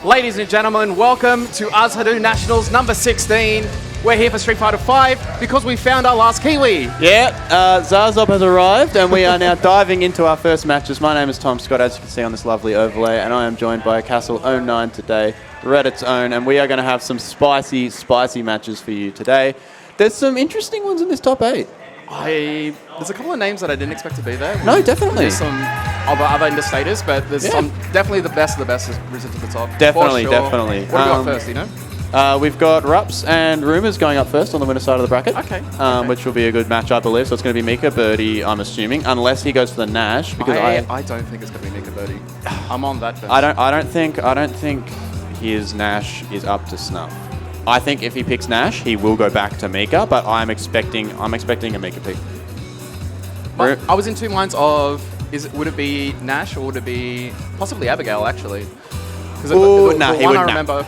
Ladies and gentlemen, welcome to OzHadou Nationals number 16. We're here for Street Fighter 5 because we found our last Kiwi. Yeah, Zazob has arrived and we are now diving into our first matches. My name is Tom Scott, as you can see on this lovely overlay, and I am joined by Castle 09 today, Reddit's own, and we are going to have some spicy, spicy matches for you today. There's some interesting ones in this top 8. There's a couple of names that I didn't expect to be there. No, definitely. There's some other understaters, but there's some definitely the best of the best has risen to the top. Definitely, sure. definitely. What do we got first, do you know? We've got Rups and Rumors going up first on the winner side of the bracket. Okay. Which will be a good match, I believe. So it's going to be Mika Birdie, I'm assuming, unless he goes for the Nash. Because I don't think it's going to be Mika Birdie. I'm on that fence. I don't think his Nash is up to snuff. I think if he picks Nash, he will go back to Mika, but I'm expecting a Mika pick. But I was in two minds of would it be Nash or would it be possibly Abigail actually? Because the one I remember.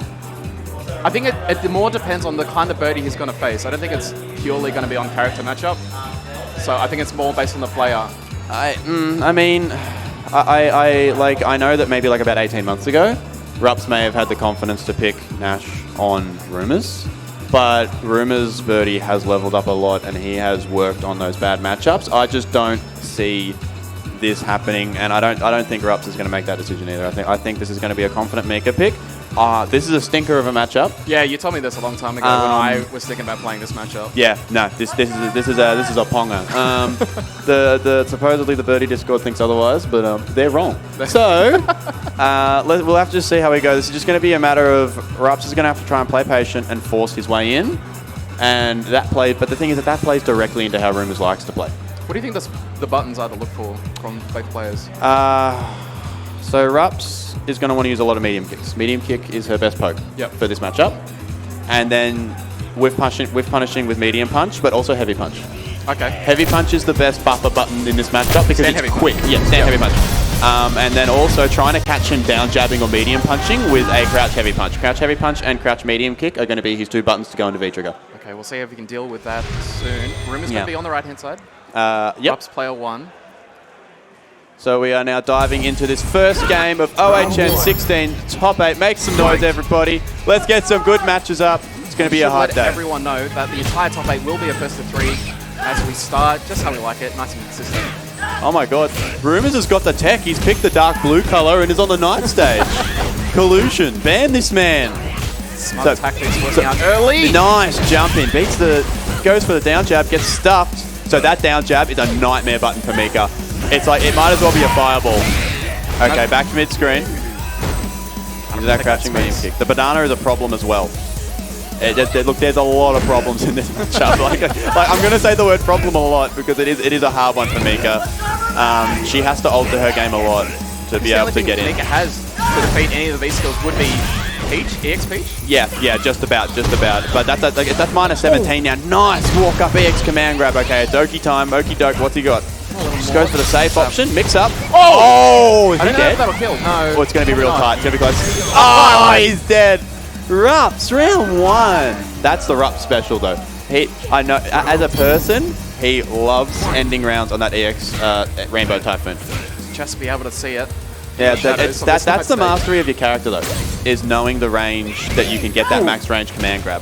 I think it more depends on the kind of birdie he's going to face. I don't think it's purely going to be on character matchup. So I think it's more based on the player. I know that maybe like about 18 months ago, Rups may have had the confidence to pick Nash on Rumors, but Rumors Birdie has leveled up a lot and he has worked on those bad matchups. I just don't see this happening, and I don't think Rups is going to make that decision either. I think this is going to be a confident Mika pick. This is a stinker of a matchup. Yeah, you told me this a long time ago when I was thinking about playing this matchup. Yeah, no, this is a ponga. Supposedly the Birdie Discord thinks otherwise, but they're wrong. So we'll have to just see how we go. This is just going to be a matter of Rups is going to have to try and play patient and force his way in, and but the thing is that plays directly into how Rumors likes to play. What do you think the buttons are to look for from both players? So Rups is going to want to use a lot of medium kicks. Medium kick is her best poke for this matchup. And then whiff punishing with medium punch, but also heavy punch. Okay. Heavy punch is the best buffer button in this matchup because it's quick. Yeah, heavy punch. And then also trying to catch him down jabbing or medium punching with a crouch heavy punch. Crouch heavy punch and crouch medium kick are going to be his two buttons to go into V-trigger. Okay, we'll see if we can deal with that soon. Rumor's going to be on the right-hand side. Rups player 1. So we are now diving into this first game of OHN16 top 8. Make some noise, everybody. Let's get some good matches up. It's going to be a hard day. Let everyone know that the entire top 8 will be a first to 3 as we start, just how we like it, nice and consistent. Oh my god. Rumors has got the tech. He's picked the dark blue color and is on the night stage. Collusion. Ban this man. Smart tactics working out early. Nice jump in. Goes for the down jab, gets stuffed. So that down jab is a nightmare button for Mika. It's like, it might as well be a fireball. Okay, back to mid-screen. Into that crouching medium kick. The banana is a problem as well. Look, there's a lot of problems in this matchup. like I'm going to say the word problem a lot because it is a hard one for Mika. She has to alter her game a lot to be able to get in. Mika has to defeat any of the V-skills would be Peach, EX Peach? Yeah, just about. But that's minus 17 now. Nice walk up EX command grab. Okay, it's Okie time. Okie doke, what's he got? Just goes for the safe option. Mix up. Oh, is he dead? If that'll kill. No. Oh, it's going to be real tight. It's going to be close. Oh, he's dead. Rups, round 1. That's the Rups special, though. I know, as a person, he loves ending rounds on that EX Rainbow Typhoon. Just be able to see it. Yeah, that's the mastery of your character, though, is knowing the range that you can get that max range command grab.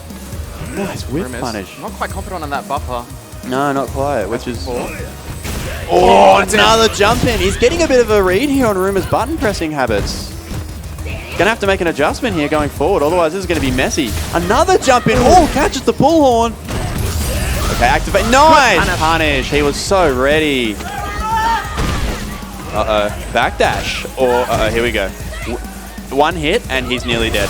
Nice whiff punish. I'm not quite confident on that buffer. No, not quite, which is... Oh, another jump in. He's getting a bit of a read here on Rumor's button pressing habits. Gonna have to make an adjustment here going forward, otherwise this is gonna be messy. Another jump in. Oh, catches the pull horn. Okay, activate. Nice punish. He was so ready. Backdash. Or, here we go. One hit and he's nearly dead.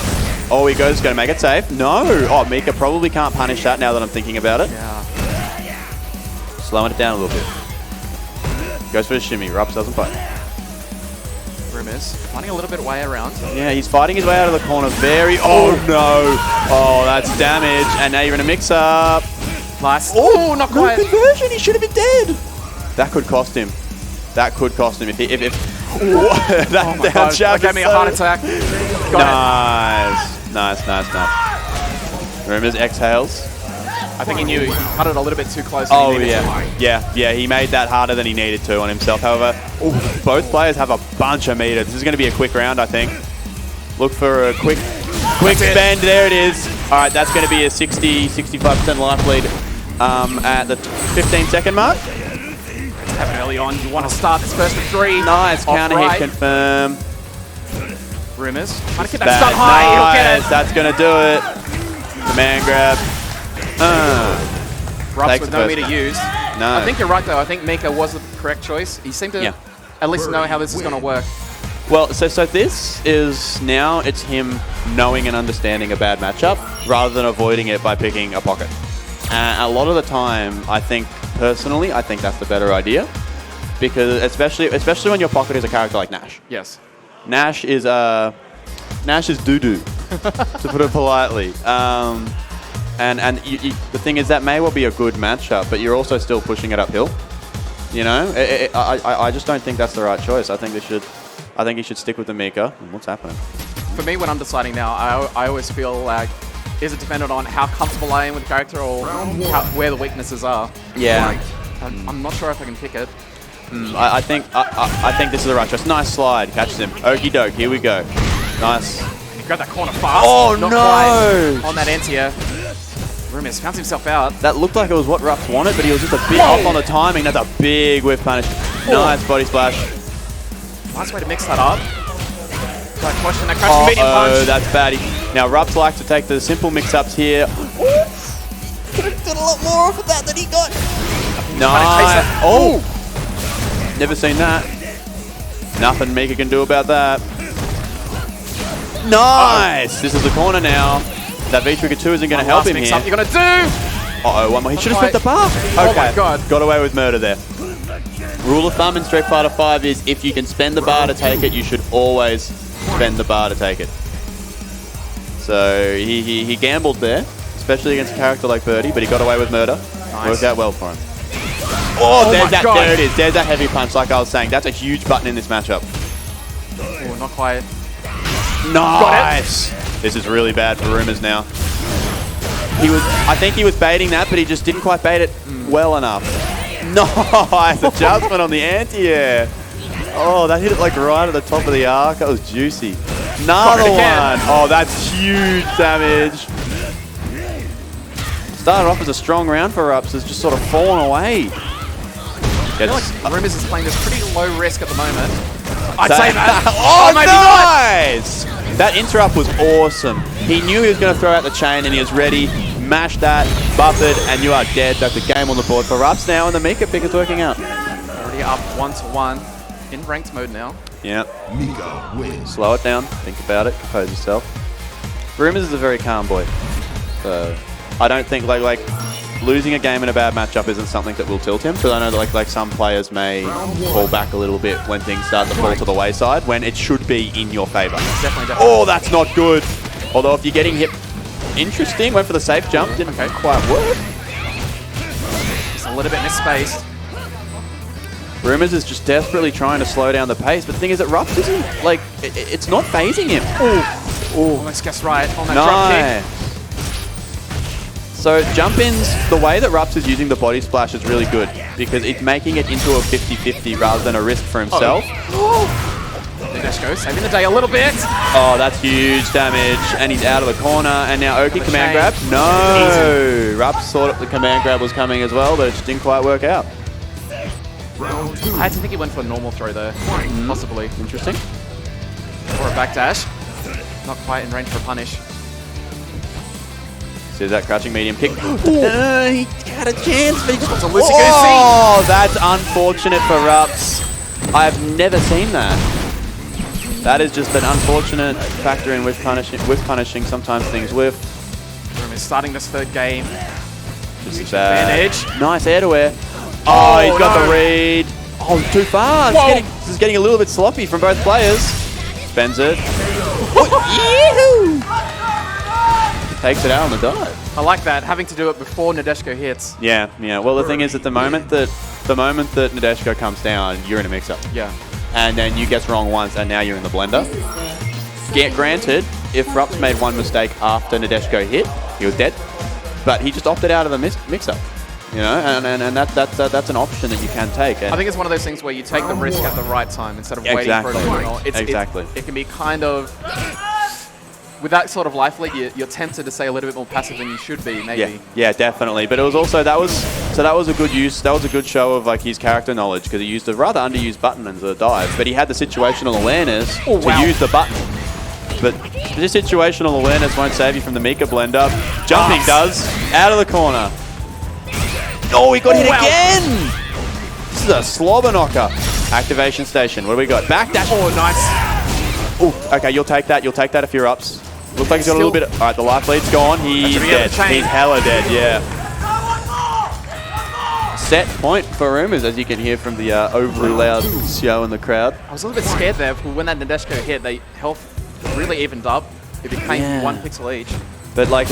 Oh, he goes, gonna make it safe. No. Oh, Mika probably can't punish that now that I'm thinking about it. Yeah. Slowing it down a little bit. Goes for the shimmy. Rups doesn't fight. Rumors finding a little bit of way around. Yeah, he's fighting his way out of the corner. Oh no. Oh, that's damage. And now you're in a mix-up. Nice. Oh, not quite. No conversion. He should have been dead. That could cost him. That could cost him if that down jab gave me a heart attack. Nice. Rumors exhales. I think he knew he cut it a little bit too close. Oh, yeah. He made that harder than he needed to on himself. However, both players have a bunch of meter. This is going to be a quick round, I think. Look for a quick spend. There it is. All right, that's going to be a 65% life lead at the 15-second mark. Happen early on. You want to start this first of 3. Nice counter hit confirm. Rumors. Trying to get that stun high. He'll get it. That's going to do it. Command grab. Rups with no meter used. No. I think you're right, though. I think Mika was the correct choice. He seemed to at least know how this is going to work. Well, so this is now it's him knowing and understanding a bad matchup rather than avoiding it by picking a pocket. A lot of the time, I think that's the better idea, because especially when your pocket is a character like Nash. Yes. Nash is doo-doo, to put it politely. And the thing is, that may well be a good matchup, but you're also still pushing it uphill. You know, I just don't think that's the right choice. I think he should stick with the Mika. What's happening? For me, when I'm deciding now, I always feel like, is it dependent on how comfortable I am with the character or where the weaknesses are? Yeah. I'm not sure if I can pick it. I think this is the right choice. Nice slide. Catches him. Okie doke. Here we go. Nice. He got that corner fast. Oh, not no! On that anti-air. Rumors found himself out. That looked like it was what Rups wanted, but he was just a bit off on the timing. That's a big whiff punish. Nice body splash. Nice way to mix that up. That question, that crash medium punch. Oh, that's bad. Now, Rups likes to take the simple mix-ups here. Could have done a lot more off of that than he got. Nice. Oh! Never seen that. Nothing Mika can do about that. Nice! This is the corner now. That V-Trigger 2 isn't going to help him here. You're going to do! Uh-oh, one more. He should have spent the bar. Okay. Oh my god. Got away with murder there. Rule of thumb in Street Fighter V is if you can spend the bar to take it, you should always spend the bar to take it. So he gambled there, especially against a character like Birdie, but he got away with murder. Nice. Worked out well for him. Oh, there's that. God. There it is. There's that heavy punch, like I was saying. That's a huge button in this matchup. Oh, not quite. Nice. This is really bad for Rumors now. I think he was baiting that, but he just didn't quite bait it well enough. Nice adjustment on the anti-air. Oh, that hit it like right at the top of the arc. That was juicy. Another one. Oh, that's huge damage. Started off as a strong round for Rups, has just sort of fallen away. I feel like Rumors is playing this pretty low risk at the moment. I'd say that. Oh, nice! That interrupt was awesome. He knew he was going to throw out the chain and he was ready. Mashed that, buffered, and you are dead. That's a game on the board for Rups now, and the Mika pick is working out. Already up 1-1 in ranked mode now. Yeah. Mika wins. Slow it down. Think about it. Compose yourself. Rumors is a very calm boy. So I don't think like losing a game in a bad matchup isn't something that will tilt him. Because I know that like some players may fall back a little bit when things start to fall to the wayside, when it should be in your favor. Definitely. Oh, that's not good. Although if you're getting hit, interesting. Went for the safe jump. Didn't quite work. Just a little bit misspaced. Rumors is just desperately trying to slow down the pace, but the thing is that Rups isn't, like, it's not phasing him. Oh, let's guess right on that drop kick. So jump-ins, the way that Rups is using the body splash is really good, because it's making it into a 50-50 rather than a risk for himself. Nadeshko saving the day a little bit. Oh, that's huge damage, and he's out of the corner, and now Oki command grab. No! Rups thought the command grab was coming as well, but it just didn't quite work out. I had to think he went for a normal throw there, possibly. Interesting. Or a backdash. Not quite in range for a punish. See that crouching medium kick. He had a chance, but he just wants a loosey-goosey. Oh, that's unfortunate for Rups. I've never seen that. That is just an unfortunate factor in with punishing. Sometimes things whiff. Room is starting this third game. Just advantage. Nice air to air. Oh, he's got the read. Oh, too far. This is getting a little bit sloppy from both players. Spends it. Takes it out on the dive. I like that, having to do it before Nadeshko hits. Yeah. Well, the thing is that the moment that Nadeshko comes down, you're in a mix-up. Yeah. And then you get wrong once, and now you're in the blender. Granted, if Rups made one mistake after Nadeshko hit, he was dead. But he just opted out of the mix-up. You know, and that's an option that you can take. And I think it's one of those things where you take the risk at the right time instead of waiting for it to go. Exactly. It can be kind of with that sort of life lead, you're tempted to say a little bit more passive than you should be, maybe. Yeah, definitely. But it was also that was a good use. That was a good show of like his character knowledge because he used a rather underused button into the dive, but he had the situational awareness to use the button. But this situational awareness won't save you from the Mika blender. Jumping does. Out of the corner. Oh, he got hit again! This is a slobber knocker. Activation station. What do we got? Backdash. Oh, nice. Oh, okay, you'll take that. You'll take that if you're ups. Looks like he's got a little bit. All right, the life lead's gone. He's dead. He's hella dead, yeah. Set point for Rumors, as you can hear from the overly loud show in the crowd. I was a little bit scared there. When that Nadeshiko hit, they health really evened up. It became 1 pixel each. But like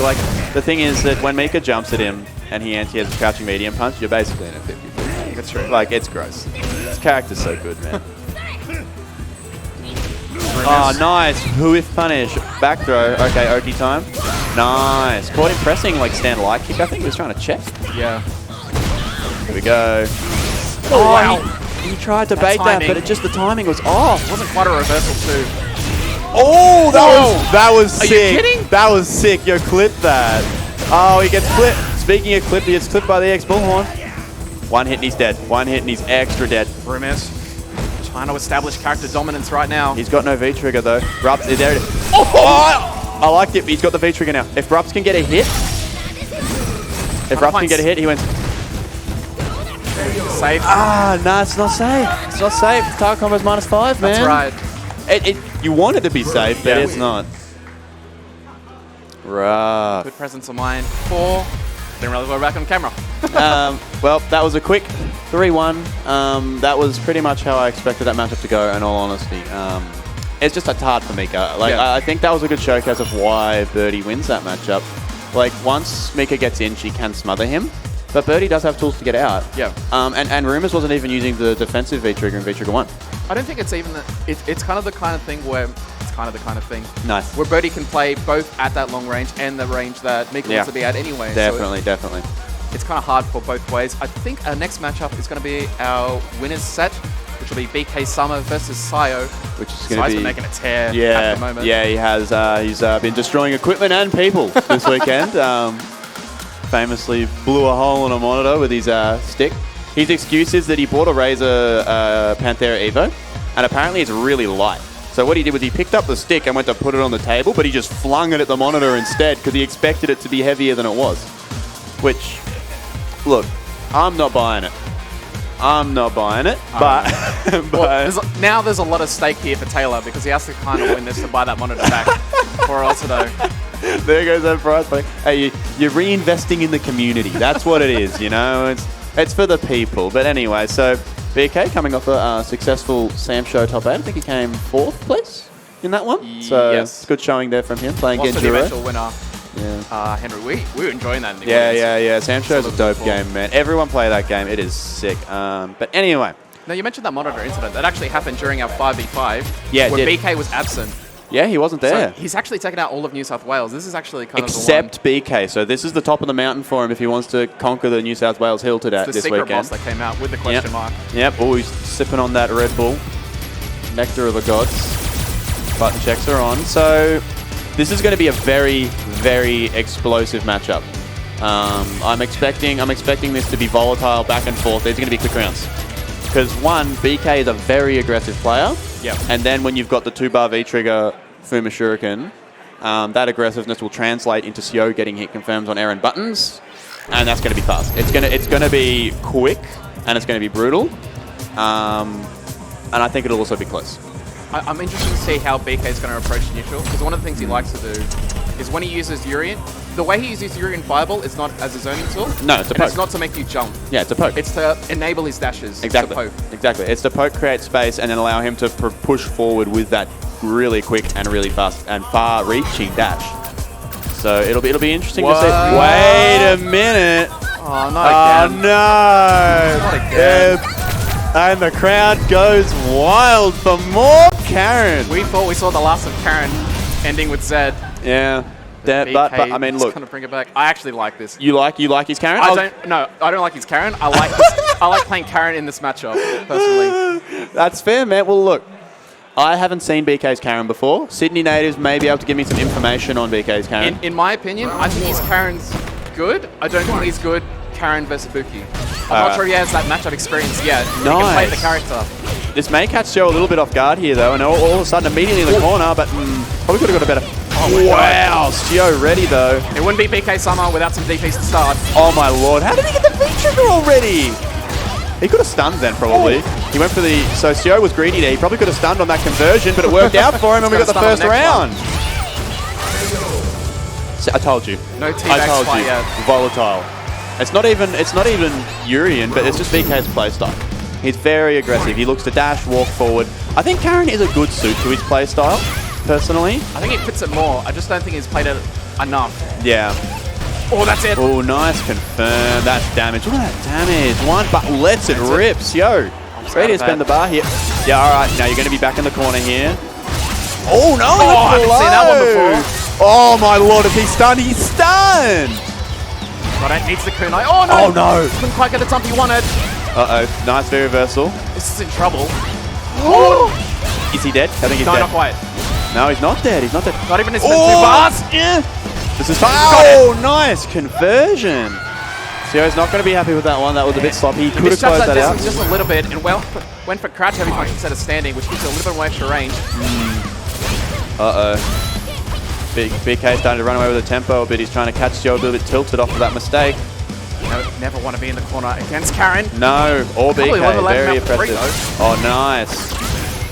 the thing is that when Mika jumps at him and he has a crouching medium punch, you're basically in a 50-50. That's true. Like, it's gross. This character's so good, man. Oh, nice. Whiff punish. Back throw. Okay, Oki time. Nice. Caught him pressing like stand light kick, I think. He was trying to check. Yeah. Here we go. Oh, wow. He tried to bait that, but the timing was off. It wasn't quite a reversal, too. Oh, that was sick. Are you kidding? That was sick. Yo, clip that. Oh, he gets clipped. Speaking of clipped, he gets clipped by the ex-Bullhorn. One hit and he's dead. One hit and he's extra dead. Rumors trying to establish character dominance right now. He's got no V-trigger though. Rups, there it is. Oh! I liked it, but he's got the V-trigger now. If Rups can get a hit, he wins. Safe. Ah, no, it's not safe. It's not safe. Target combo's -5, man. That's right. You want it to be safe, but it's not. Rough. Good presence of mind. 4. Didn't really go back on camera. Well, that was a quick 3-1. That was pretty much how I expected that matchup to go, in all honesty. It's just hard for Mika. Like, I think that was a good showcase of why Birdie wins that matchup. Like, once Mika gets in, she can smother him. But Birdie does have tools to get out. Yeah. And Rumors wasn't even using the defensive V-trigger in V-trigger 1. I don't think it's even that. It's kind of the kind of thing where Nice. Where Birdie can play both at that long range and the range that Mika wants to be at anyway. Definitely. It's kind of hard for both ways. I think our next matchup is going to be our winners set, which will be BK Summer versus Sayo. Which is going to be... been making a tear at the moment. Yeah, he has. He's been destroying equipment and people this weekend. Famously blew a hole in a monitor with his stick. His excuse is that he bought a Razer Panthera Evo, and apparently it's really light. So what he did was he picked up the stick and went to put it on the table, but he just flung it at the monitor instead because he expected it to be heavier than it was. Which, look, I'm not buying it. But, now there's a lot of stake here for Taylor because he has to kind of win this to buy that monitor back for OzHadou. There goes that prize money. Hey, you're reinvesting in the community. That's what it is, you know. It's for the people. But anyway, so BK coming off a successful Sam Show top 8. I think he came 4th place in that one. So it's good showing there from him playing Genjuro. The eventual winner. Yeah. Henry, we were enjoying that. Yeah. Sam Show's a dope game, man. Everyone play that game. It is sick. But anyway. Now, you mentioned that monitor incident. That actually happened during our 5v5. Yeah, where BK was absent. Yeah, he wasn't there. So he's actually taken out all of New South Wales. This is actually kind Except of the one. BK. So this is the top of the mountain for him if he wants to conquer the New South Wales hill today, it's this the secret weekend. boss that came out with the question mark. Yep. Oh, he's sipping on that Red Bull. Nectar of the gods. Button checks are on. So this is going to be a very, very explosive matchup. I'm expecting this to be volatile back and forth. There's going to be quick rounds. Because one, BK is a very aggressive player. Yep. And then when you've got the 2-bar V-trigger Fuma Shuriken, that aggressiveness will translate into Sio getting hit confirms on Aaron buttons, and that's going to be fast. It's going to be quick, and it's going to be brutal, and I think it'll also be close. I'm interested to see how BK is going to approach neutral, because one of the things he likes to do is when he uses Urien, the way he uses Urien Fireball is not as a zoning tool. No, it's a poke. It's not to make you jump. Yeah, it's a poke. It's to enable his dashes. Exactly. To poke. Exactly. It's to poke, create space, and then allow him to push forward with that really quick and really fast and far-reaching dash. So it'll be interesting to see. Wait a minute. Oh, not again. Oh no. Not again. And the crowd goes wild for more Karen. We thought we saw the last of Karen ending with Zed. Yeah. But I mean, look. Kind of bring it back. I actually like this. You like his Karen? I don't like his Karen. I like playing Karen in this matchup personally. That's fair, man. Well, look. I haven't seen BK's Karen before. Sydney natives may be able to give me some information on BK's Karen. In my opinion, I think his Karen's good. I don't think he's good Karen versus Buki. I'm not sure he has that matchup experience yet. He can play the character. This may catch Joe a little bit off guard here, though, and all of a sudden immediately in the corner, but probably could have got a better... Oh, wow, Stio ready, though. It wouldn't be BK Summer without some DPs to start. Oh, my lord. How did he get the V-trigger already? He could have stunned then, probably. He went for the... So Stio was greedy there. He probably could have stunned on that conversion, but it worked out for him, and we got the first round. I told you. No teabags quite yet. Volatile. It's not even Urian, but it's just BK's playstyle. He's very aggressive. He looks to dash, walk forward. I think Karen is a good suit to his playstyle, personally. I think he fits it more. I just don't think he's played it enough. Yeah. Oh, that's it. Oh, nice confirm. That's damage. Look at that damage. One, but lets it rip. Yo, ready to spend the bar here. Yeah, all right. Now you're going to be back in the corner here. Oh, no. Oh, I haven't seen that one before. Oh, my lord. If he's stunned, he's stunned. Godate needs the kunai. Oh, no. Oh, no. Couldn't quite get the jump he wanted. Uh-oh. Nice V-reversal. This is in trouble. Oh. Is he dead? I think he's dead. No, not quite. No, he's not dead. He's not dead. Not even his 2 bars. Yeah. This is fun. Oh, nice conversion. Stio's not going to be happy with that one. That was a bit sloppy. He could have closed that out. Just a little bit, and went for crouch heavy punch instead of standing, which gives you a little bit more extra range. Uh-oh. BK starting to run away with the tempo a bit. He's trying to catch Stio a little bit tilted off of that mistake. Never want to be in the corner against Karen. No, or BK. Very impressive. 3, oh, nice.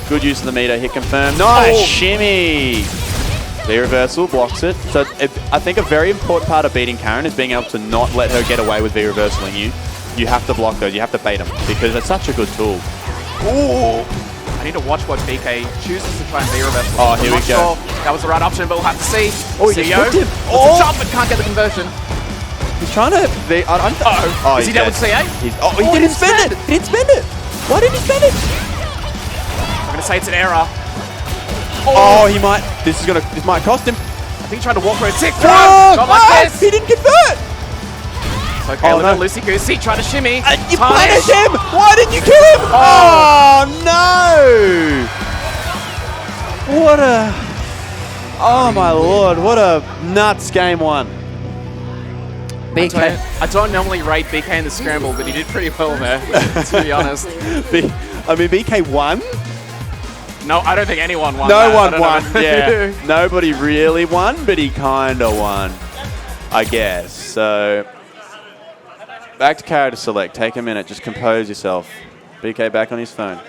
Good use of the meter. Hit confirmed. Nice shimmy. The reversal blocks it. So I think a very important part of beating Karen is being able to not let her get away with V-reversaling you. You have to block those. You have to bait them because it's such a good tool. Ooh. I need to watch what BK chooses to try and V-reversal. Oh, here we go. Sure that was the right option, but we'll have to see. Oh, he just hooked him. Oh, jump, but can't get the conversion. He's trying to... Uh-oh. Is he dead with C8? He didn't spend it. He didn't spend it. Why didn't he spend it? I'm going to say it's an error. Oh, he might... This might cost him. I think he tried to walk around 6 times. Not like this. He didn't convert. It's okay, look at loosey-goosey. Try to shimmy. You punish him. Why didn't you kill him? Oh, no. What a... Oh, my lord. What a nuts game one. BK. I don't normally rate BK in the scramble, but he did pretty well there, to be honest. I mean, BK won? No, I don't think anyone won. No one won, yeah. Nobody really won, but he kind of won, I guess. So, back to character select. Take a minute, just compose yourself. BK back on his phone.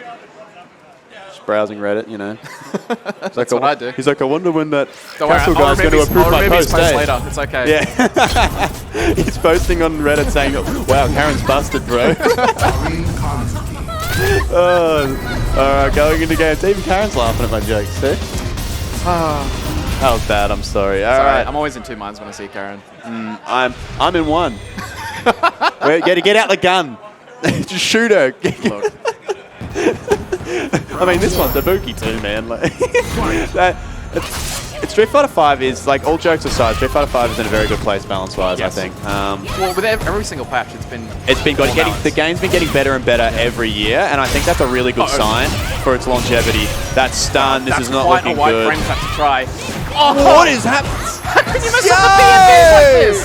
Just browsing Reddit, you know. That's what I do. He's like, I wonder when that Don't Castle guy's going to approve my post. Later. It's okay. Yeah. He's posting on Reddit saying, wow, Karen's busted, bro. Alright, going into games. Even Karen's laughing at my jokes, see? That was bad, I'm sorry. Alright. I'm always in 2 minds when I see Karen. I'm in 1. You got to get out the gun. Just shoot her. Look. I mean, this one's a bookie too, man. Like, Street Fighter 5 is, like, all jokes aside, Street Fighter 5 is in a very good place balance-wise, yes. I think. Well, with every single patch, it's been the game's been getting better and better every year, and I think that's a really good sign for its longevity. That stun, this is not looking good. That's quite a wide frame to try. Oh, what is happening? How can you mess up the PNBs like this?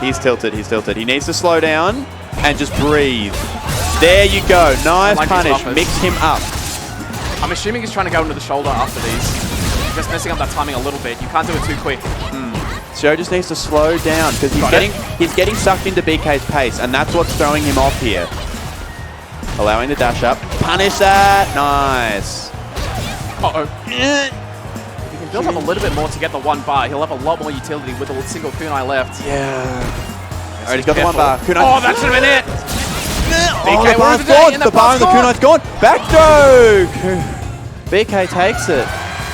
He's tilted. He needs to slow down and just breathe. There you go. Nice punish. Mix him up. I'm assuming he's trying to go into the shoulder after these. Just messing up that timing a little bit. You can't do it too quick. Joe just needs to slow down because he's getting sucked into BK's pace, and that's what's throwing him off here. Allowing the dash up. Punish that. Nice. If he can build up a little bit more to get the 1 bar, he'll have a lot more utility with a single kunai left. Yeah. Alright, he's got the 1 bar. Kunai. Oh, that should have been it. BK, the bar's gone. The bar and the kunai's gone. Back throw. BK takes it.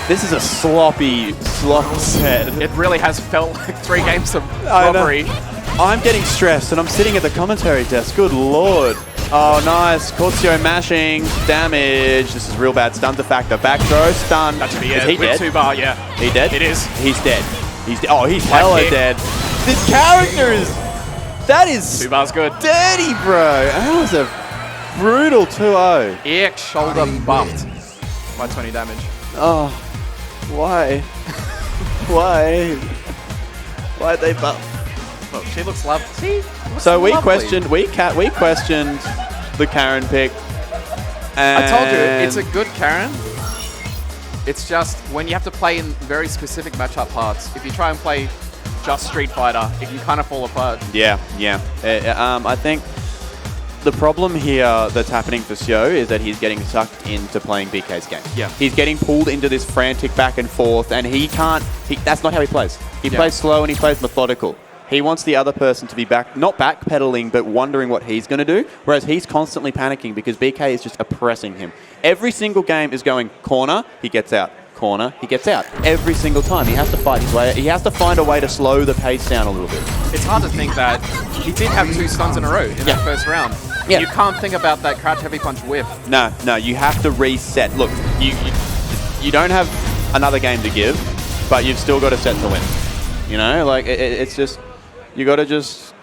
This is a sloppy set. It really has felt like 3 games of robbery. I'm getting stressed, and I'm sitting at the commentary desk. Good lord. Oh, nice. Cortio mashing. Damage. This is real bad. Stun's a factor. Back throw. Stun. That should be it. Is he dead? 2 bar, yeah. He dead? It is. He's dead. Oh, he's hella dead. This character is... That is... 2 bar's good. Dirty, bro. That was a brutal 2-0. EX shoulder bumped. by 20 damage. Oh, why? Why? Why'd they buff? Look, she looks lovely. So we questioned the Karen pick. And I told you, it's a good Karen. It's just when you have to play in very specific matchup parts. If you try and play just Street Fighter, it can kind of fall apart. Yeah. I think the problem here that's happening for Sio is that he's getting sucked into playing BK's game. Yeah. He's getting pulled into this frantic back and forth, and that's not how he plays. He plays slow and he plays methodical. He wants the other person to be not backpedaling, but wondering what he's going to do, whereas he's constantly panicking because BK is just oppressing him. Every single game is going corner, he gets out. Corner, he gets out. Every single time. He has to fight his way. He has to find a way to slow the pace down a little bit. It's hard to think that he did have 2 stuns in a row in that first round. Yeah. You can't think about that crouch heavy punch whiff. No, you have to reset. Look, you don't have another game to give, but you've still got a set to win. You know, like it's just, you got to just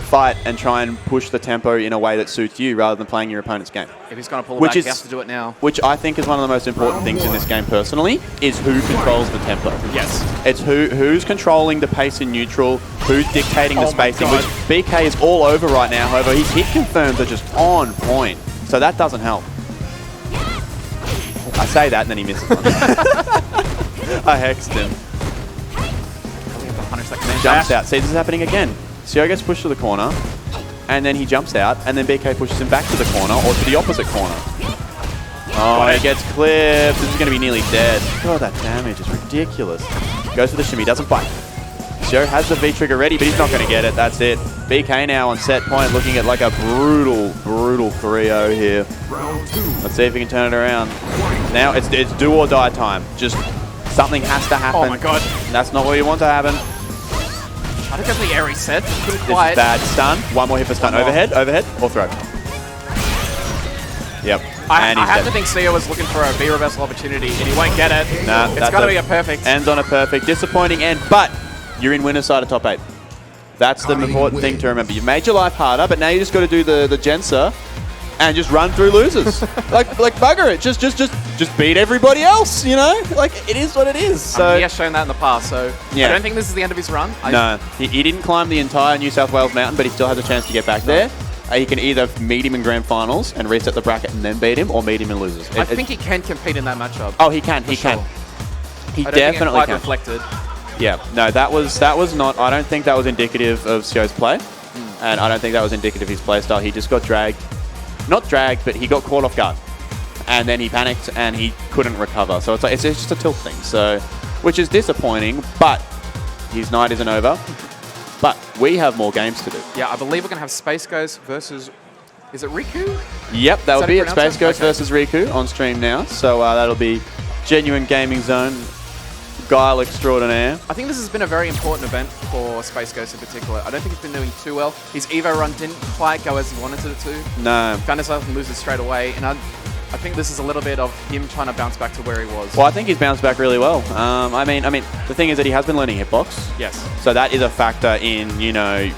fight and try and push the tempo in a way that suits you rather than playing your opponent's game. If he's going to pull it back, he has to do it now. Which I think is one of the most important things in this game personally, is who controls the tempo. Yes. It's who's controlling the pace in neutral, who's dictating the spacing, which BK is all over right now. However, his hit confirms are just on point. So that doesn't help. I say that and then he misses one. I hexed him. Jumps out. See, this is happening again. Sio gets pushed to the corner, and then he jumps out, and then BK pushes him back to the corner, or to the opposite corner. Oh, he gets clipped. This is going to be nearly dead. God, that damage is ridiculous. Goes for the shimmy, doesn't bite. Sio has the V-trigger ready, but he's not going to get it. That's it. BK now on set point, looking at like a brutal 3-0 here. Let's see if he can turn it around. Now it's do or die time. Just something has to happen. Oh my god. That's not what you want to happen. I think that's the air reset. This is bad. Stun. One more hit for stun. Overhead, or throw. Yep. I have to think Sio was looking for a V-reversal opportunity, and he won't get it. Nah, it's got to be a perfect. Ends on a perfect. Disappointing end, but you're in winner's side of top 8. That's the important thing to remember. You've made your life harder, but now you just got to do the Gensa and just run through losers. like bugger it. Just beat everybody else, you know? Like, it is what it is. So he has shown that in the past, so yeah. I don't think this is the end of his run. No, he didn't climb the entire New South Wales mountain, but he still has a chance to get back there. He can either meet him in grand finals and reset the bracket and then beat him, or meet him in losers. I think he can compete in that matchup. Oh, he can. He can. He definitely can. Reflected. Yeah. No, that was not. I don't think that was indicative of Sio's play, and I don't think that was indicative of his play style. He just got dragged. Not dragged, but he got caught off guard. And then he panicked and he couldn't recover. So it's just a tilt thing. So, which is disappointing, but his night isn't over. But we have more games to do. Yeah, I believe we're going to have Space Ghost versus, is it Riku? Yep, that will be it. Space Ghost versus Riku on stream now. So that'll be Genuine Gaming Zone, Guile Extraordinaire. I think this has been a very important event for Space Ghost in particular. I don't think he's been doing too well. His Evo run didn't quite go as he wanted it to. No. Found himself and loses straight away. And I think this is a little bit of him trying to bounce back to where he was. Well, I think he's bounced back really well. I mean, the thing is that he has been learning hitbox. Yes. So that is a factor in,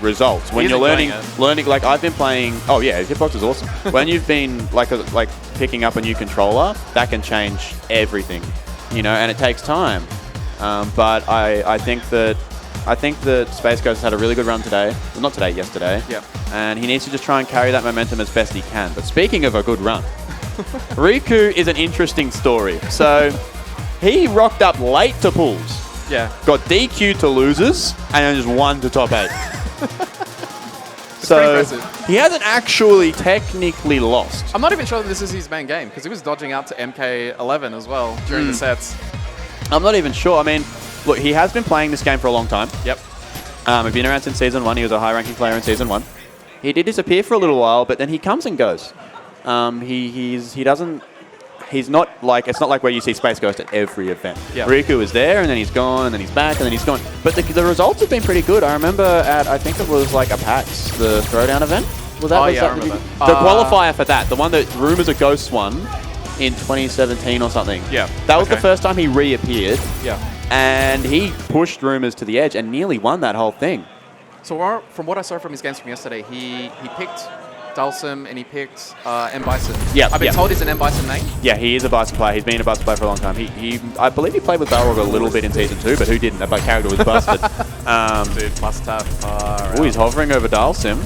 results. When you're learning, like I've been playing. Oh yeah, hitbox is awesome. When you've been like picking up a new controller, that can change everything, and it takes time. But I think that Space Ghost has had a really good run today. Well, not today, yesterday. Yeah. And he needs to just try and carry that momentum as best he can. But speaking of a good run, Riku is an interesting story. So he rocked up late to pools. Yeah. Got DQ to losers and then just won to top 8. So he hasn't actually technically lost. I'm not even sure that this is his main game because he was dodging out to MK11 as well during the sets. I'm not even sure. I mean, look, he has been playing this game for a long time. Yep. He's been around since Season 1. He was a high-ranking player in Season 1. He did disappear for a little while, but then he comes and goes. He's not like, it's not like where you see Space Ghost at every event. Yep. Riku is there, and then he's gone, and then he's back, and then he's gone. But the results have been pretty good. I remember I think it was like a PAX, the Throwdown event. I remember. The qualifier for that, the one that Rumors of Ghosts won in 2017 or something. Yeah. That was the first time he reappeared. Yeah. And he pushed Rumors to the edge and nearly won that whole thing. So from what I saw from his games from yesterday, he picked Dulcim, and he picked M. Bison. Yeah, I've been told he's an M. Bison main. Yeah, he is a Bison player. He's been a Bison player for a long time. I believe he played with Balrog a little bit in Season 2, but who didn't? That character was busted. Dude, must have. Oh, he's hovering over Dulcim.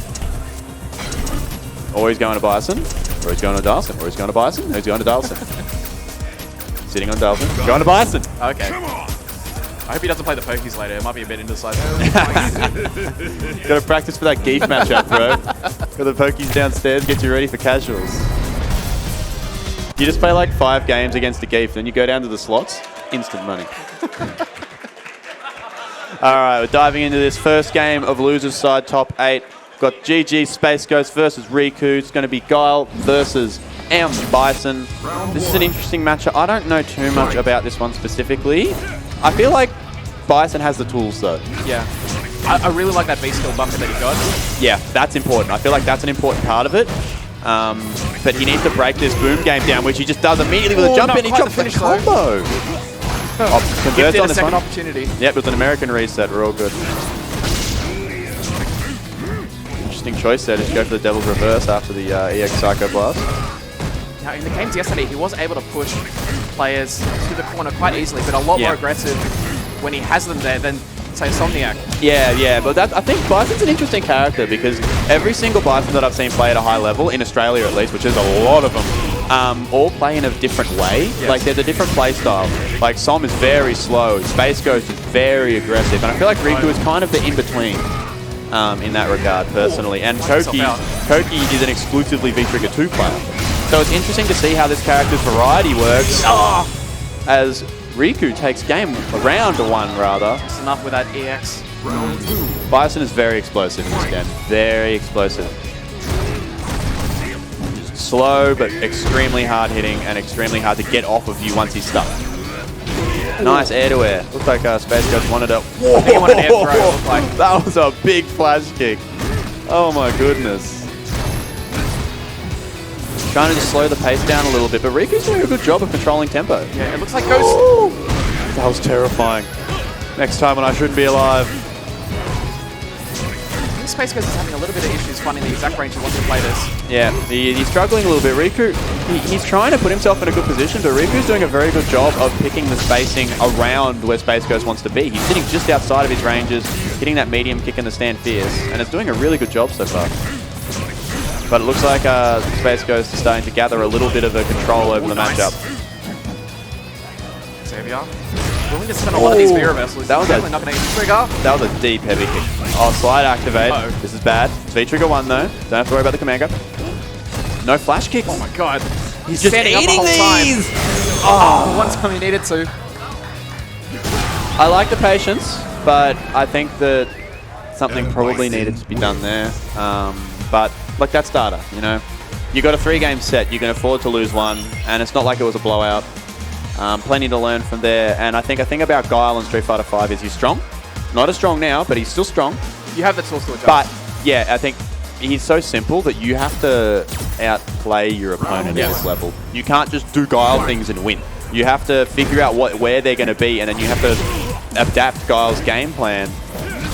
Or he's going to Bison. Or he's going to Dulcim. Or he's going to Bison. Or he's going to Dulcim. Sitting on Dulcim. Going to Bison. Okay. I hope he doesn't play the Pokies later. It might be a bit indecisive. Got to practice for that Geef matchup, bro. Got the Pokies downstairs, get you ready for casuals. You just play like 5 games against the Geef, then you go down to the slots, instant money. All right, we're diving into this first game of Losers Side Top 8. Got GG Space Ghost versus Riku. It's going to be Guile versus M. Bison. This is an interesting matchup. I don't know too much about this one specifically. I feel like Bison has the tools though. Yeah. I really like that base skill buffer that he got. Yeah, that's important. I feel like that's an important part of it. But he needs to break this boom game down, which he just does immediately with a jump in. He drops the combo. Converts on this second one. Opportunity. Yep, with an American reset. We're all good. Interesting choice there. Just go for the Devil's Reverse after the EX Psycho Blast. Now, in the games yesterday, he was able to push players to the corner quite easily, but a lot more aggressive when he has them there than, say, Somniac. Yeah, but I think Bison's an interesting character because every single Bison that I've seen play at a high level, in Australia at least, which is a lot of them, all play in a different way. Yes. Like, there's a different play style. Like, Som is very slow, Space Ghost is very aggressive, and I feel like Riku is kind of the in-between in that regard, personally. And Koki is an exclusively V-Trigger 2 player. So it's interesting to see how this character's variety works as Riku takes round 1 rather. Just enough with that EX. Bison is very explosive in this game. Very explosive. Slow, but extremely hard hitting and extremely hard to get off of you once he's stuck. Nice air-to-air. Looks like Space Ghost wanted a... I think he wanted an air throw, it looked like. That was a big flash kick. Oh my goodness. Trying to just slow the pace down a little bit, but Riku's doing a good job of controlling tempo. Yeah, it looks like Ghost. That was terrifying. Next time when I shouldn't be alive. I think Space Ghost is having a little bit of issues finding the exact range he wants to play this. Yeah, he's struggling a little bit. Riku, he's trying to put himself in a good position, but Riku's doing a very good job of picking the spacing around where Space Ghost wants to be. He's sitting just outside of his ranges, hitting that medium kick in the stand fierce, and it's doing a really good job so far. But it looks like Space Ghost is starting to gather a little bit of a control over the matchup. Xavier, willing to spend a lot of these Vera vessels. That was definitely not going to trigger. That was a deep heavy kick. Oh, slide activate. This is bad. It's V-Trigger 1 though. Don't have to worry about the command grab. No flash kicks. Oh my god. He's just standing eating up the whole these! time. Oh, one time he needed to. I like the patience, but I think that something probably needed to be done there. But like that's data, you know. You got a 3-game set, you can afford to lose 1, and it's not like it was a blowout. Plenty to learn from there, and I think about Guile in Street Fighter V is he's strong. Not as strong now, but he's still strong. You have the tools to adjust. But yeah, I think he's so simple that you have to outplay your opponent at this level. You can't just do Guile things and win. You have to figure out where they're going to be, and then you have to adapt Guile's game plan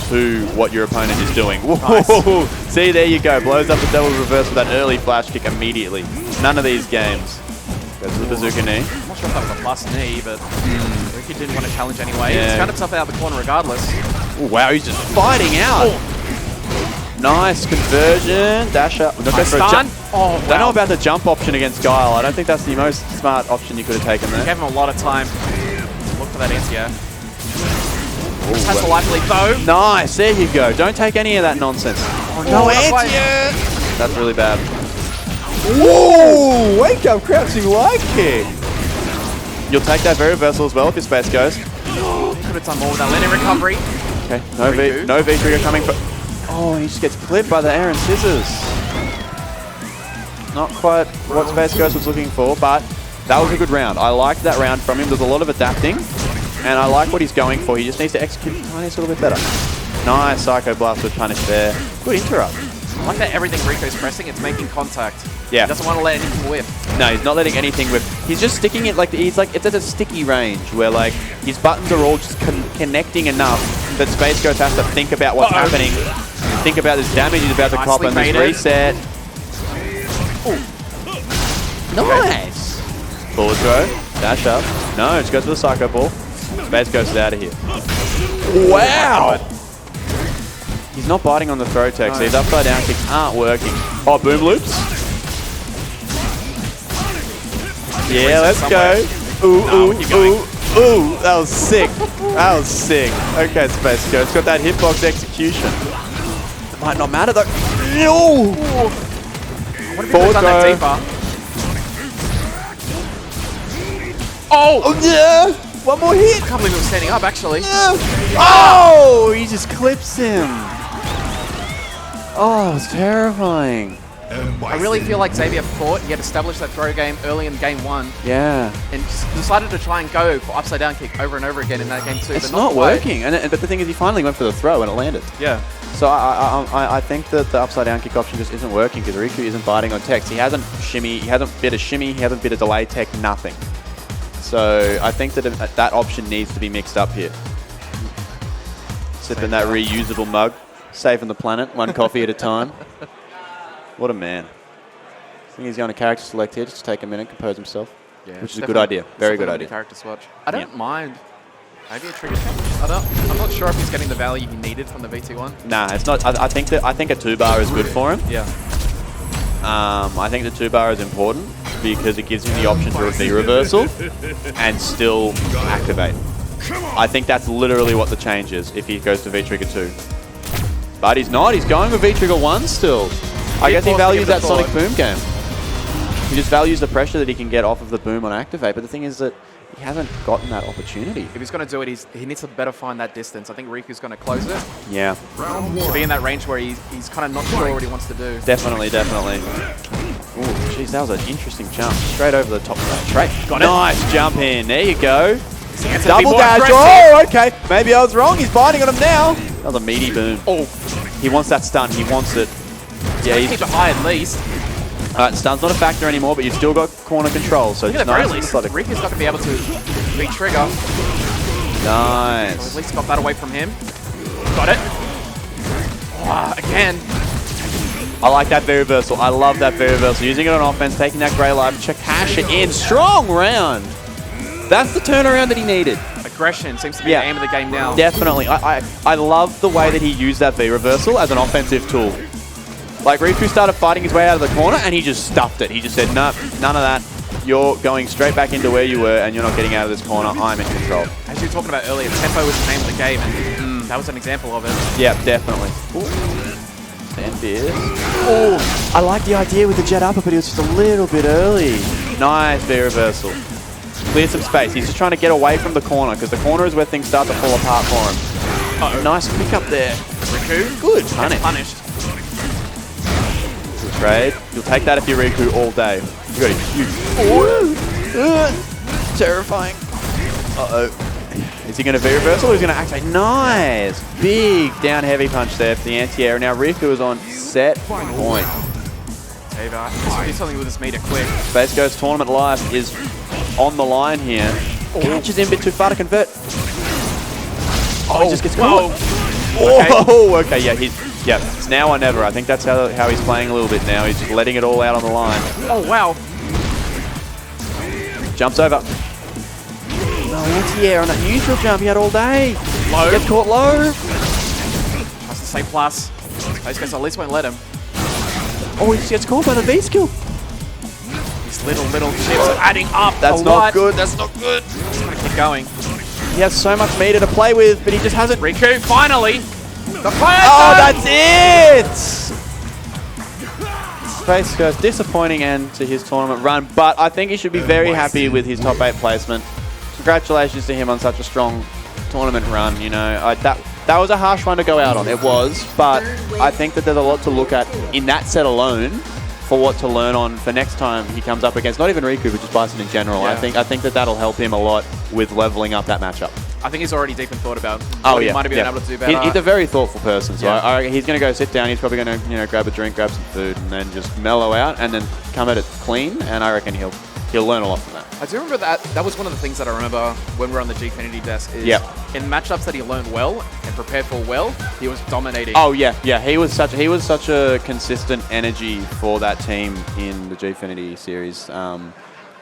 to what your opponent is doing. Nice. See, there you go. Blows up the Devil's Reverse with that early flash kick immediately. None of these games. Goes to the bazooka knee. I'm not sure if that was a plus knee, but Ricky didn't want to challenge anyway. Yeah. It's kind of tough out the corner regardless. Ooh, wow, he's just fighting out. Nice conversion. Dash up. Nice stun. Oh, wow. Don't know about the jump option against Guile. I don't think that's the most smart option you could have taken there. Gave him a lot of time. Look for that anti-air. Has the life lead though. Nice, there you go. Don't take any of that nonsense. Oh, no anti-air. That's really bad. Whoa! Wake up, crouching light kick. You'll take that very reversal as well if your Space Ghost. Could have done more with that landing recovery. Okay, no V-Trigger coming for... Oh, he just gets clipped by the air and scissors. Not quite what Space Ghost was looking for, but that was a good round. I liked that round from him. There's a lot of adapting, and I like what he's going for. He just needs to execute a little bit better. Nice Psycho Blast with punish there. Good interrupt. I like that everything Rico's pressing, it's making contact. Yeah. He doesn't want to let anything whip. No, he's not letting anything whip. He's just sticking it it's at a sticky range where like his buttons are all just connecting enough that Space Ghost has to think about what's happening. Think about this damage he's about to cop and this reset. Nice. Forward throw. Dash up. No, just go to the Psycho Ball. Space Ghost is out of here. Wow. He's not biting on the throw tech, so his upside down kicks aren't working. Oh, boom loops. Yeah, let's go. Ooh, ooh, that was sick. That was sick. Okay, Space Ghost got that hitbox execution. It might not matter though. No. Forward throw. Oh yeah. One more hit. I can't believe he was standing up, actually. Yeah. Oh, he just clips him. Oh, it was terrifying. I really feel like Xavier thought he had established that throw game early in game 1. Yeah. And decided to try and go for upside down kick over and over again in that game 2. It's not working. But the thing is, he finally went for the throw and it landed. Yeah. So I think that the upside down kick option just isn't working because Riku isn't biting on techs. He hasn't shimmy, he hasn't bit a shimmy, he hasn't bit a delay tech, nothing. So I think that that option needs to be mixed up here. Sipping that reusable mug, saving the planet, one coffee at a time. What a man. I think he's going to character select here, just to take a minute, compose himself. Yeah, which is a good idea. Very good idea. Character swatch. I don't mind. Maybe a trigger change. I'm not sure if he's getting the value he needed from the VT1. Nah, it's not. I think a 2-bar is good for him. Yeah. I think the 2-bar is important because it gives him the option to V reversal and still activate. I think that's literally what the change is if he goes to V trigger 2. But he's not. He's going with V trigger 1 still. I guess he values that Sonic Boom game. He just values the pressure that he can get off of the boom on activate. But the thing is that he hasn't gotten that opportunity. If he's going to do it, he needs to better find that distance. I think Riku's going to close it. Yeah. To be in that range where he's kind of not sure what he wants to do. Definitely, definitely. Ooh, jeez, that was an interesting jump. Straight over the top of that tray. Got it. Nice jump in. There you go. Double dash. Oh, okay. Maybe I was wrong. He's biting on him now. That was a meaty boom. Oh, he wants that stun. He wants it. Yeah, he's keep it high at least. Stun's not a factor anymore, but you've still got corner control, so it's at the nice. very least, Riku's not going to be able to re-trigger. Nice. So at least got that away from him. Got it. Oh, again. I like that V reversal. I love that V reversal. Using it on offense, taking that grey life, Chakasha in. Strong round. That's the turnaround that he needed. Aggression seems to be the aim of the game now. Definitely. I love the way that he used that V reversal as an offensive tool. Like, Riku started fighting his way out of the corner, and he just stuffed it. He just said, no, none of that. You're going straight back into where you were, and you're not getting out of this corner. I'm in control. As you were talking about earlier, tempo was the name of the game, and that was an example of it. Yeah, definitely. And beers. Oh, I like the idea with the jet upper, but he was just a little bit early. Nice V reversal. Clear some space. He's just trying to get away from the corner, because the corner is where things start to fall apart for him. Nice pick up there. Riku. Good. Punished. Trade. You'll take that if you're Riku all day. You got a huge. Terrifying. Uh-oh. Is he going to V reversal or is he going to activate? Nice. Big down heavy punch there for the anti-air. Now Riku is on set point. Ava, do something with this meter quick. Space Ghost tournament life is on the line here. Catches in a bit too far to convert. Oh, he just gets caught. Oh, okay. Yeah, it's now or never. I think that's how he's playing a little bit now. He's just letting it all out on the line. Oh, wow. Jumps over. No, anti-air on that neutral jump he had all day. Low. Gets caught low. Tries to say plus. Those guys at least won't let him. Oh, he just gets caught by the V skill. These little chips are adding up. That's not good. That's not good. He's going to keep going. He has so much meter to play with, but he just hasn't. Riku, finally. The player Oh, that's it! Space Ghost, disappointing end to his tournament run, but I think he should be very happy with his top 8 placement. Congratulations to him on such a strong tournament run. You know, that was a harsh one to go out on. It was, but I think that there's a lot to look at in that set alone for what to learn on for next time he comes up against not even Riku, but just Bison in general. Yeah. I think that that'll help him a lot with leveling up that matchup. I think he's already deep in thought about what he might have been able to do better. He's a very thoughtful person, so I reckon he's going to go sit down. He's probably going to grab a drink, grab some food, and then just mellow out, and then come at it clean. And I reckon he'll learn a lot from that. I do remember that. That was one of the things that I remember when we were on the Gfinity desk. Is in matchups that he learned well and prepared for well, he was dominating. Oh yeah. He was such a consistent energy for that team in the Gfinity series.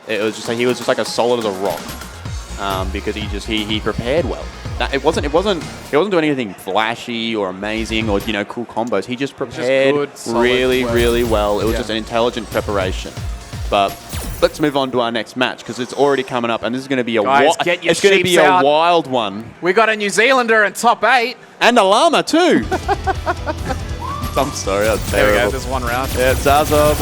It was just like he was just like a solid as a rock because he prepared well. It wasn't doing anything flashy or amazing or cool combos. He just prepared really well. It was just an intelligent preparation. But let's move on to our next match because it's already coming up, and this is going to be a wild one. We got a New Zealander in top 8 and a llama too. I'm sorry, that's terrible. There we go. There's one round. Yeah, Zazob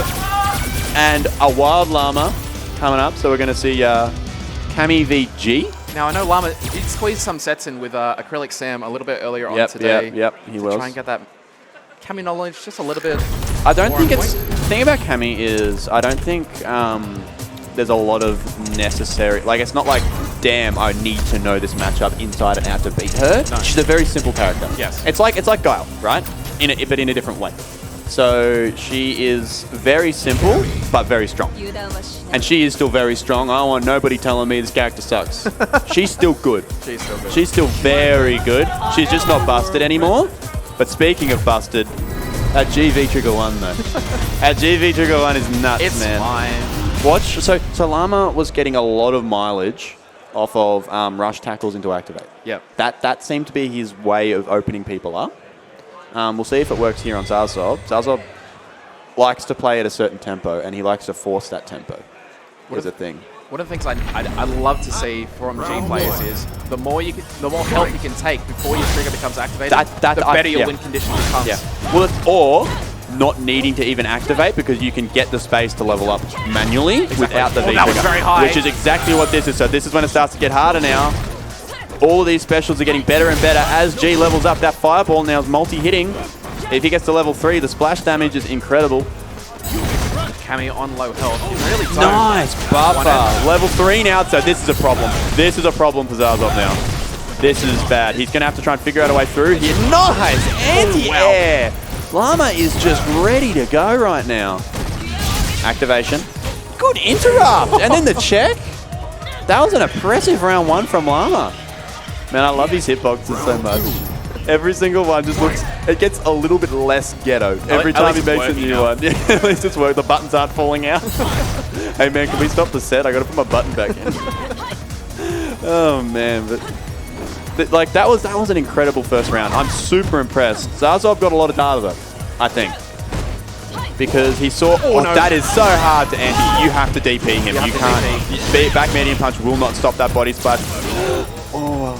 and a wild llama coming up. So we're going to see Cammy v G. Now, I know Llama did squeeze some sets in with Acrylic Sam a little bit earlier on today. Yep, he was. Try and get that Cammy knowledge just a little bit. I don't think it's... The thing about Cammy is I don't think there's a lot of necessary... Like, it's not like, damn, I need to know this matchup inside and out to beat her. No. She's a very simple character. Yes. It's like Guile, right? But in a different way. So she is very simple, but very strong. And she is still very strong. I don't want nobody telling me this character sucks. She's still good. She's still good. She's still very good. She's just not busted anymore. But speaking of busted, that GV Trigger 1 though. That GV Trigger 1 is nuts, man. It's fine. Watch. So Llama was getting a lot of mileage off of rush tackles into activate. Yep. That seemed to be his way of opening people up. We'll see if it works here on Zazob. Zazob likes to play at a certain tempo, and he likes to force that tempo. Is a thing. One of the things I'd love to see from G players is the more health you can take before your trigger becomes activated, the better your win condition becomes. Yeah. Well, or not needing to even activate because you can get the space to level up manually without the V that was very high. Which is exactly what this is. So this is when it starts to get harder now. All of these specials are getting better and better as G levels up. That fireball now is multi-hitting. If he gets to level 3, the splash damage is incredible. Cammy on low health. He really don't. Nice buffer. Level 3 now, so this is a problem. This is a problem for Zazob now. This is bad. He's going to have to try and figure out a way through here. Nice anti-air. Llama is just ready to go right now. Activation. Good interrupt. And then the check. That was an impressive round 1 from Llama. Man, I love these hitboxes so much. Every single one just looks... It gets a little bit less ghetto every time he makes a new one. Yeah, at least it's worked. The buttons aren't falling out. Hey, man, can we stop the set? I got to put my button back in. Oh, man. But like, that was an incredible first round. I'm super impressed. Zazob got a lot of data, though, I think. Because he saw... Oh, no. That is so hard to anti. You have to DP him. You can't... Back medium punch will not stop that body splash. Oh,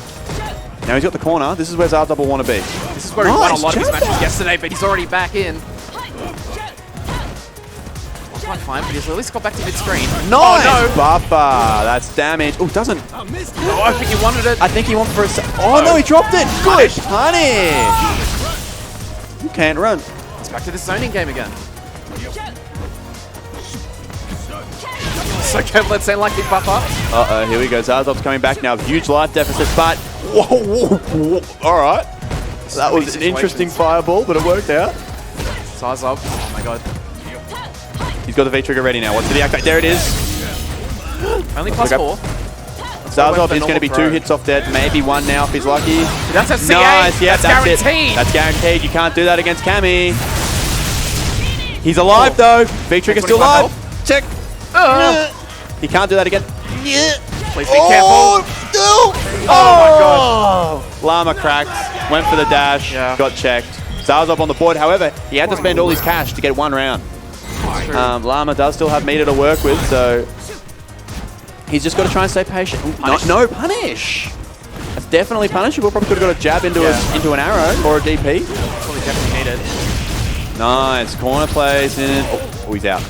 now he's got the corner. This is where Zazob will want to be. This is where he won a lot of his matches yesterday, but he's already back in. Quite fine, but he's at least got back to mid-screen. Nice! Oh, no. Buffer. That's damage. Oh, doesn't. Oh, I think he wanted it. I think he wanted for a Oh, no, he dropped it. Good punish. You can't run. It's back to the zoning game again. So careful, let's say like the buffer. Uh-oh, here we go. Zazob's coming back now. Huge life deficit, but... Whoa. All right. That was an interesting fireball, but it worked out. Zazob. Oh, my God. He's got the V-trigger ready now. What's the activate? There it is. Only +4. Zazob is going to be 2 hits off dead. Maybe 1 now if he's lucky. That's a CA. Nice. Yeah, that's guaranteed. It. That's guaranteed. You can't do that against Cammy. He's alive, though. V-trigger's still alive. Check. He can't do that again. Please be careful. Oh, my God. Llama cracked. Went for the dash. Got checked. Zazob on the board. However, he had to spend all his cash to get 1 round. Llama does still have meter to work with, so he's just got to try and stay patient. No punish. That's definitely punishable. Probably could have got a jab into an arrow or a DP. Probably definitely needed. Nice corner plays in. Oh, he's out.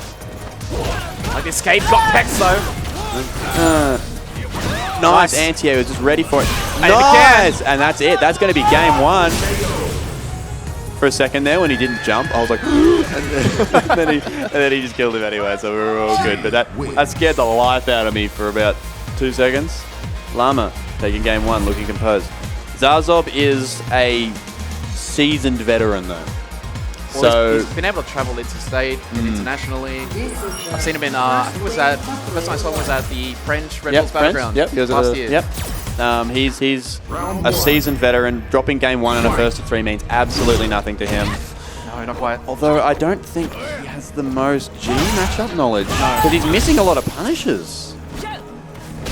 Like escape got Pex though. Nice anti-air. Was just ready for it. Nice, and that's it. That's going to be game 1. For a second there when he didn't jump, I was like, and then he just killed him anyway, so we were all good. But that scared the life out of me for about 2 seconds. Llama taking game 1, looking composed. Zazob is a seasoned veteran though. So he's been able to travel interstate and internationally. I've seen him in, I think it was at, the first time I saw him was at the French Red Bulls Battleground last year. Yep. He's a seasoned veteran. Dropping game 1 in a first to 3 means absolutely nothing to him. No, not quite. Although I don't think he has the most G matchup knowledge because he's missing a lot of punishes.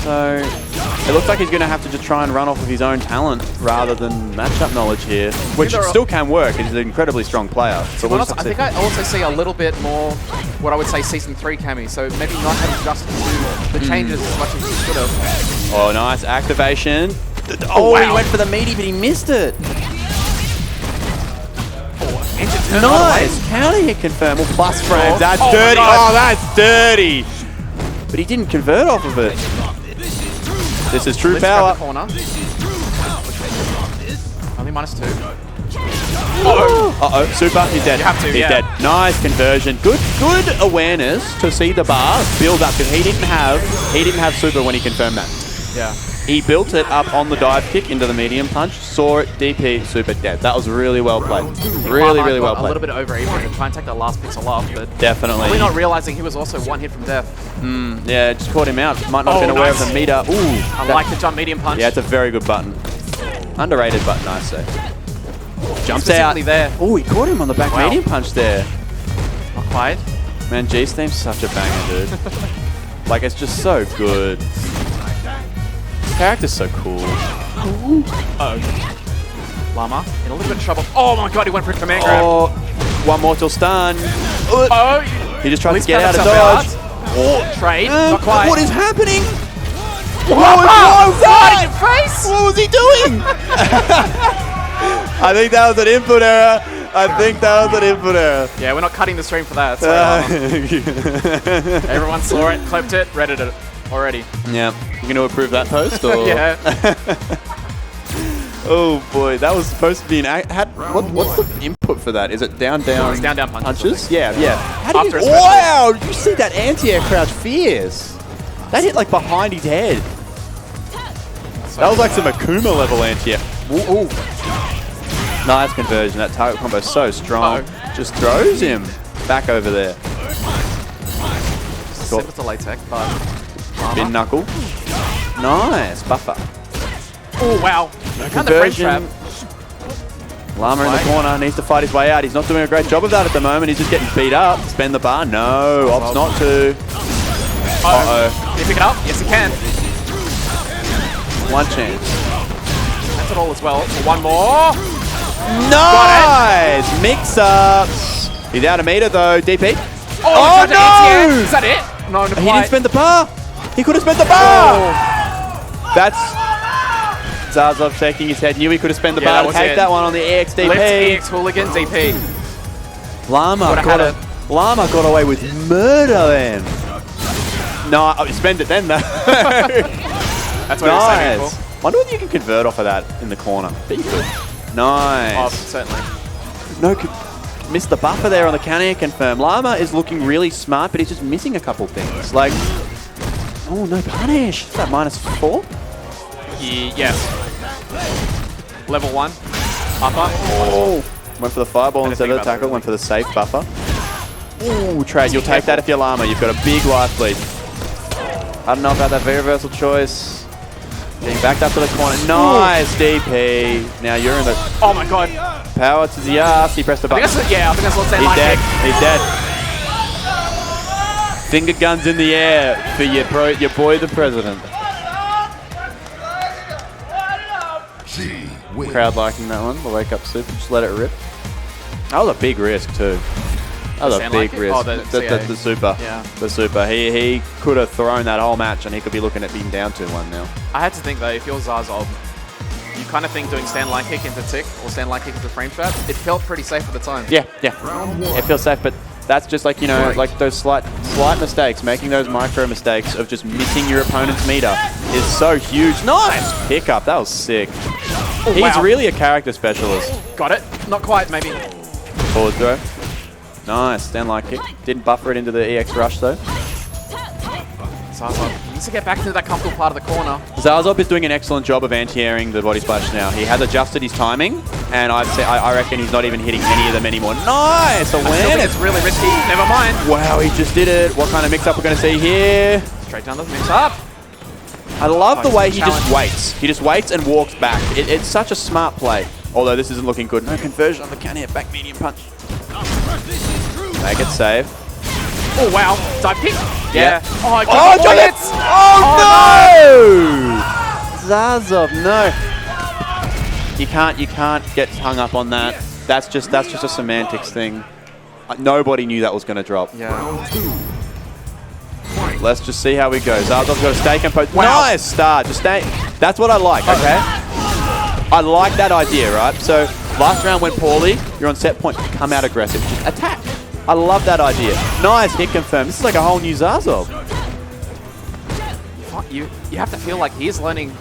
So it looks like he's going to have to just try and run off of his own talent rather than matchup knowledge here, which still can work. He's an incredibly strong player. So I think I also see a little bit more what I would say Season 3 Cammy, so maybe not having adjusted to the changes as much as he should have. Oh, nice activation. Oh, wow. He went for the meaty, but he missed it. Nice. Counter hit confirm. Well, plus frames. That's Oh dirty. Oh, that's dirty. But he didn't convert off of it. This is true power. Corner. Only -2. Uh-oh, Super, he's dead. You have to, he's dead. Nice conversion. Good awareness to see the bar build up because he didn't have Super when he confirmed that. Yeah. He built it up on the dive kick into the medium punch, saw it, DP, Super dead. That was really well played. Really well played. A little bit over even to try and take that last pixel off, but definitely. Probably not realizing he was also 1 hit from death. Yeah, just caught him out. Might not have been aware of the meter. Ooh. I like the jump medium punch. Yeah, it's a very good button. Underrated button, I say. Jumps out. There. Oh, he caught him on the back medium punch there. Not quite. Man, G's theme's such a banger, dude. Like, it's just so good. The character's so cool. Llama in a little bit of trouble. Oh my god, he went for a command grab. Oh, one more till stun. Oh, he just tried to get out of dodge. Oh, trade. Not quite. What is happening? What was that? In your face? What was he doing? I think that was an input error. Yeah, we're not cutting the stream for that. Sorry, everyone saw it, clipped it, reddit it already. Yeah. You going to approve that post? Or? Yeah. Oh boy, that was supposed to be an... What's the input for that? Is it down? It's down punches? Yeah. How did wow! Did you see that anti-air crouch fierce? That hit like behind his head. That was like some Akuma level anti-air. Ooh. Nice conversion. That target combo is so strong. Just throws him back over there. Just a delay tech, but... Spin knuckle. Nice. Buffer. Oh, wow. Conversion. Llama in the corner. Needs to fight his way out. He's not doing a great job of that at the moment. He's just getting beat up. Spend the bar. No. Opts not to. Uh-oh. Can you pick it up? Yes, he can. One chance. That's it all as well. One more. Nice! Mix-ups. He's out of meter, though. DP. Oh no! Is that it? No, he didn't spend the bar. He could have spent the bar. Oh. That's Zazov shaking his head. Knew he could have spent the bar to take that one on the EX DP. Let's EX Hooligan DP. Llama got away with murder then. No, he spent it then though. That's what I was saying before. Wonder whether you can convert off of that in the corner. Bet you could. Nice. Oh, certainly. No, missed the buffer there on the counter confirm. Llama is looking really smart, but he's just missing a couple things. Like, oh, no punish. Is that -4? Yes. Level 1. Buffer. Oh. Went for the fireball instead of the tackle. Went for the safe buffer. Ooh, trade. You'll take that if you're Llama. You've got a big life lead. I don't know about that very versatile choice. Getting backed up to the corner. Nice DP. Now you're in the... Oh my god. Power to the ass. He pressed the button. I think that's what's He's dead. He's dead. Finger guns in the air for your boy the president. Crowd liking that one. The wake up super. Just let it rip. That was a big risk too. That was a big risk. Oh, the super. Yeah. The super. He could have thrown that whole match and he could be looking at being down 2-1 now. I had to think though, if you're Zazov, you kind of think doing stand line kick into tick or stand line kick into frame trap, it felt pretty safe at the time. Yeah. It feels safe, but that's just like, you know, like those slight mistakes, making those micro mistakes of just missing your opponent's meter is so huge. Nice pickup. That was sick. Oh, He's really a character specialist. Got it. Not quite, maybe. Forward throw. Nice. Stand line kick. Didn't buffer it into the EX rush though. Zazov, needs to get back into that comfortable part of the corner. Zazop is doing an excellent job of anti-airing the body splash now. He has adjusted his timing, and I reckon he's not even hitting any of them anymore. Nice! Awareness! It's really risky. Never mind. Wow, he just did it. What kind of mix-up we're going to see here? Straight down the mix-up. I love the way he just waits. He just waits and walks back. It's such a smart play. Although this isn't looking good. No conversion on the counter hit. Back medium punch. Make it save. Oh, wow. Dive kick. Yeah. Oh, I got it. Oh, no! Zazov, no. You can't get hung up on that. That's just a semantics thing. Nobody knew that was going to drop. Yeah. Let's just see how we go. Zazov's got a stay composed. Wow. Nice start. Just stay. That's what I like, okay? I like that idea, right? So last round went poorly. You're on set point. Come out aggressive. Just attack. I love that idea. Nice hit confirm. This is like a whole new Zazov. You have to feel like he's learning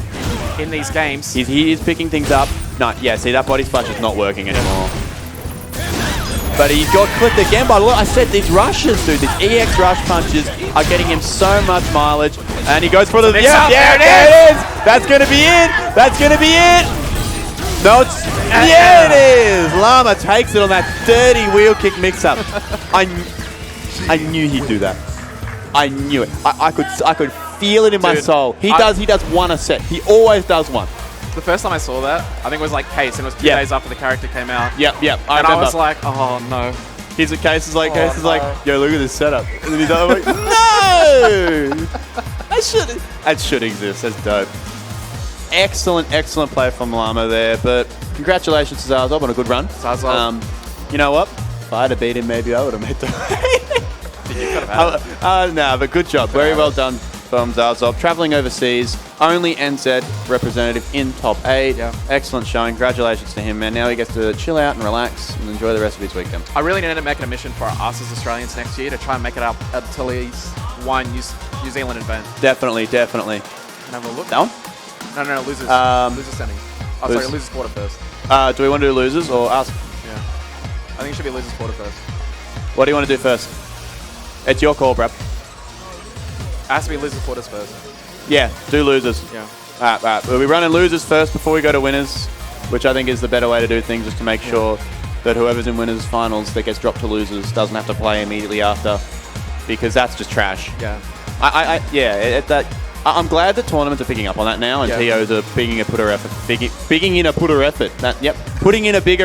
in these games. He is picking things up. No, yeah, see, that body splash is not working anymore. But he got clipped again by, look, I said these rushes, dude. These EX rush punches are getting him so much mileage. And he goes for the... Yeah, there it is! That's going to be it! That's going to be it! No, it's... Yeah, it is! Llama takes it on that dirty wheel kick mix-up. I knew he'd do that. I knew it. I could feel it in my soul. He does one a set. He always does one. The first time I saw that, I think it was like Case, and it was 2 days after the character came out. Yep. I was like, oh no. Case is like, yo, look at this setup. And then he's like, no! That should exist. That's dope. Excellent play from Llama there, but congratulations to Zazov on a good run. Zazov. You know what? If I had beat him, maybe I would have made the... No, but good job. Very well done from Zazov. Traveling overseas, only NZ representative in top 8. Yeah. Excellent showing. Congratulations to him, man. Now he gets to chill out and relax and enjoy the rest of his weekend. I really need to make it a mission for us as Australians next year to try and make it up until least one New Zealand event. Definitely. Can I have a look? That one? No, losers. Losers sending. Oh, sorry, losers quarter first. Do we want to do losers or us? Yeah. I think it should be losers quarter first. What do you want to do first? It's your call, bruh. It has to be losers quarters first. Yeah, do losers. Yeah. All right. We'll be running losers first before we go to winners, which I think is the better way to do things, just to make sure that whoever's in winners finals that gets dropped to losers doesn't have to play immediately after, because that's just trash. Yeah. I'm glad that tournaments are picking up on that now, and TOs are putting in a bigger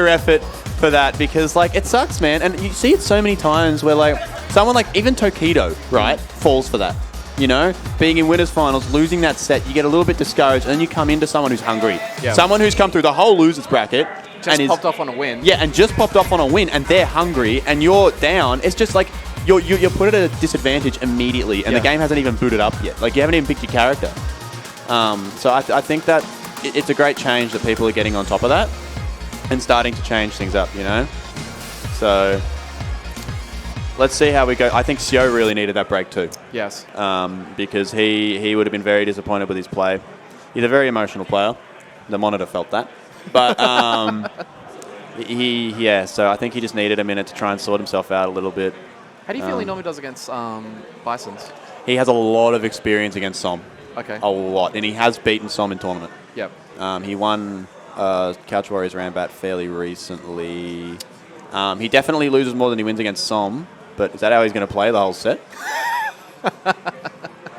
effort for that, because like it sucks, man. And you see it so many times where like someone like even Tokido, right, falls for that. You know, being in winners finals, losing that set, you get a little bit discouraged, and then you come into someone who's hungry, someone who's come through the whole losers bracket, popped off on a win. Yeah, and just popped off on a win, and they're hungry, and you're down. It's just like you're put at a disadvantage immediately, and the game hasn't even booted up yet. Like, you haven't even picked your character. So I think that it's a great change that people are getting on top of that and starting to change things up, you know? So let's see how we go. I think Sio really needed that break too. Yes. Because he would have been very disappointed with his play. He's a very emotional player. The monitor felt that. But so I think he just needed a minute to try and sort himself out a little bit. How do you feel he normally does against Bisons? He has a lot of experience against Som. Okay. A lot. And he has beaten Som in tournament. Yep. He won Couch Warriors Rambat fairly recently. He definitely loses more than he wins against Som. But is that how he's going to play the whole set?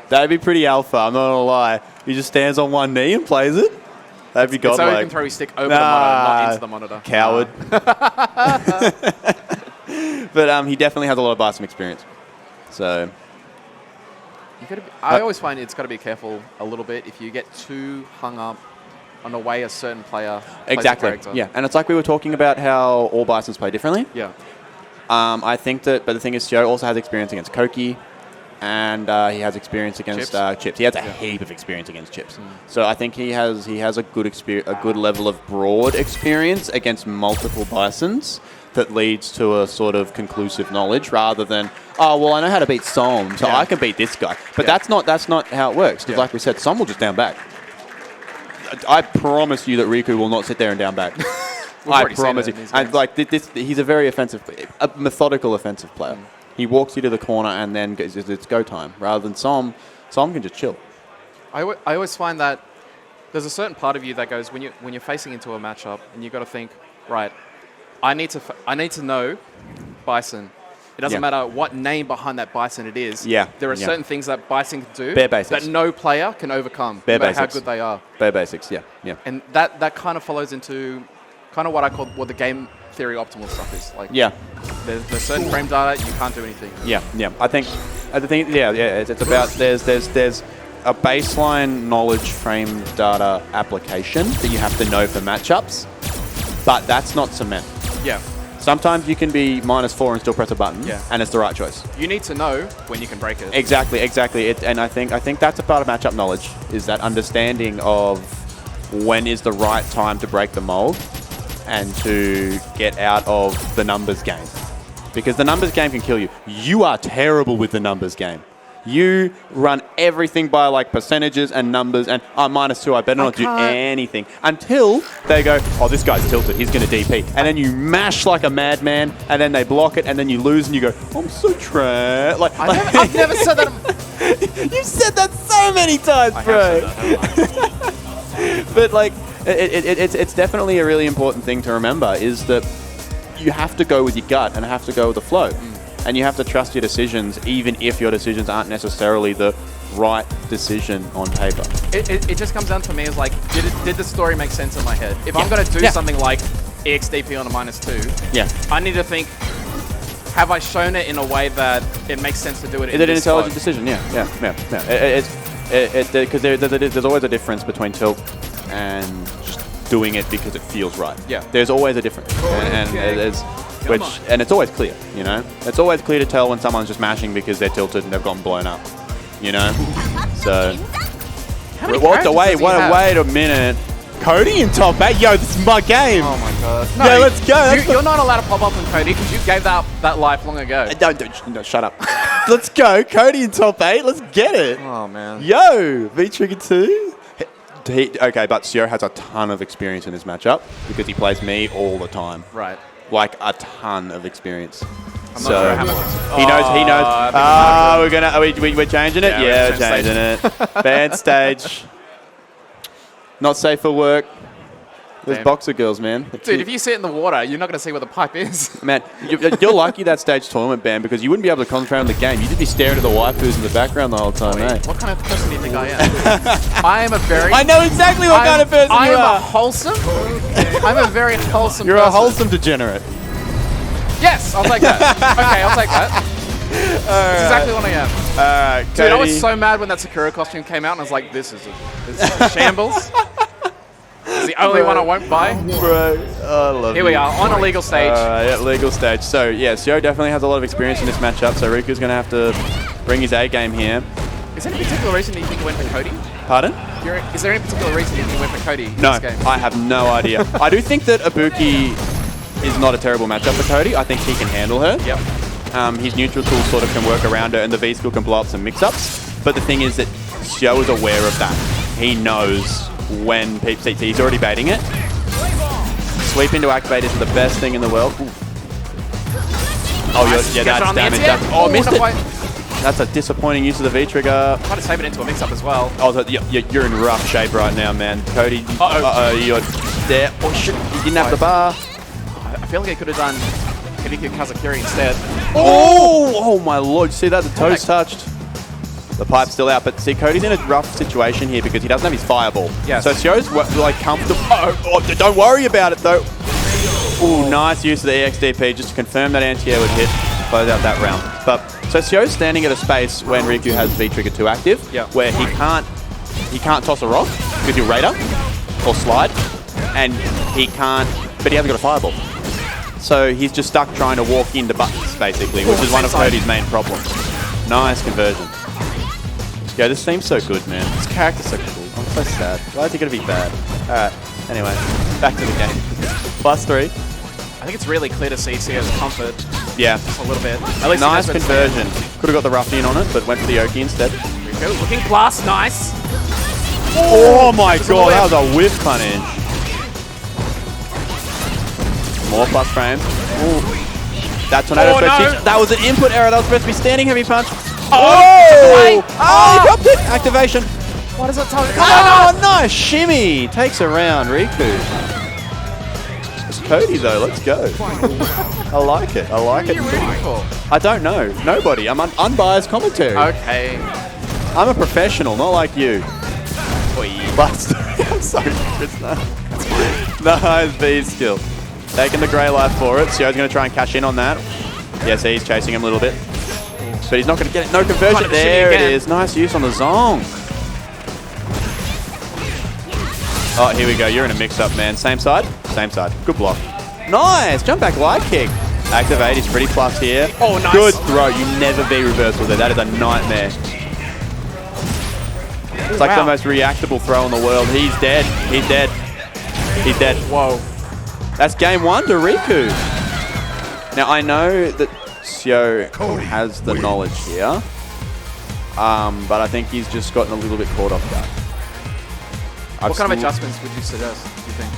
That'd be pretty alpha, I'm not going to lie. He just stands on one knee and plays it? That'd be godlike. So he can throw his stick over the monitor, not into the monitor. Coward. But he definitely has a lot of Bison experience. So I always find it's got to be careful a little bit if you get too hung up on the way a certain player plays a character. Yeah, and it's like we were talking about how all Bisons play differently. Yeah. I think that, but the thing is, Joe also has experience against Koki, and he has experience against Chips. He has a heap of experience against Chips. So I think he has a good level of broad experience against multiple Bisons that leads to a sort of conclusive knowledge, rather than, oh well, I know how to beat Som, so I can beat this guy. But that's not how it works. Because like we said, Som will just down back. I promise you that Riku will not sit there and down back. I promise you. And like he's a very a methodical offensive player. He walks you to the corner and then it's go time. Rather than Som can just chill. I always find that there's a certain part of you that goes when you're facing into a matchup and you got to think, right, I need to know Bison. It doesn't matter what name behind that Bison it is. Yeah. There are certain things that Bison can do Bare basics. that no player can overcome, Bare no matter basics. how good they are. Bare basics, yeah. And that kind of follows into kind of what I call what the game theory optimal stuff is. Like, there's certain frame data, you can't do anything. Yeah. I think it's about there's a baseline knowledge frame data application that you have to know for matchups, but that's not cement. Yeah. Sometimes you can be -4 and still press a button, and it's the right choice. You need to know when you can break it. Exactly. And I think that's a part of matchup knowledge, is that understanding of when is the right time to break the mold and to get out of the numbers game. Because the numbers game can kill you. You are terrible with the numbers game. You run everything by like percentages and numbers and -2, I better not do anything. Until they go, oh, this guy's tilted, he's going to DP. And then you mash like a madman and then they block it and then you lose and you go, I'm so trash. I've never said that. You've said that so many times, bro. But like, it's definitely a really important thing to remember, is that you have to go with your gut and have to go with the flow. And you have to trust your decisions, even if your decisions aren't necessarily the right decision on paper. It just comes down to me as like, did the story make sense in my head? If I'm going to do something like EXDP on a -2, I need to think, have I shown it in a way that it makes sense to do it in Is it an this intelligent spot? decision? Yeah. Because there's always a difference between tilt and just doing it because it feels right. Yeah. There's always a difference. And it's always clear, you know? It's always clear to tell when someone's just mashing because they're tilted and they've gotten blown up, you know? So, wait a minute. Cody in top 8? Yo, this is my game. Oh my god. No, yeah, let's go. You're not allowed to pop up on Cody because you gave that life long ago. No, shut up. Let's go. Cody in top 8. Let's get it. Oh, man. Yo, V-Trigger 2. Okay, but Sio has a ton of experience in this matchup because he plays me all the time. Right. Like a ton of experience. I'm not sure how much. He knows. We're changing it? Yeah, we're changing it. Band stage. Not safe for work. There's boxer girls, man. Dude, if you sit in the water, you're not going to see where the pipe is. Man, you're lucky that stage tournament banned because you wouldn't be able to concentrate on the game. You'd just be staring at the waifus in the background the whole time, eh? What kind of person do you think I am? I am a very... I know exactly what kind of person you are. I am a wholesome... I'm a very wholesome You're person. a wholesome degenerate. Yes, I'll take that. Okay, I'll take that. That's exactly what I am. Alright, Dude, I was so mad when that Sakura costume came out and I was like, this is a shambles. It's the only one I won't buy. Bro, I love Here we are, on a legal stage. Legal stage. So, yeah, Sio definitely has a lot of experience in this matchup, so Riku's going to have to bring his A game here. Is there any particular reason that you think he went for Cody? Pardon? Is there any particular reason you think he went for Cody in this game? I have no idea. I do think that Ibuki is not a terrible matchup for Cody. I think he can handle her. Yep. His neutral tool sort of can work around her, and the V-skill can blow up some mix-ups. But the thing is that Sio is aware of that. He knows when he's already baiting it. Sweep into activate is the best thing in the world. Ooh. Oh, nice. yeah, that's damage. Oh, missed it. That's a disappointing use of the V-trigger. Try to save it into a mix-up as well. Oh, you're in rough shape right now, man. Cody, you're there. Oh, shit, you didn't have the bar. I feel like he could have done Hibiki Kazakiri instead. Oh my lord. See that? The toes touched. The pipe's still out, but see, Cody's in a rough situation here because he doesn't have his fireball. Yes. So Sio's like comfortable. Don't worry about it though. Ooh, nice use of the EXDP just to confirm that anti-air would hit, close out that round. But so Sio's standing at a space when Riku has V-Trigger 2 active, where he can't toss a rock with your radar or slide, and he can't, but he hasn't got a fireball. So he's just stuck trying to walk into buttons, basically, which is one of Cody's main problems. Nice conversion. Yeah, this seems so good, man. This character's so cool. I'm so sad. Why is he going to be bad? Alright, anyway, back to the game. +3. I think it's really clear to see Sio's comfort. Yeah. Just a little bit. At least nice conversion. Could have got the ruffian on it, but went for the Oki instead. Riku looking plus, nice. Oh my god, that was a whiff punish. More plus frames. Ooh. That tornado that was an input error. That was supposed to be standing heavy punch. Oh! He dropped it! Activation. What is it? Come Oh, nice shimmy! Takes a round, Riku. It's Cody though, let's go. I like it, I like Who are it. you rooting for? I don't know, nobody. I'm unbiased commentary. Okay. I'm a professional, not like you. But I'm sorry, Chris. Nice V skill. Taking the grey life for it. Sio's going to try and cash in on that. Yes, he's chasing him a little bit. But he's not going to get it. No conversion. There it is. Nice use on the Zong. Oh, here we go. You're in a mix-up, man. Same side? Same side. Good block. Nice. Jump back light kick. Activate. He's pretty plus here. Oh, nice. Good throw. You never be reversal there. That is a nightmare. It's like the most reactable throw in the world. He's dead. He's dead. He's dead. Whoa. That's game one to Riku. Now, I know that Sio has the knowledge here, but I think he's just gotten a little bit caught off guard. What kind of adjustments would you suggest, do you think?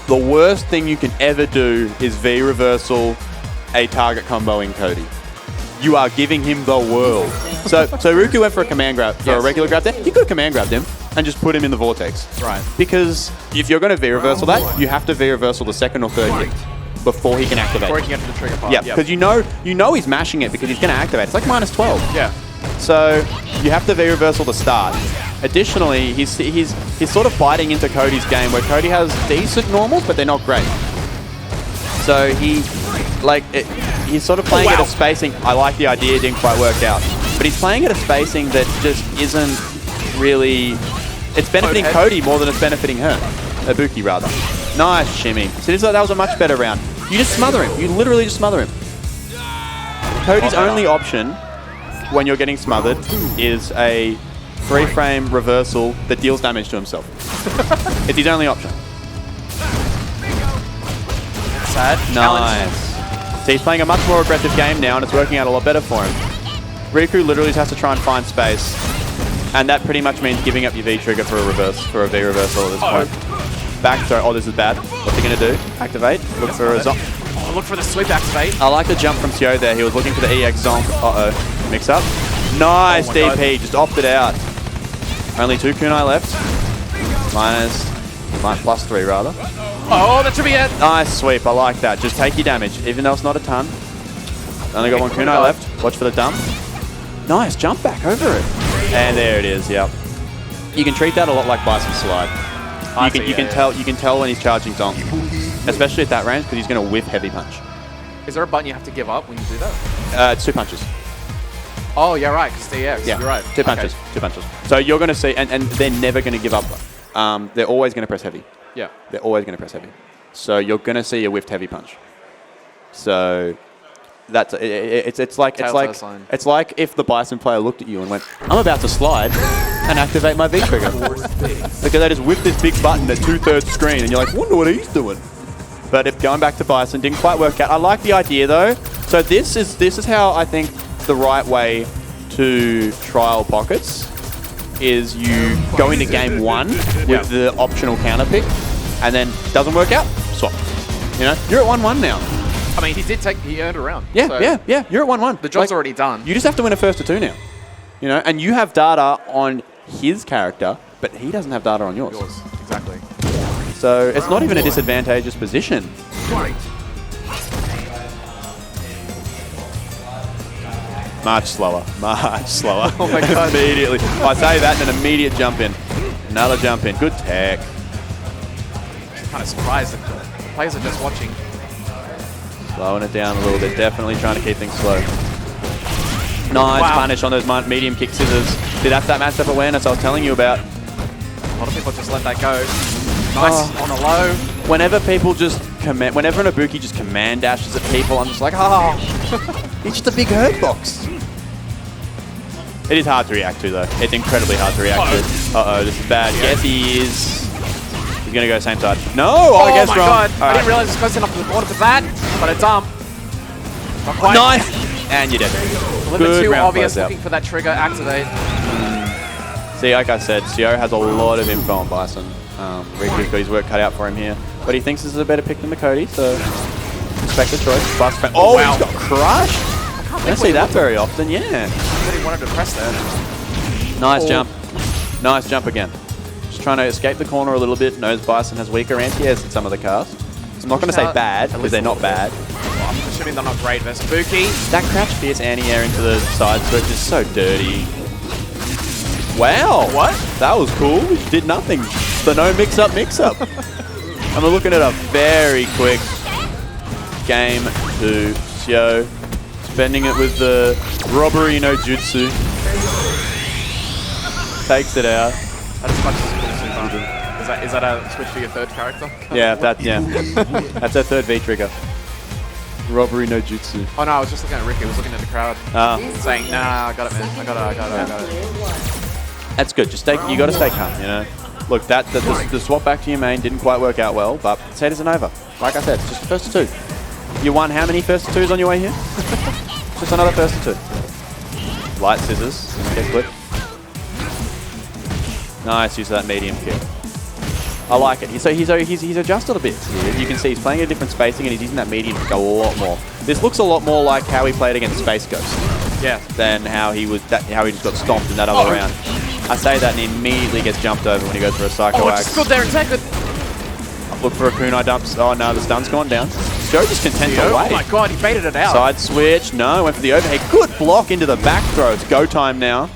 The worst thing you can ever do is V reversal a target comboing Cody. You are giving him the world. So Riku went for a command grab, for a regular grab there. You could have command grabbed him and just put him in the vortex. Right. Because if you're going to V reversal that, you have to V reversal the second or third hit before he can activate. Before he can get to the trigger part. Yeah, because you know he's mashing it because he's going to activate. It's like minus 12. Yeah. So you have to V reversal the start. Additionally, he's sort of biting into Cody's game where Cody has decent normals, but they're not great. So he's sort of playing at a spacing. I like the idea, it didn't quite work out. But he's playing at a spacing that just isn't really... It's benefiting Cody more than it's benefiting her. Ibuki, rather. Nice shimmy. So that was a much better round. You just smother him. You literally just smother him. Cody's only option when you're getting smothered is a 3-frame reversal that deals damage to himself. It's his only option. Sad. Nice. So he's playing a much more aggressive game now, and it's working out a lot better for him. Riku literally just has to try and find space, and that pretty much means giving up your V trigger for a V reversal at this point. Back throw. Oh, this is bad. What's he gonna do? Activate. Look for a Zonk. Oh, look for the sweep activate. I like the jump from Sio there. He was looking for the EX Zonk. Uh-oh. Mix up. Nice DP. Just opted out. Only 2 kunai left. +3 rather. Oh, that should be it. Nice sweep. I like that. Just take your damage, even though it's not a ton. Only got 1 kunai left. Watch for the dump. Nice jump back over it. And there it is. Yep. You can treat that a lot like Bison Slide. You can tell when he's charging Zonk, especially at that range because he's going to whiff heavy punch. Is there a button you have to give up when you do that? It's 2 punches. Oh, yeah, right. Because DX. Yeah, you're right. 2 punches. 2 punches. So you're going to see, and they're never going to give up. They're always going to press heavy. Yeah. They're always going to press heavy. So you're going to see a whiffed heavy punch. So that's it's like if the Bison player looked at you and went, "I'm about to slide and activate my V trigger," because they just whipped this big button at 2/3 screen, and you're like, "Wonder what he's doing." But if going back to Bison didn't quite work out, I like the idea though. So this is how I think the right way to trial pockets is you go into game 1 with the optional counter pick, and then doesn't work out, swap. You know, you're at 1-1 now. I mean, he earned a round. Yeah, so yeah. You're at 1-1. The job's already done. You just have to win a first to 2 now. You know, and you have data on his character, but he doesn't have data on yours. Exactly. So it's not even a disadvantageous position. Much slower. Oh my god. Immediately. I say that and an immediate jump in. Another jump in. Good tech. I'm kind of surprised that the players are just watching. Slowing it down a little bit. Definitely trying to keep things slow. Nice punish on those medium kick scissors. See, that's that matchup awareness I was telling you about. A lot of people just let that go. Nice on a low. Whenever people just whenever an Ibuki just command dashes at people, I'm just like, he's just a big hurt box. It is hard to react to, though. It's incredibly hard to react to. Uh-oh, this is bad. Yes, he is. He's going to go same side. No! I guess wrong. God. I didn't realize it was close enough to the border for that, but a dump. Not quite. Nice! And you're dead. A little bit too obvious looking for that trigger activate. See, like I said, Sio has a lot of info on Bison. Riku's got his work cut out for him here. But he thinks this is a better pick than the Cody, so respect the choice. Oh, wow. He's got crushed! I don't see that very often, yeah. I really wanted to press there. Nice jump. Nice jump again. Just trying to escape the corner a little bit. Knows Bison has weaker anti-airs than some of the cars. I'm not going to say bad, because they're not bad. Well, I'm assuming they're not great versus Buki. That crouch fierce anti-air into the side switch is so dirty. Wow. What? That was cool. He did nothing. The no mix-up. And we're looking at a very quick game to Xio. Spending it with the robbery no jutsu. Takes it out. That is much as cool. Is that a switch to your third character? Yeah, that's our third V trigger. Robbery no jutsu. Oh no, I was just looking at Ricky. I was looking at the crowd. Saying, nah, I got it, man. I got it. That's good. You got to stay calm, you know. Look, the swap back to your main didn't quite work out well, but set isn't over. Like I said, it's just the first two. You won how many first twos on your way here? Just another first two. Light scissors. Get clip. Nice use of that medium kick. I like it. He's adjusted a bit. You can see he's playing a different spacing and he's using that medium to go a lot more. This looks a lot more like how he played against Space Ghost. Yeah. Than how he just got stomped in that other round. I say that and he immediately gets jumped over when he goes for a Psycho Axe. Just stood there and take it. Look for a kunai dumps. Oh no, the stun's gone down. Joe just content to wait. Oh my god, he baited it out. Side switch. No, went for the overhead. Good block into the back throw. It's go time now.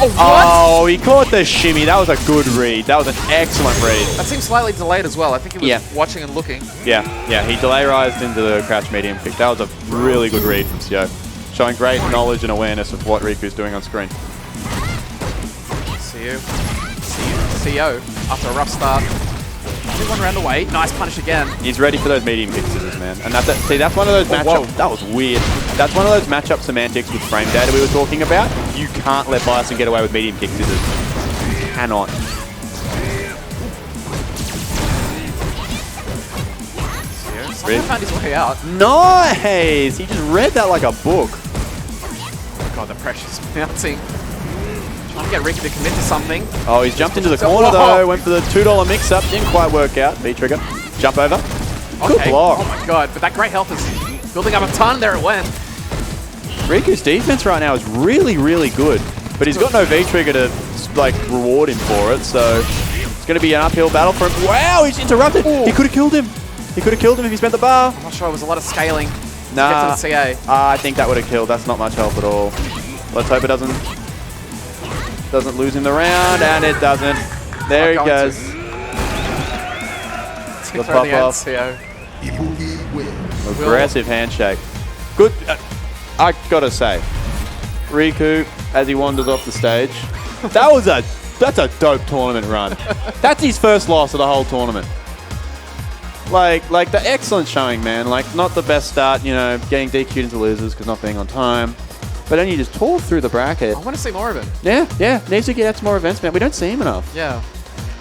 Oh, what? Oh, he caught the shimmy. That was a good read. That was an excellent read. That seems slightly delayed as well. I think he was watching and looking. Yeah. He delay rised into the crouch medium kick. That was a really good read from Xio. Showing great knowledge and awareness of what Riku's doing on screen. CO after a rough start. One round away. Nice punish again. He's ready for those medium kick scissors, man. And that's one of those matchups. That was weird. That's one of those matchup semantics with frame data we were talking about. You can't let Bison get away with medium kick scissors. You cannot. Someone found his way out. Nice! He just read that like a book. Oh god, the pressure's mounting. Trying to get Ricky to commit to something. Oh, he's jumped into the corner though. Went for the $2 mix-up. Didn't quite work out. V-trigger. Jump over. Good block. Oh my god, but that great health is building up a ton. There it went. Riku's defense right now is really, really good. But he's got no V-trigger to like reward him for it, so it's going to be an uphill battle for him. Wow, he's interrupted. Ooh. He could have killed him. He could have killed him if he spent the bar. I'm not sure. It was a lot of scaling. Nah. To get to the CA. I think that would have killed. That's not much help at all. Let's hope it doesn't lose him the round, and it doesn't. There he goes. The pop off. Aggressive handshake. Good. I gotta say, Riku, as he wanders off the stage, that's a dope tournament run. That's his first loss of the whole tournament. Like the excellent showing, man. Like, not the best start, you know, getting DQ'd into losers because not being on time. But then you just tore through the bracket. I want to see more of him. Yeah. Needs to get out to more events, man. We don't see him enough. Yeah.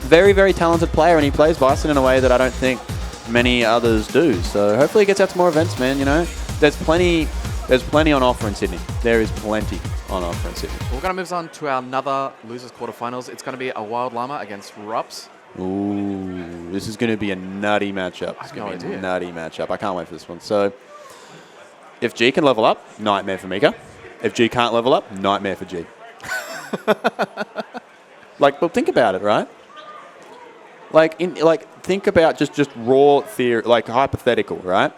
Very, very talented player, and he plays Bison in a way that I don't think many others do. So hopefully he gets out to more events, man. You know, there's plenty on offer in Sydney. There is plenty on offer in Sydney. We're going to move on to our another losers quarterfinals. It's going to be a Wild Llama against Rups. Ooh, this is going to be a nutty matchup. It's going to be a nutty matchup. I can't wait for this one. So if G can level up, nightmare for Mika. If G can't level up, nightmare for G. Well, think about it, right? Think about just raw theory, hypothetical, right?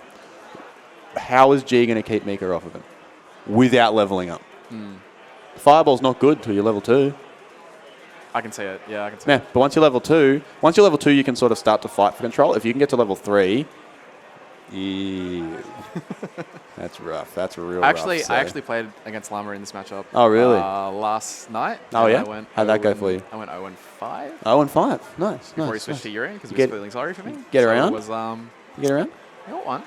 How is G going to keep Mika off of him without leveling up? Fireball's not good till you're level 2. I can see it. Yeah, I can see it. But once you're level 2, you can sort of start to fight for control. If you can get to level 3, that's rough. That's real rough. I actually played against Llama in this matchup. Oh, really? Last night. Oh, yeah? How'd that go for you? I went 0-5. 0-5. Nice. Before he switched to Urian because he was feeling sorry for me. Get around? You get around? I got one.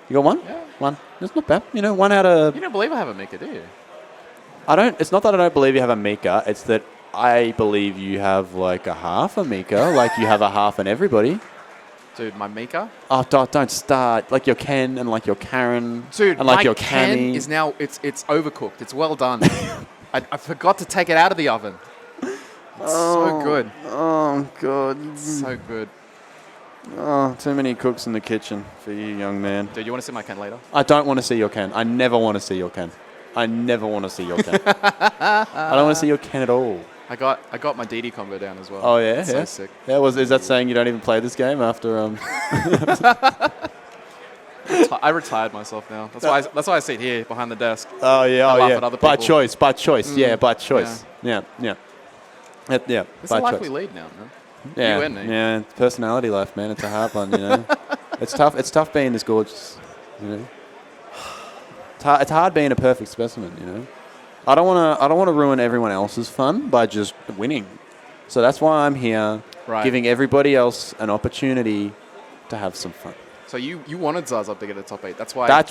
You got one? Yeah. One. That's not bad. You know, one out of... You don't believe I have a Mika, do you? It's not that I don't believe you have a Mika. It's that I believe you have like a half a Mika. Like you have a half in everybody. Dude, my Mika? Oh, don't start. Like your Ken and like your Karen. Dude, and like my your Ken Cammy. is now, it's overcooked. It's well done. I forgot to take it out of the oven. It's so good. Oh, God. It's so good. Oh, too many cooks in the kitchen for you, young man. Dude, you want to see my Ken later? I don't want to see your Ken. I never want to see your Ken. I never want to see your Ken. I don't want to see your Ken at all. I got my DD combo down as well. Oh yeah, That's yeah. so sick. Yeah, is that saying you don't even play this game after I retired myself now. That's why I sit here behind the desk. Oh yeah, I oh laugh yeah. at other By people. choice. Yeah, by choice. Yeah. It's by the life choice. we lead now, man. Yeah, You and me. yeah. Personality life, man. It's a hard one, you know. It's tough. It's tough being this gorgeous, you know. It's hard being a perfect specimen, you know. I don't want to ruin everyone else's fun by just winning. So that's why I'm here, giving everybody else an opportunity to have some fun. So you wanted Zaza to get a top 8. That's why. You had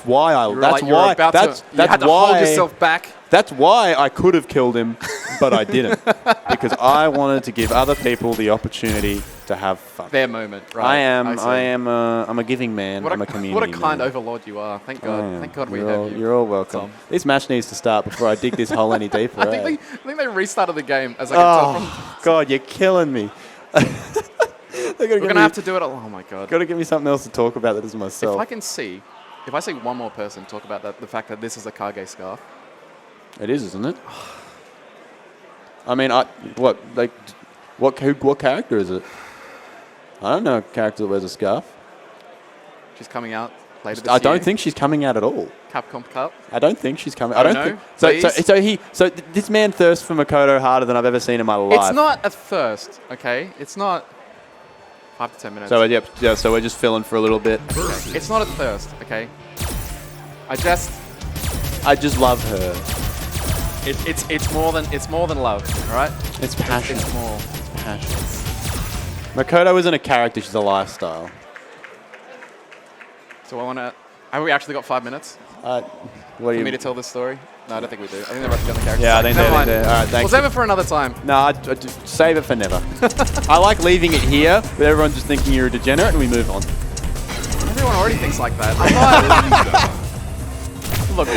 to hold yourself back. That's why I could have killed him, but I didn't, because I wanted to give other people the opportunity to have fun. Their moment, right? I'm a giving man. I'm a community What a kind man. overlord you are. Thank God. Thank God we have you. You're all welcome. Tom. This match needs to start before I dig this hole any deeper. I think they restarted the game, as I can tell from. God, you're killing me. We're gonna have to do it. Oh my God. Got to give me something else to talk about that isn't myself. If I see one more person talk about the fact that this is a Kage scarf. It is, isn't it? I mean, what character is it? I don't know a character that wears a scarf. She's coming out later this I don't year. think she's coming out at all. Capcom Cup. I don't think she's coming. I don't don't think. So this man thirsts for Makoto harder than I've ever seen in my life. It's not at first, okay? It's not 5 to 10 minutes. So so we're just filling for a little bit. Okay. It's not at first, okay? I just love her. It's more than love, all right? It's passion. It's more. It's passion. Makoto isn't a character; she's a lifestyle. So have we actually got 5 minutes for me to tell this story? No, I don't think we do. I think they're about to get on the character. Yeah, I think they're. All right, thanks. We'll save it for another time. No, save it for never. I like leaving it here, with everyone just thinking you're a degenerate, and we move on. Everyone already thinks like that. I'm not. Look,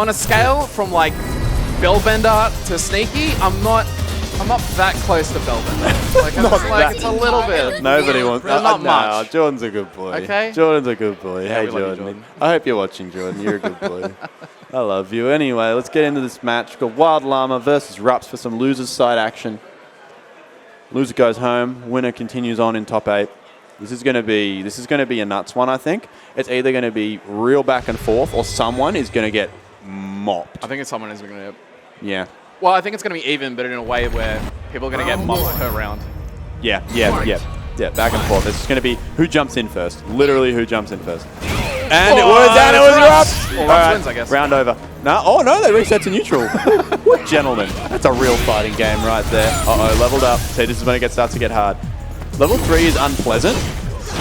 on a scale from like Bellbender to Sneaky, I'm not that close to Bellbender. It's a little bit. Nobody wants. Not much. Jordan's a good boy. Okay. Jordan's a good boy. Yeah, Hey, we love you, Jordan. Jordan. I hope you're watching, Jordan. You're a good boy. I love you. Anyway, let's get into this match. We've got Wild Llama versus Rups for some losers side action. Loser goes home. Winner continues on in top 8. This is going to be a nuts one, I think. It's either going to be real back and forth, or someone is going to get mopped. I think it's someone who's going to. Yeah. Well, I think it's going to be even, but in a way where people are going to get mopped per round. Yeah. Back and forth. It's going to be who jumps in first. Literally, who jumps in first. And it was Rups. Well, Rups wins, I guess. Round over. No, they reset to neutral. What gentlemen. That's a real fighting game right there. Uh-oh, leveled up. See, this is when it starts to get hard. Level 3 is unpleasant.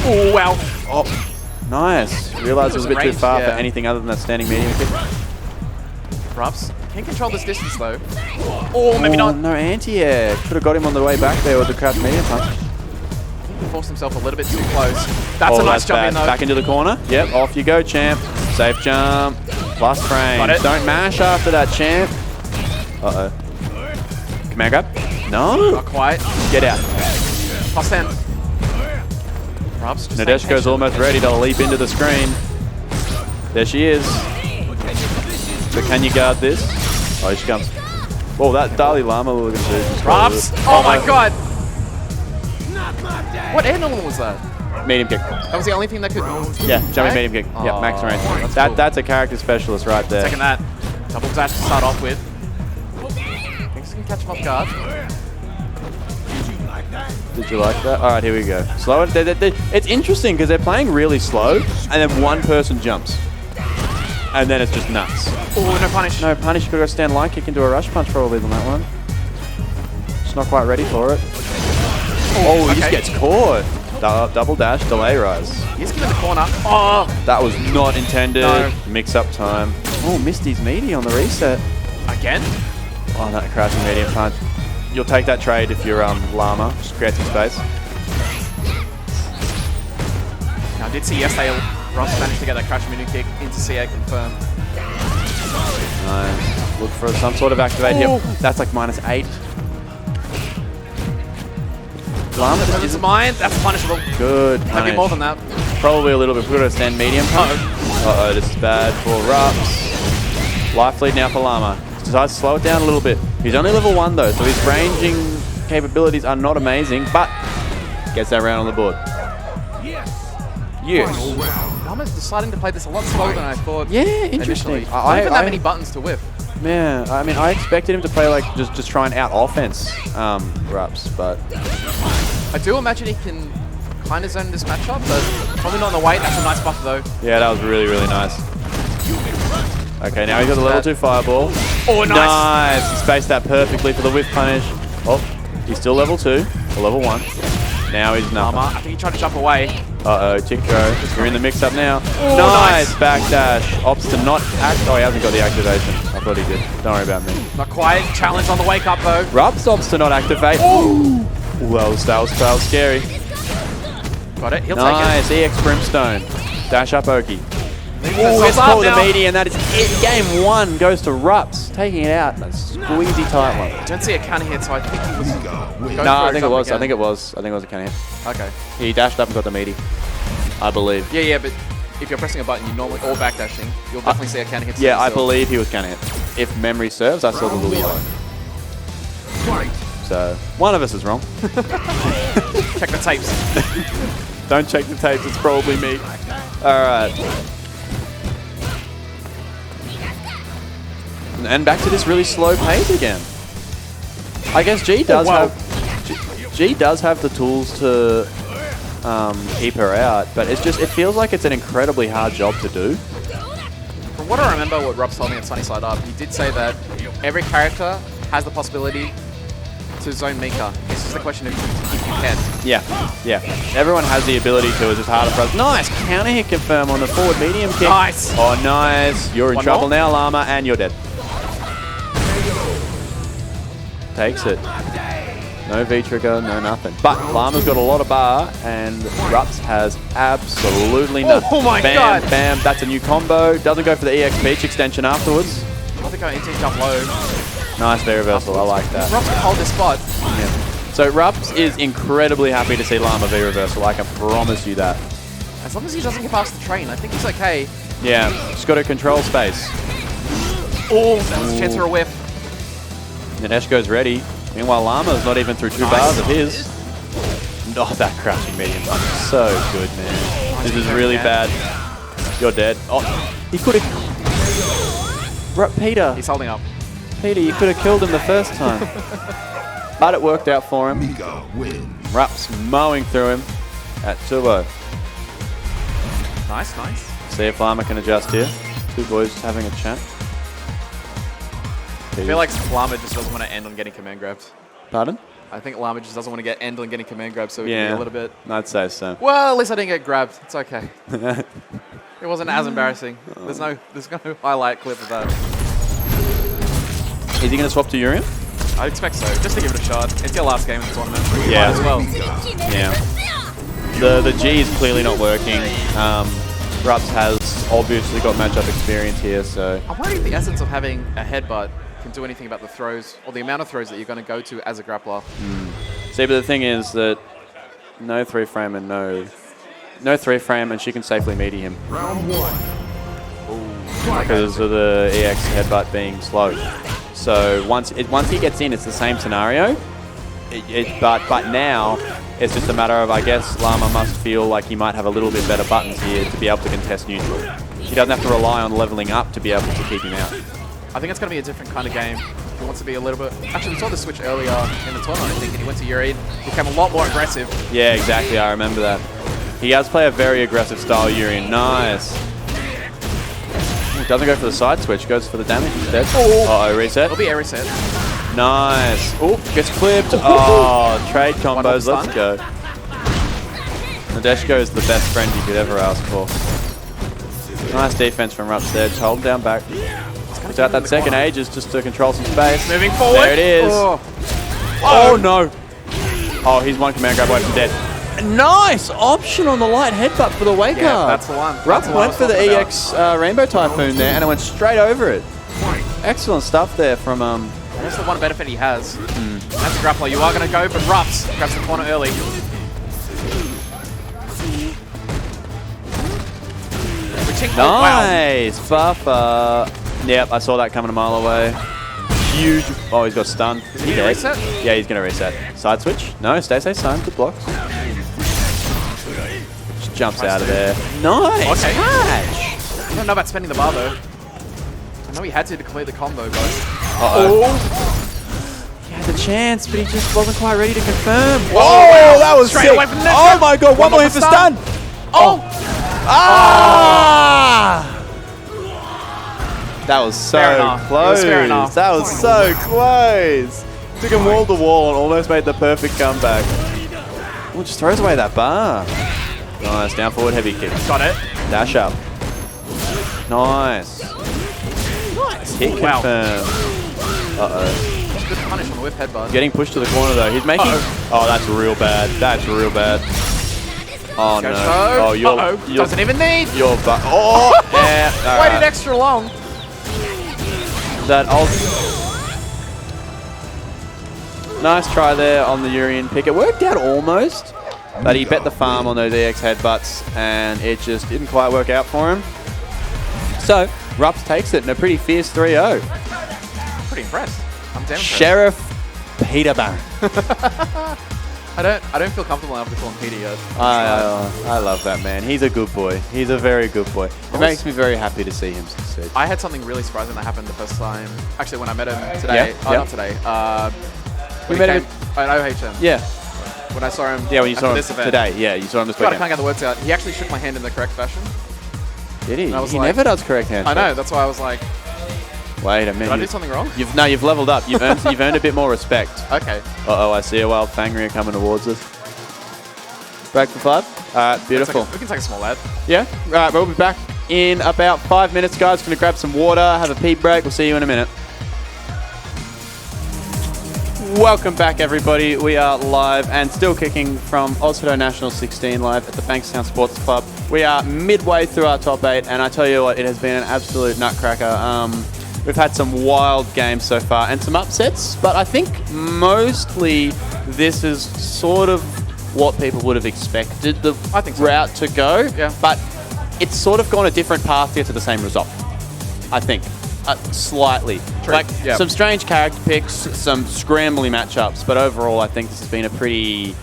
Oh, wow. Oh, nice. Realised it was a bit too far for yeah. anything other than that standing medium kick. Rups can control this distance, though. Oh, maybe not. No anti-air. Could have got him on the way back there with the crouch medium punch. He forced himself a little bit too close. That's a nice jump in, though. Back into the corner. Yep, off you go, champ. Safe jump. Plus frame. Got it. Don't mash after that, champ. Uh-oh. Command grab. No. Not quite. Get out. Plus 10. Rups just Nadeshko's almost ready to leap into the screen. There she is. So can you guard this? Oh, here she comes. Oh, that Dalai Lama looking too. Rups. Oh my God. What air normal was that? Medium kick. That was the only thing that could. Yeah, jumping medium kick. Yeah, max range. That's a character specialist right there. Taking that. Double dash to start off with. Think he's going to catch him off guard. Did you like that? All right, here we go. Slow it. It's interesting because they're playing really slow, and then one person jumps. And then it's just nuts. Oh, no punish. No punish. You could go stand line kick into a rush punch probably on that one. Just not quite ready for it. Oh, he just gets caught. Double dash, delay rise. He's given the corner. Oh! That was not intended. No. Mix up time. Oh, Misty's meaty on the reset. Again? Oh, that crouching medium punch. You'll take that trade if you're Llama. Just create some space. Now, I did see yesterday Ross managed to get that crash medium kick into CA confirmed. Nice. Look for some sort of activate here. That's like -8. Llama Is mine? That's punishable. good. Maybe more than that. Probably a little bit. We're going to stand medium punch. Uh-oh, this is bad for Rups. Life lead now for Llama. Just slow it down a little bit. He's only level 1 though, so his ranging capabilities are not amazing, but gets that round on the board. Yes. Llama's deciding to play this a lot slower than I thought. Yeah, interesting. Initially. Not even that many buttons to whip. Yeah, I mean, I expected him to play like just try and out offense Rups, but I do imagine he can kind of zone this matchup, but probably not on the weight. That's a nice buff though. yeah, that was really, really nice. Okay, now he's got the level 2 fireball. Oh, nice. Nice. He spaced that perfectly for the whiff punish. Oh, he's still level 2 or level 1. Now he's nothing. I think he tried to jump away. Uh-oh, Chico. You're in the mix-up now. Oh, nice backdash. Opts to not act. Oh, he hasn't got the activation. I thought he did. Don't worry about me. Not quite. Challenge on the wake up though. Rups opts to not activate. Oh. Ooh, that was scary. Got it. He'll Nice. take it. EX Brimstone. Dash up Oki. Oh, Gets caught with a meaty, and that is it. Game 1 goes to Rups, taking it out. A squeezy tight one. I don't see a counter hit, so I think he was. No, I think it was. I think it was a counter hit. Okay. He dashed up and got the meaty, I believe. Yeah, but if you're pressing a button, you normally or backdashing, you'll definitely see a counter hit. Yeah, I believe he was counter hit. If memory serves, I saw the little yellow. So one of us is wrong. Check the tapes. Don't check the tapes. It's probably me. All right. And back to this really slow pace again. I guess G does have the tools to keep her out, but it feels like it's an incredibly hard job to do. From what I remember, what Rups told me at Sunny Side Up, he did say that every character has the possibility to zone Mika. It's just a question of if you can. Yeah. Everyone has the ability to. It's just harder for us. Nice counter hit confirm on the forward medium kick. Nice. Oh, nice. You're in trouble now, Llama, and you're dead. Takes it. No V-trigger, no nothing. But Llama's got a lot of bar, and Rups has absolutely nothing. Oh my god! Bam, that's a new combo. Doesn't go for the EX Peach extension afterwards. I think I need to jump low. Nice V-reversal, I like that. Rups can hold this spot. Yeah. So Rups is incredibly happy to see Llama V-reversal, I can promise you that. As long as he doesn't get past the train, I think he's okay. Yeah, just got to control space. Oh, that was a chance for a whiff. Nadesh goes ready. Meanwhile, Llama's not even through 2 bars of his. Oh, that crouching medium punch is so good, man. This is really bad. You're dead. Oh, he could have... Peter. He's holding up. Peter, you could have killed him the first time. But it worked out for him. Rups mowing through him at 2-0. Nice. See if Llama can adjust here. Two boys just having a chat. I feel like Llama just doesn't want to end on getting command grabbed. Pardon? I think Llama just doesn't want to end on getting command grabbed, so he can be a little bit... I'd say so. Well, at least I didn't get grabbed. It's okay. It wasn't as embarrassing. There's no highlight clip of that. Is he going to swap to Urian? I expect so, just to give it a shot. It's your last game in the tournament. Yeah. Might as well. Yeah. The G is clearly not working. Rups has obviously got matchup experience here, so... I'm worried the essence of having a headbutt can do anything about the throws, or the amount of throws that you're going to go to as a grappler. See, but the thing is that no 3-frame and no 3-frame, and she can safely meaty him. Round 1. Because of the EX headbutt being slow. So once he gets in, it's the same scenario. But now it's just a matter of, I guess, Llama must feel like he might have a little bit better buttons here to be able to contest neutral. He doesn't have to rely on leveling up to be able to keep him out. I think it's going to be a different kind of game. He wants to be a little bit... Actually, we saw the switch earlier in the tournament, I think, and he went to Urian. He became a lot more aggressive. Yeah, exactly. I remember that. He does play a very aggressive style Urian. Nice. Ooh, doesn't go for the side switch. Goes for the damage instead. Uh-oh, reset. It'll be a reset. Nice. Oh, gets clipped. Oh, trade combos. Let's go. Nadeshko is the best friend you could ever ask for. Nice defense from Rups there. Just hold him down back. Puts out that second Aegis just to control some space. Moving forward. There it is. Oh, no. Oh, he's one command grab away from dead. Nice option on the light headbutt for the wake up. Yeah, that's the one. Rups went for the EX Rainbow Typhoon there, and it went straight over it. Excellent stuff there from... That's the one benefit he has. That's a grappler. You are going to go, but Rups grabs the corner early. Nice buffer. Yep, I saw that coming a mile away. huge. Oh, he's got stunned. Is he gonna reset? Yeah, he's going to reset. Side switch? No, stay stun. Good blocks. Just jumps out of there. Nice. Okay. Catch. I don't know about spending the bar though. I know he had to complete the combo, guys. He had the chance, but he just wasn't quite ready to confirm. Whoa, that was straight sick. away from the net. Oh my god, one more hit for stun. Ah! That was so close. That was so close. Took him wall to wall and almost made the perfect comeback. Oh, just throws away that bar. Nice, down forward heavy kick. Got it. Dash up. Nice. Hit confirmed. Uh-oh. Good punish on the whip headbutt. Getting pushed to the corner though. He's making... Oh, that's real bad. That's real bad. Oh no. Oh, you're doesn't even need. You're oh, yeah. Waited extra long. That old. Nice try there on the Urian pick. It worked out almost, but he bet the farm on those EX headbutts, and it just didn't quite work out for him. So Rups takes it in a pretty fierce 3-0. Pretty impressed. I'm damn impressed. Sheriff Peter Baron. I don't feel comfortable enough to call him Peter yet. I love that man. He's a good boy. He's a very good boy. It makes me very happy to see him succeed. I had something really surprising that happened the first time. Actually, when I met him today. Not today. We met him at OHN. Yeah. When I saw him. Yeah, when you saw him this event. today. Yeah, you saw him this God, I weekend. can't get the words out. He actually shook my hand in the correct fashion. Did he? He never does correct handshake. I know. That's why I was like, wait a minute. did I do something wrong? You've leveled up. You've earned a bit more respect. Okay. Uh-oh, I see a wild Fangria coming towards us. Back for 5. All right, beautiful. We can take a small ad. Yeah? Right, we'll be back in about 5 minutes, guys. Going to grab some water, have a pee break. We'll see you in a minute. Welcome back, everybody. We are live and still kicking from OzHadou National 16 live at the Bankstown Sports Club. We are midway through our top 8, and I tell you what, it has been an absolute nutcracker. We've had some wild games so far and some upsets, but I think mostly this is sort of what people would have expected the route to go. Yeah. But it's sort of gone a different path to get to the same result, I think. Slightly. True. Like some strange character picks, some scrambly matchups, but overall I think this has been a pretty,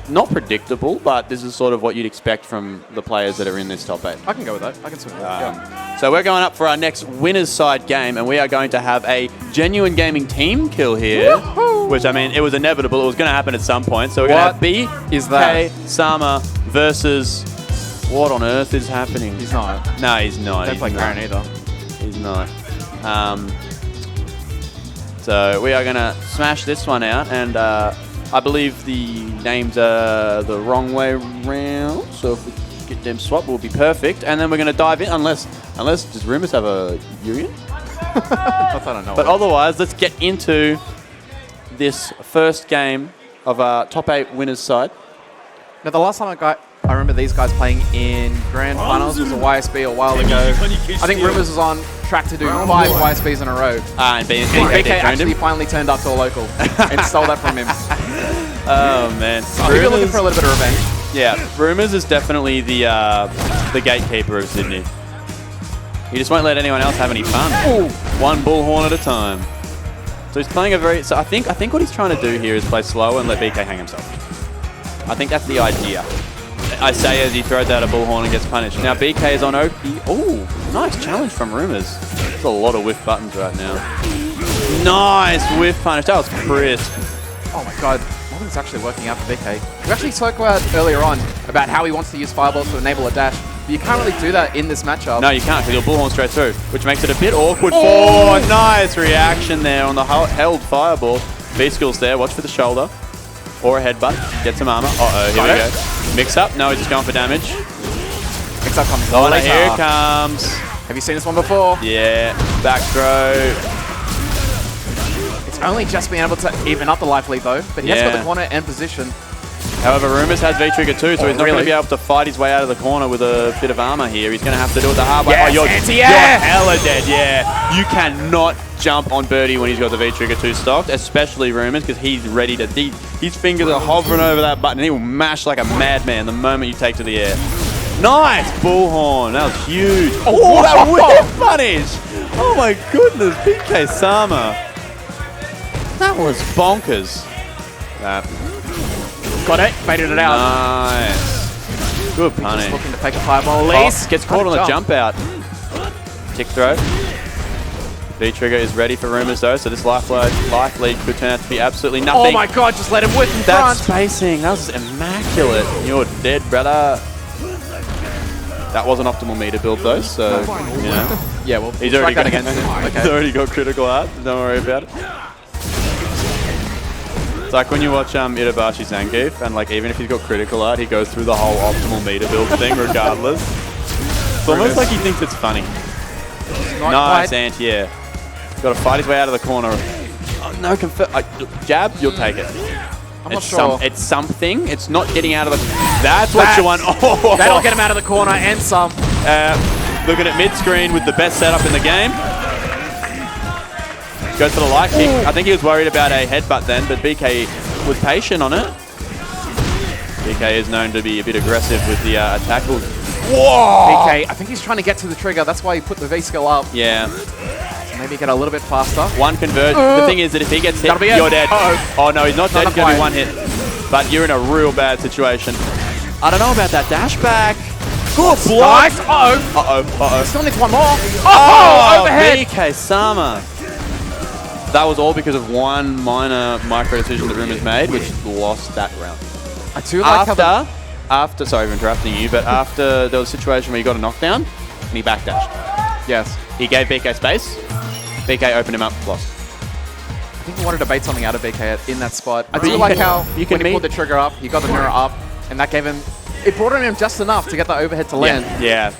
not predictable, but this is sort of what you'd expect from the players that are in this top 8. I can go with that. I can swing with that. So we're going up for our next winner's side game, and we are going to have a genuine gaming team kill here. Woohoo! Which, I mean, it was inevitable. It was going to happen at some point. So we're going to have B, is that? Sama versus... What on earth is happening? He's not. No, he's not. Don't play Karen either. He's not. So we are going to smash this one out, and I believe the names are the wrong way around. So if we get them swapped, we'll be perfect. And then we're going to dive in, unless does Rumors have a Urian? I don't know. But otherwise, let's get into this first game of our top 8 winners side. Now, the last time I remember these guys playing in grand finals was a YSB a while ago. I think Rumors was on track to do 5 YSBs in a row. And BK actually finally turned up to a local and stole that from him. Oh man! So you're looking for a little bit of revenge. Yeah, Rumors is definitely the gatekeeper of Sydney. He just won't let anyone else have any fun. Ooh. One bullhorn at a time. So he's playing a very. So I think what he's trying to do here is play slow and let BK hang himself. I think that's the idea. I say as he throws out a bullhorn and gets punished. Now BK is on OP. Oh, nice challenge from Rumors. There's a lot of whiff buttons right now. Nice whiff punish. That was crisp. Oh my god, nothing's actually working out for BK. We actually spoke about earlier on about how he wants to use fireballs to enable a dash. But you can't really do that in this matchup. No, you can't, because you'll bullhorn straight through, which makes it a bit awkward for nice reaction there on the held fireball. V-skills there, watch for the shoulder. Or a headbutt. Get some armor. Uh-oh, here we go. Mix up. No, he's just going for damage. Mix up comes. Oh, here it comes. Have you seen this one before? Yeah. Back throw. It's only just being able to even up the life lead though, but he has got the corner and position. However, Rumors has V-trigger too, so he's not going to be able to fight his way out of the corner with a bit of armor here. He's going to have to do it the hard way. Yes, you're hella dead, yeah. You cannot jump on Birdie when he's got the V-trigger 2 stocked, especially Rumors, because he's ready to... His fingers are hovering over that button, and he will mash like a madman the moment you take to the air. Nice bullhorn. That was huge. Oh, that whip punish. Oh my goodness, BK Sama. That was bonkers. Got it. Baited it out. Nice. Good punish. Just looking to take a fireball. Elise gets caught on the jump out. Kick throw. V-trigger is ready for Rumors though, so this life lead could turn out to be absolutely nothing. Oh my god, just let him whip in That front. spacing, that was immaculate. You're dead, brother. That was an optimal meter build though, so, you know. Yeah, well, He's already got against him. Okay. He's already got critical art, don't worry about it. It's like when you watch Itabashi Zangief, and like even if he's got critical art, he goes through the whole optimal meter build thing regardless. It's almost like he thinks it's funny. Nice anti-air. Got to fight his way out of the corner. Oh, no, jab, you'll take it. I'm not sure. It's something. It's not getting out of the... That's what you want. Oh. That'll get him out of the corner and some. Looking at mid-screen with the best setup in the game. Goes for the light kick. I think he was worried about a headbutt then, but BK was patient on it. BK is known to be a bit aggressive with the attack. Whoa! BK, I think he's trying to get to the trigger. That's why he put the V skill up. Yeah. So maybe get a little bit faster. One converge. The thing is that if he gets hit, you're dead. Oh no, he's not dead. He's going to be one hit. But you're in a real bad situation. I don't know about that dash back. Good block. Nice. Uh-oh. Still needs one more. Oh, overhead. BK Sama. That was all because of one minor micro decision that Rumors made, which lost that round. I do like after, sorry for interrupting you, but after there was a situation where he got a knockdown and he backdashed. Yes. He gave BK space. BK opened him up, lost. I think he wanted to bait something out of BK in that spot. I do you like can- how you can when he pulled the trigger up, he got the mirror up, and that gave him... It brought him just enough to get the overhead to land. Yeah.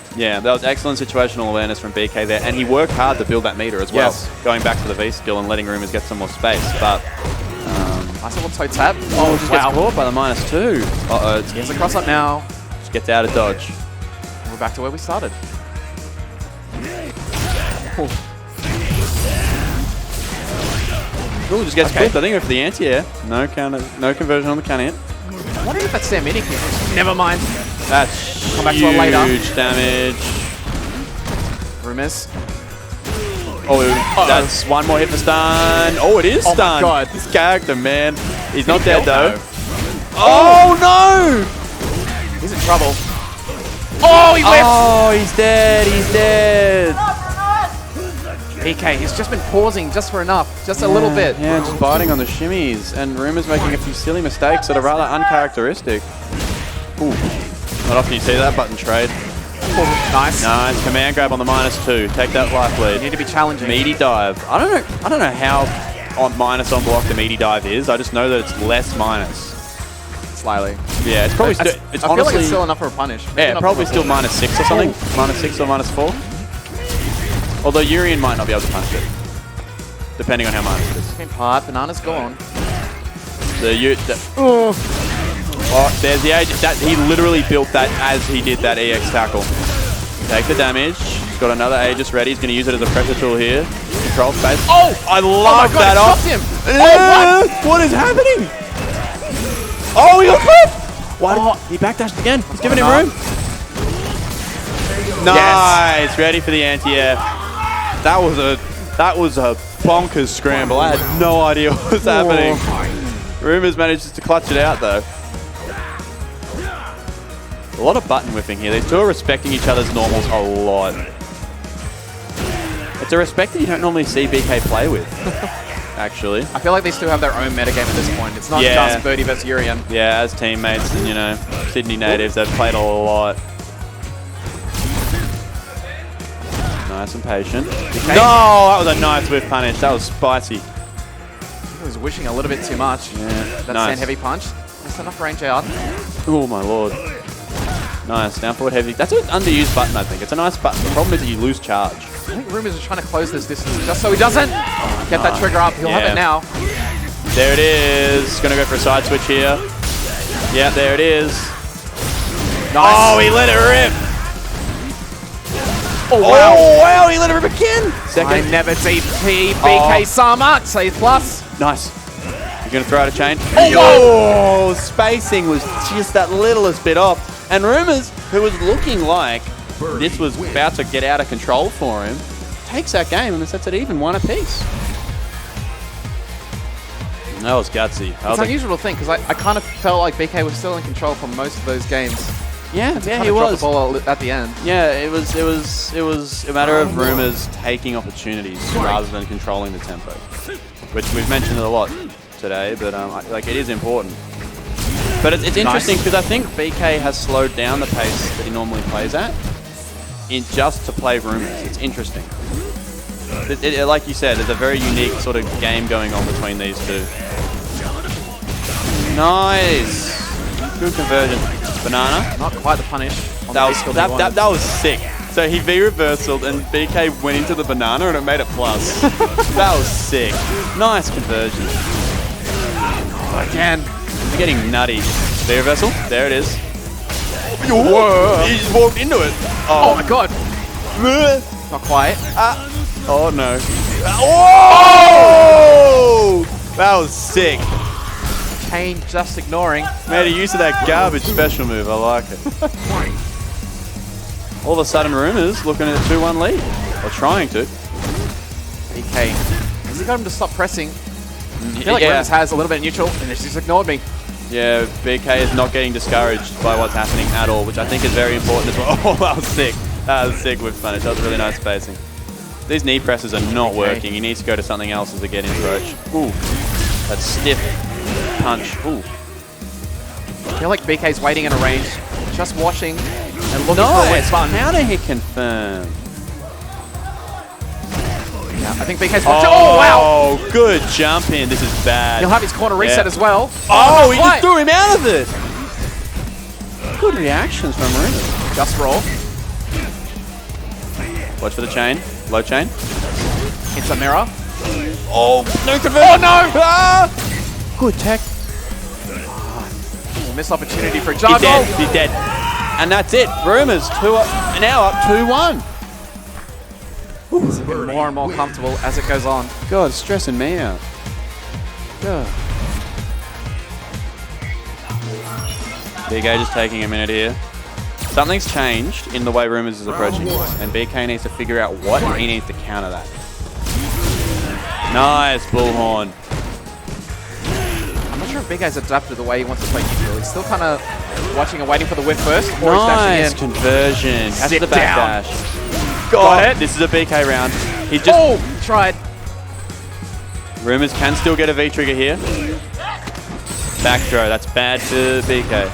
That was excellent situational awareness from BK there, and he worked hard to build that meter as well. Yes. Going back to the V skill and letting Rumors get some more space, but... Nice little toe tap. Oh, just gets caught by the -2. Uh-oh. He has a cross up now. Just gets out of dodge. We're back to where we started. Ooh, just gets clipped. I think for the anti-air. No counter, no conversion on the counter hit. I wonder if that's their mini kick. Never mind. That's Come back to it later. huge damage. Rumors. Oh, that's one more hit for stun. Oh, it is Oh my stun. God. This character, man. He's not dead, No. though. Oh, no! He's in trouble. Oh, he whiffed! Oh, he's dead. He's dead. BK, he's just been pausing just for enough. Just a little bit. Yeah, just biting on the shimmies. And Rumors making a few silly mistakes that are rather uncharacteristic. Ooh. Not often you see that button trade. Nice. Nice. Command grab on the -2. Take that life You lead. need to be challenging. Meaty dive. I don't know how on minus on block the meaty dive is. I just know that it's less minus. Slightly. Yeah, it's probably still. I It's feel honestly. like it's still enough for a punish. Maybe Yeah, not probably for a still full. -6 or something. -6 or -4. Although Urian might not be able to punish it, depending on how minus it is. Second part, banana's gone. Oh, there's the age. He literally built that as he did that EX tackle. Take the damage. He's got another Aegis ready. He's going to use it as a pressure tool here. Control space. Oh, I love that Oh my God, off. it stopped him. Oh, what is happening? Oh, he got clipped. What? He backdashed again. He's giving him room. Nice. Ready for the anti-air. That was a bonkers scramble. I had no idea what was happening. Rumors managed to clutch it out though. A lot of button whipping here. These two are respecting each other's normals a lot. It's a respect that you don't normally see BK play with, actually. I feel like they still have their own metagame at this point. It's not just Birdie versus Urian. Yeah, as teammates and, you know, Sydney natives, they've played a lot. Nice and patient. Okay. No, that was a nice whiff punish. That was spicy. He was wishing a little bit too much. Yeah, That nice. stand heavy punch. Just enough range out. Oh my lord. Nice, down forward heavy. That's an underused button, I think. It's a nice button. The problem is that you lose charge. I think Rumors is trying to close this distance just so he doesn't get that trigger up. He'll have it now. There it is. Gonna go for a side switch here. Yeah, there it is. Nice. Oh, he let it rip. Oh, wow. Oh, wow, he let it rip again. Second. I never DP BK Sama. Save plus. Nice. He's gonna throw out a chain. Oh, spacing was just that littlest bit off. And Rumors, who was looking like this was about to get out of control for him, takes that game and sets it even 1 apiece. That was gutsy. It's unusual to think because I kind of felt like BK was still in control for most of those games. Yeah, He was. The ball at the end. Yeah, it was a matter of Rumors taking opportunities rather than controlling the tempo, which we've mentioned a lot today. But like it is important. But it's interesting because I think BK has slowed down the pace that he normally plays at, just to play Rumors. It's interesting. Like you said, there's a very unique sort of game going on between these two. Nice, good conversion. Banana. Not quite the punish. That was sick. So he V-reversaled and BK went into the banana and it made it plus. That was sick. Nice conversion. Again. We're getting nutty. V-reversal. There it is. Whoa. He just walked into it. Oh my god. Not quite. Oh no. Oh! That was sick. Kane just ignoring. Made a use of that garbage special move. I like it. All of a sudden, Rumors looking at a 2-1 lead. Or trying to. BK. Has he got him to stop pressing? I feel like Rumors has a little bit of neutral and he's just ignored me. Yeah, BK is not getting discouraged by what's happening at all, which I think is very important as well. Oh, that was sick. That was sick with punish. That was really nice spacing. These knee presses are not working. He needs to go to something else as a get-in approach. Ooh, that stiff punch. Ooh. I feel like BK's waiting in a range, just watching and looking for a wet button. How did he confirm? Yeah, I think BK's watching. Oh, wow! Oh, good jump in. This is bad. He'll have his corner reset as well. Oh, he just threw him out of it. Good reactions from Rumors. Just roll. Watch for the chain. Low chain. Hits a mirror. Oh, no conversion. Oh, no! Ah! Good tech. Missed opportunity for a juggle. He's dead. He's dead. And that's it. Rumors now up 2-1. It's getting more and more comfortable as it goes on. God, it's stressing me out. God. BK just taking a minute here. Something's changed in the way Rumors is approaching this, and BK needs to figure out what he needs to counter that. Nice bullhorn. I'm not sure if BK's adapted the way he wants to play neutral. He's still kind of watching and waiting for the whip first. Nice conversion. Catch the backdash. Got it. This is a BK round. He just tried. Rumors can still get a V trigger here. Back throw. That's bad for BK.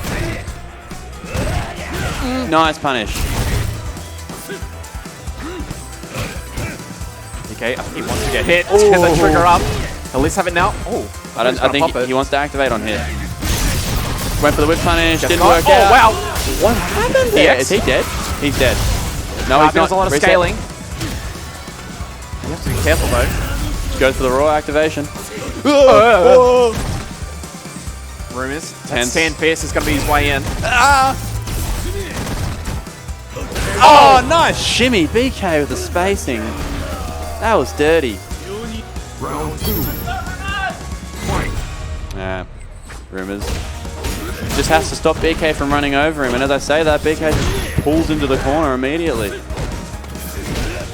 Nice punish. Okay, I think he wants to get hit. Get the trigger up. At least have it now. Oh, I think he wants to activate on hit. Went for the whip punish. Didn't work out. Oh, wow. What happened there? Is he dead? He's dead. No, he's not. There's a lot of scaling. You have to be careful, though. Just goes for the raw activation. Rumors. Sand Fierce is going to be his way in. Oh, nice shimmy. BK with the spacing. That was dirty. Round 2. Yeah, Rumors. Just has to stop BK from running over him. And as I say that, BK just pulls into the corner immediately.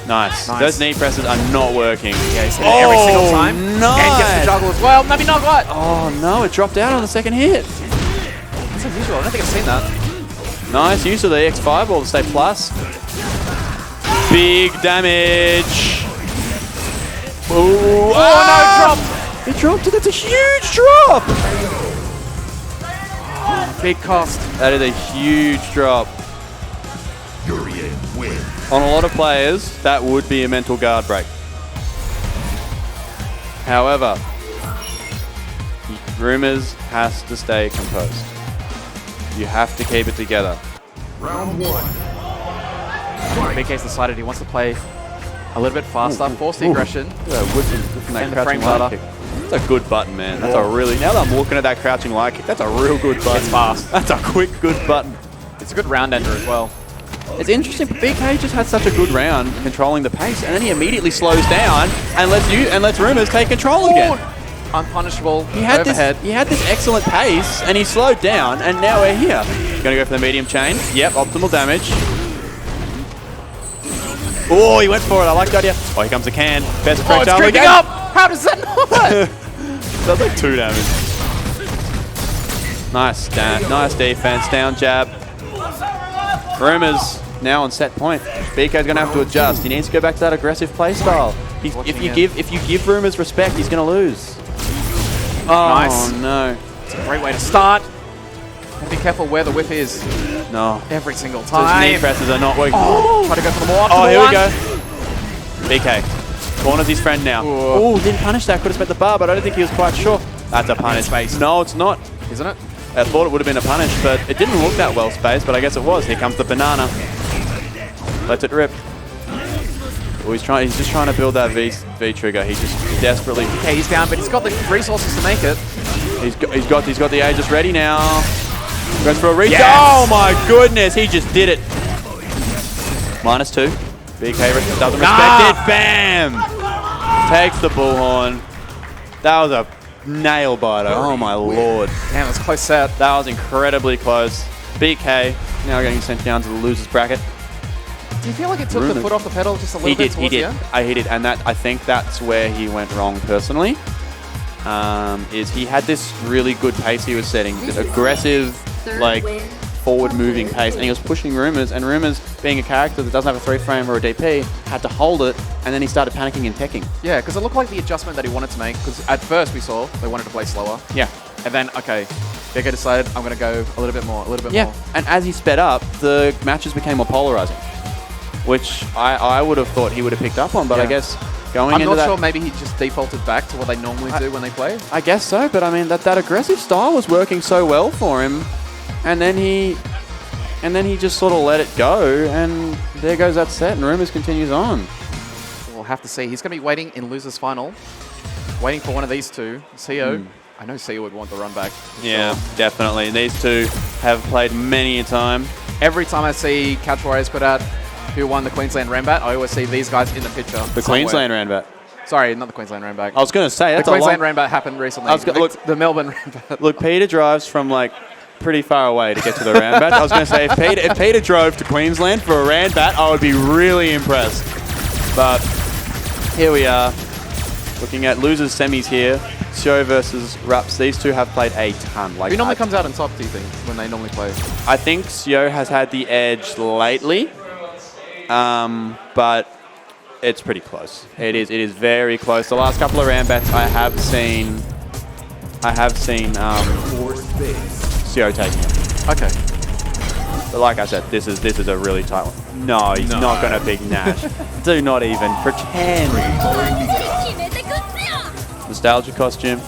Nice. Those knee presses are not working. Yeah, he's hitting every single time. Nice. And gets the juggle as well. Maybe not quite. Oh, no. It dropped out on the second hit. That's unusual. I don't think I've seen that. Nice use of the X5 ball to stay plus. Big damage. Ooh. Oh, no, dropped. It dropped it. That's a huge drop. Big cost. That is a huge drop. Urian win. On a lot of players, that would be a mental guard break. However, Rumors has to stay composed. You have to keep it together. Round 1. BK's decided he wants to play a little bit faster, force the aggression. That the frame light ladder. kick. That's a good button, man. That's a really, now that I'm looking at that crouching light kick, that's a real good button. It's fast. That's a quick, good button. It's a good round ender as well. It's interesting, BK just had such a good round controlling the pace, and then he immediately slows down and lets Rumors take control again. Unpunishable. He had overhead. this excellent pace, and he slowed down, and now we're here. Gonna go for the medium chain. Yep, optimal damage. Oh, he went for it. I like the idea. Oh, here comes the can. Best approach it's creeping up. How does that not? Does like 2 damage. Nice defense. Down jab. Rumors now on set point. BK's going to have to adjust. He needs to go back to that aggressive playstyle. If you give Rumors respect, he's going to lose. Oh, Nice. no. It's a great way to start. And be careful where the whiff is No. every single Those time. knee presses are not working. Oh, try to go for the more. Oh, here we go. BK. Corners his friend now. Oh, didn't punish that. Could have spent the bar, but I don't think he was quite sure. That's a punish. Space. No, it's not. Isn't it? I thought it would have been a punish, but it didn't look that well spaced, but I guess it was. Here comes the banana. Lets it rip. Oh, he's just trying to build that V trigger. He just desperately. Okay, he's down, but he's got the resources to make it. He's got the Aegis ready now. Goes for a reach. Yes! Oh my goodness, he just did it. -2. BK doesn't respect it. Bam! Takes the bullhorn. That was a nail biter. Oh my lord. Damn, that's a close set. That was incredibly close. BK now getting sent down to the losers bracket. Do you feel like it took the foot off the pedal just a little bit towards the end? He did, and I think that's where he went wrong personally. Is he had this really good pace he was setting, this aggressive, like forward-moving pace, and he was pushing Rumors, and Rumors, being a character that doesn't have a 3-frame or a DP, had to hold it, and then he started panicking and teching. Yeah, because it looked like the adjustment that he wanted to make, because at first we saw they wanted to play slower. Yeah. And then, okay, BK decided, I'm going to go a little bit more, more. And as he sped up, the matches became more polarizing, which I would have thought he would have picked up on, but I guess going into that... I'm not sure, maybe he just defaulted back to what they normally do when they play. I guess so, but I mean, that aggressive style was working so well for him, and then he just sort of let it go, and there goes that set, and Rumors continues on. We'll have to see. He's going to be waiting in losers final, waiting for one of these two. CO. I know CO would want the run back. Yeah, definitely. These two have played many a time. Every time I see Couch Warriors put out who won the Queensland Rambat, I always see these guys in the picture. The Queensland Rambat. Sorry, not the Queensland Rambat. I was going to say, that's the Queensland Rambat happened recently. Look, the Melbourne Rambat. Look, Peter drives from like pretty far away to get to the Rambat. I was going to say, if Peter drove to Queensland for a Rambat, I would be really impressed. But here we are, looking at losers semis here. Sio versus Rups. These two have played a ton. Who normally comes out on top, do you think, when they normally play? I think Sio has had the edge lately, but it's pretty close. It is very close. The last couple of Rambats I have seen Sio taking it. Okay. But like I said, this is a really tight one. No, he's not going to pick Nash. Do not even pretend. Nostalgia costume.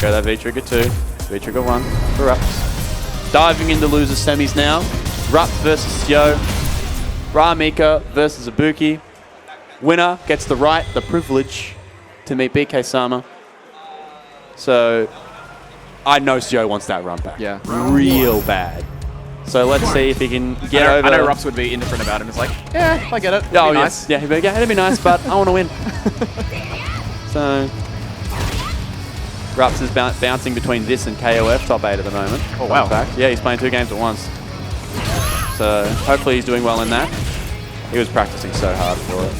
Go that V-Trigger 2. V-Trigger 1 for Rups. Diving into losers semis now. Rups versus Sio. Ramika versus Ibuki. Winner gets the right, the privilege to meet BK Sama. So I know Sio wants that run back. Yeah. Real bad. So let's see if he can get over. I know Rups would be indifferent about him. It's like, yeah, I get it. It'd be nice. Yeah, it'd be nice, but I want to win. So Rups is bouncing between this and KOF top 8 at the moment. Oh, wow. Fact. Yeah, he's playing 2 games at once. So hopefully he's doing well in that. He was practicing so hard for it.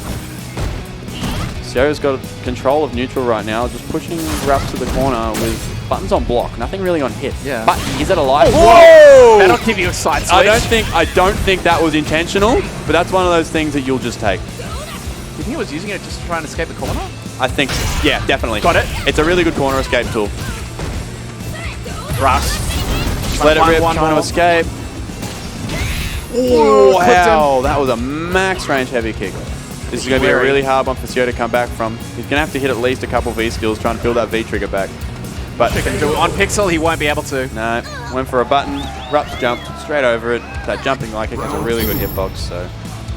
Sio's got control of neutral right now, just pushing Rups to the corner with buttons on block, nothing really on hit. Yeah. But is it a live? Whoa! That'll give you a side switch. I don't think that was intentional, but that's one of those things that you'll just take. Do you think he was using it just to try and escape the corner? I think, yeah, definitely. Got it. It's a really good corner escape tool. Rush. Let it rip, trying to escape. Wow, that was a max range heavy kick. This is going to be a really hard one for Sio to come back from. He's going to have to hit at least a couple V skills trying to build that V trigger back. But on Pixel, he won't be able to. No, went for a button, Rups jumped straight over it. That jumping like kick has a really good hitbox, so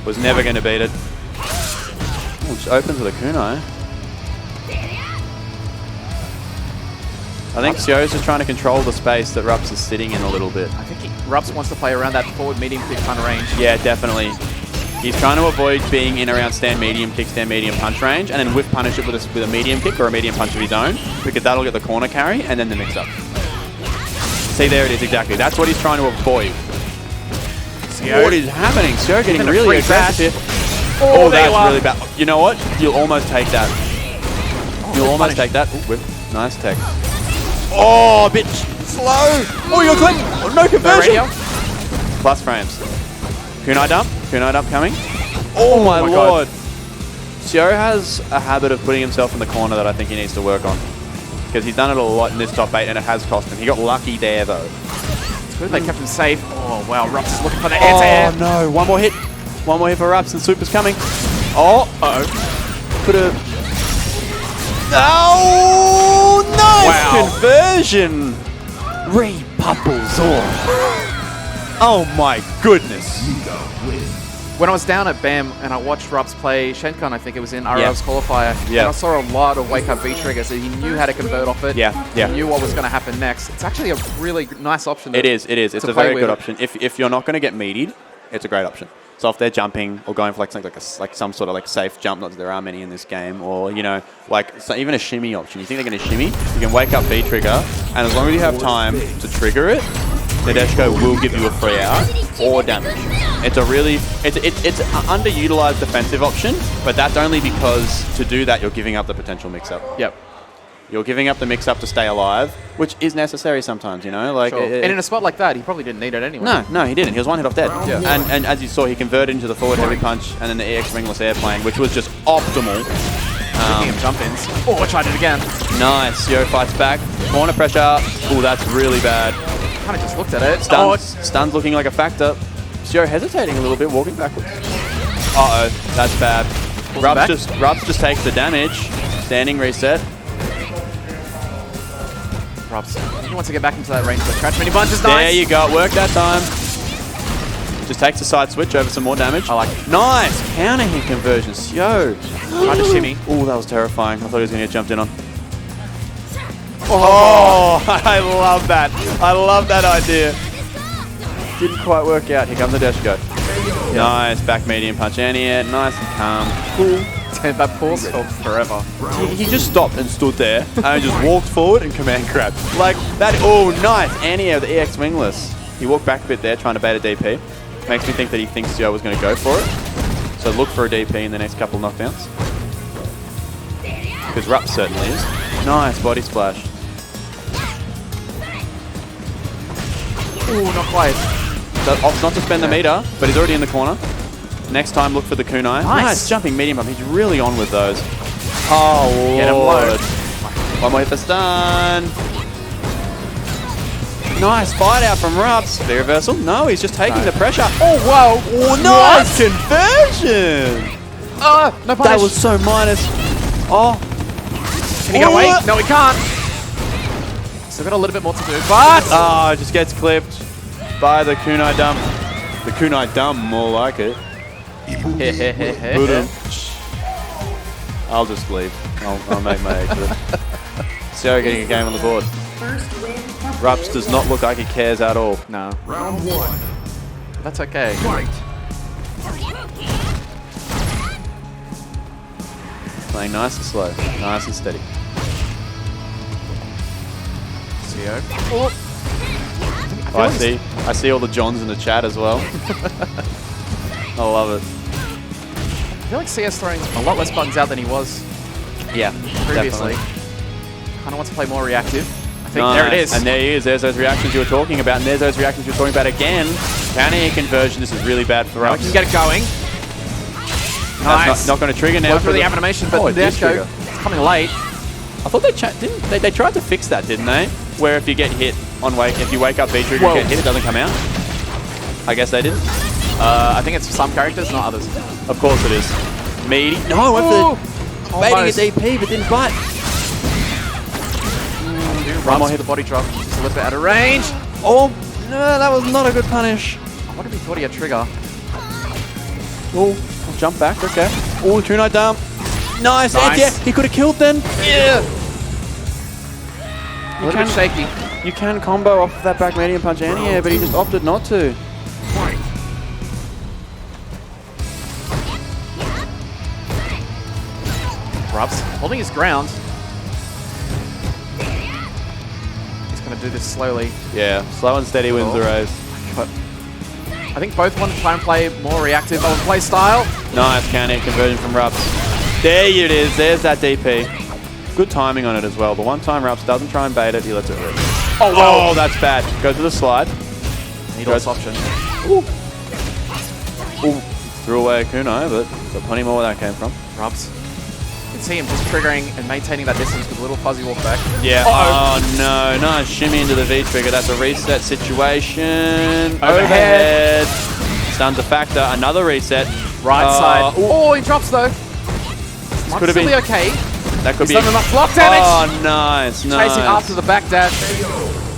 was never going to beat it. Oh, just opens with a kunai. I think Sio's just trying to control the space that Rups is sitting in a little bit. I think Rups wants to play around that forward medium kick kind of range. Yeah, definitely. He's trying to avoid being in around stand medium kick, stand medium punch range, and then whiff punish it with a medium kick or a medium punch of his own, because that'll get the corner carry and then the mix up. See, there it is exactly. That's what he's trying to avoid. Sio. What is happening? Sio getting really aggressive here. Oh, there that's you are. really bad. You know what? You'll almost take that. You'll good almost punish. take that. Ooh, whip. Nice tech. Oh, a bit slow. Oh, you got click. Oh, no No conversion. radio. Plus frames. Kunai dump. Kunai dump coming. Oh, my my lord. Sio has a habit of putting himself in the corner that I think he needs to work on. Because he's done it a lot in this top 8 and it has cost him. He got lucky there though. It's good they kept him safe. Oh, wow. Rups is looking for the air. Oh no, one more hit. One more hit for Rups and Super's coming. Oh, Uh-oh. could have. Oh, nice Wow. conversion. Re-Pupples. Oh my goodness. When I was down at BAM and I watched Rups play Shenkan, I think it was in RL's qualifier, Yeah. and I saw a lot of wake-up V-triggers, and he knew how to convert off it. Yeah, yeah. He knew what was going to happen next. It's actually a really nice option. It is. It's to a play very good with. option. If you're not going to get meatied, it's a great option. So if they're jumping or going for like some sort of like safe jump, not that there are many in this game, or you know, like so even a shimmy option. You think they're going to shimmy? You can wake up V trigger, and as long as you have time to trigger it, Nadeshko will give you a free out or damage. It's a really it's an underutilized defensive option, but that's only because to do that you're giving up the potential mix-up. Yep. You're giving up the mix-up to stay alive, which is necessary sometimes, you know? Like, Sure. And in a spot like that, he probably didn't need it anyway. No, he didn't. He was one hit off dead. Yeah. And as you saw, he converted into the forward heavy punch and then the EX wingless airplane, which was just optimal. Speaking of jump-ins. Oh, I tried it again. Nice. Yo fights back. Corner pressure. Oh, that's really bad. Kind of just looked at it. Stuns looking like a factor. Sio hesitating a little bit, walking backwards. Uh-oh, that's bad. Rups just takes the damage. Standing reset. Rups. He wants to get back into that range, but Crouch Mini Bunch is There nice. you go. Work that time. Just takes a side switch over some more damage. I like it. Nice. Counter hit conversion. Sio. Tried to shimmy. Oh, that was terrifying. I thought he was going to get jumped in on. Oh, I love that. I love that idea. Didn't quite work out. Here comes the dash go. Nice. Back medium punch anti-air. Nice and calm. Cool. That pause for forever. He just stopped and stood there and just walked forward and command grabbed. Like that. Oh, nice. Anti-air with the EX wingless. He walked back a bit there trying to bait a DP. Makes me think that he thinks Sio was going to go for it. So look for a DP in the next couple of knockdowns. Because Rups certainly is. Nice body splash. Ooh, not quite. So opts not to spend the meter, but he's already in the corner. Next time, look for the kunai. Nice jumping medium bump. He's really on with those. Oh, Get him Lord. low. One more hit for stun. Nice fight out from Rups. The reversal? No, he's just taking the pressure. Oh, wow. Oh, nice conversion. No punish. That was so minus. Oh. Can he get away? No, he can't. Still got a little bit more to do, but... Oh, just gets clipped by the kunai dump. The kunai dump, more like it. I'll just leave. I'll make my exit. Sio getting a game on the board. Rups does not look like he cares at all. No. Round one. That's okay. Fight. Playing nice and slow, nice and steady. Sio. Oh, I see all the Johns in the chat as well. I love it. I feel like Sio's throwing a lot less buttons out than he was Yeah, previously. definitely. Kind of wants to play more reactive. I think there it is. And there he is. There's those reactions you were talking about, and there's those reactions you were talking about again. Counter hit conversion. This is really bad for Now us. we can get it going. That's Nice. not going to trigger now. Went through the animation, but Oh, it did Dashko trigger. it's coming late. I thought they tried to fix that, didn't they? Where if you get hit on if you wake up V-trigger, you Whoa. get hit, it doesn't come out. I guess they didn't. I think it's for some characters, not others. Of course it is. Meaty. No, I went for baiting a Almost. DP, but didn't bite. Runs hit the body drop. Just a little bit out of range. Oh, no, that was not a good punish. I wonder if he thought he had trigger. Oh, I'll jump back, okay. Oh, kunai dump. Nice. Nice. Yeah, he could have killed then. Yeah. A little bit shaky. You can combo off of that back medium punch anti-air, but he just opted not to. Fight. Rups holding his ground. He's going to do this slowly. Yeah, slow and steady wins the race. But I think both want to try and play more reactive of play style. Nice counter conversion from Rups. There it is. There's that DP. Good timing on it as well. The one time Rups doesn't try and bait it, he lets it rip. Oh, that's bad. Go to the slide. Needless option. Ooh. Ooh. Threw away a kunai, but got plenty more where that came from. Rups. You can see him just triggering and maintaining that distance with a little fuzzy walk back. Yeah. Oh no. Nice shimmy into the V trigger. That's a reset situation. Overhead. Stuns a factor. Another reset. Right side. Oh, he drops though. Could have been okay. That could He's be done enough block damage. Oh, nice. Chasing after the back dash.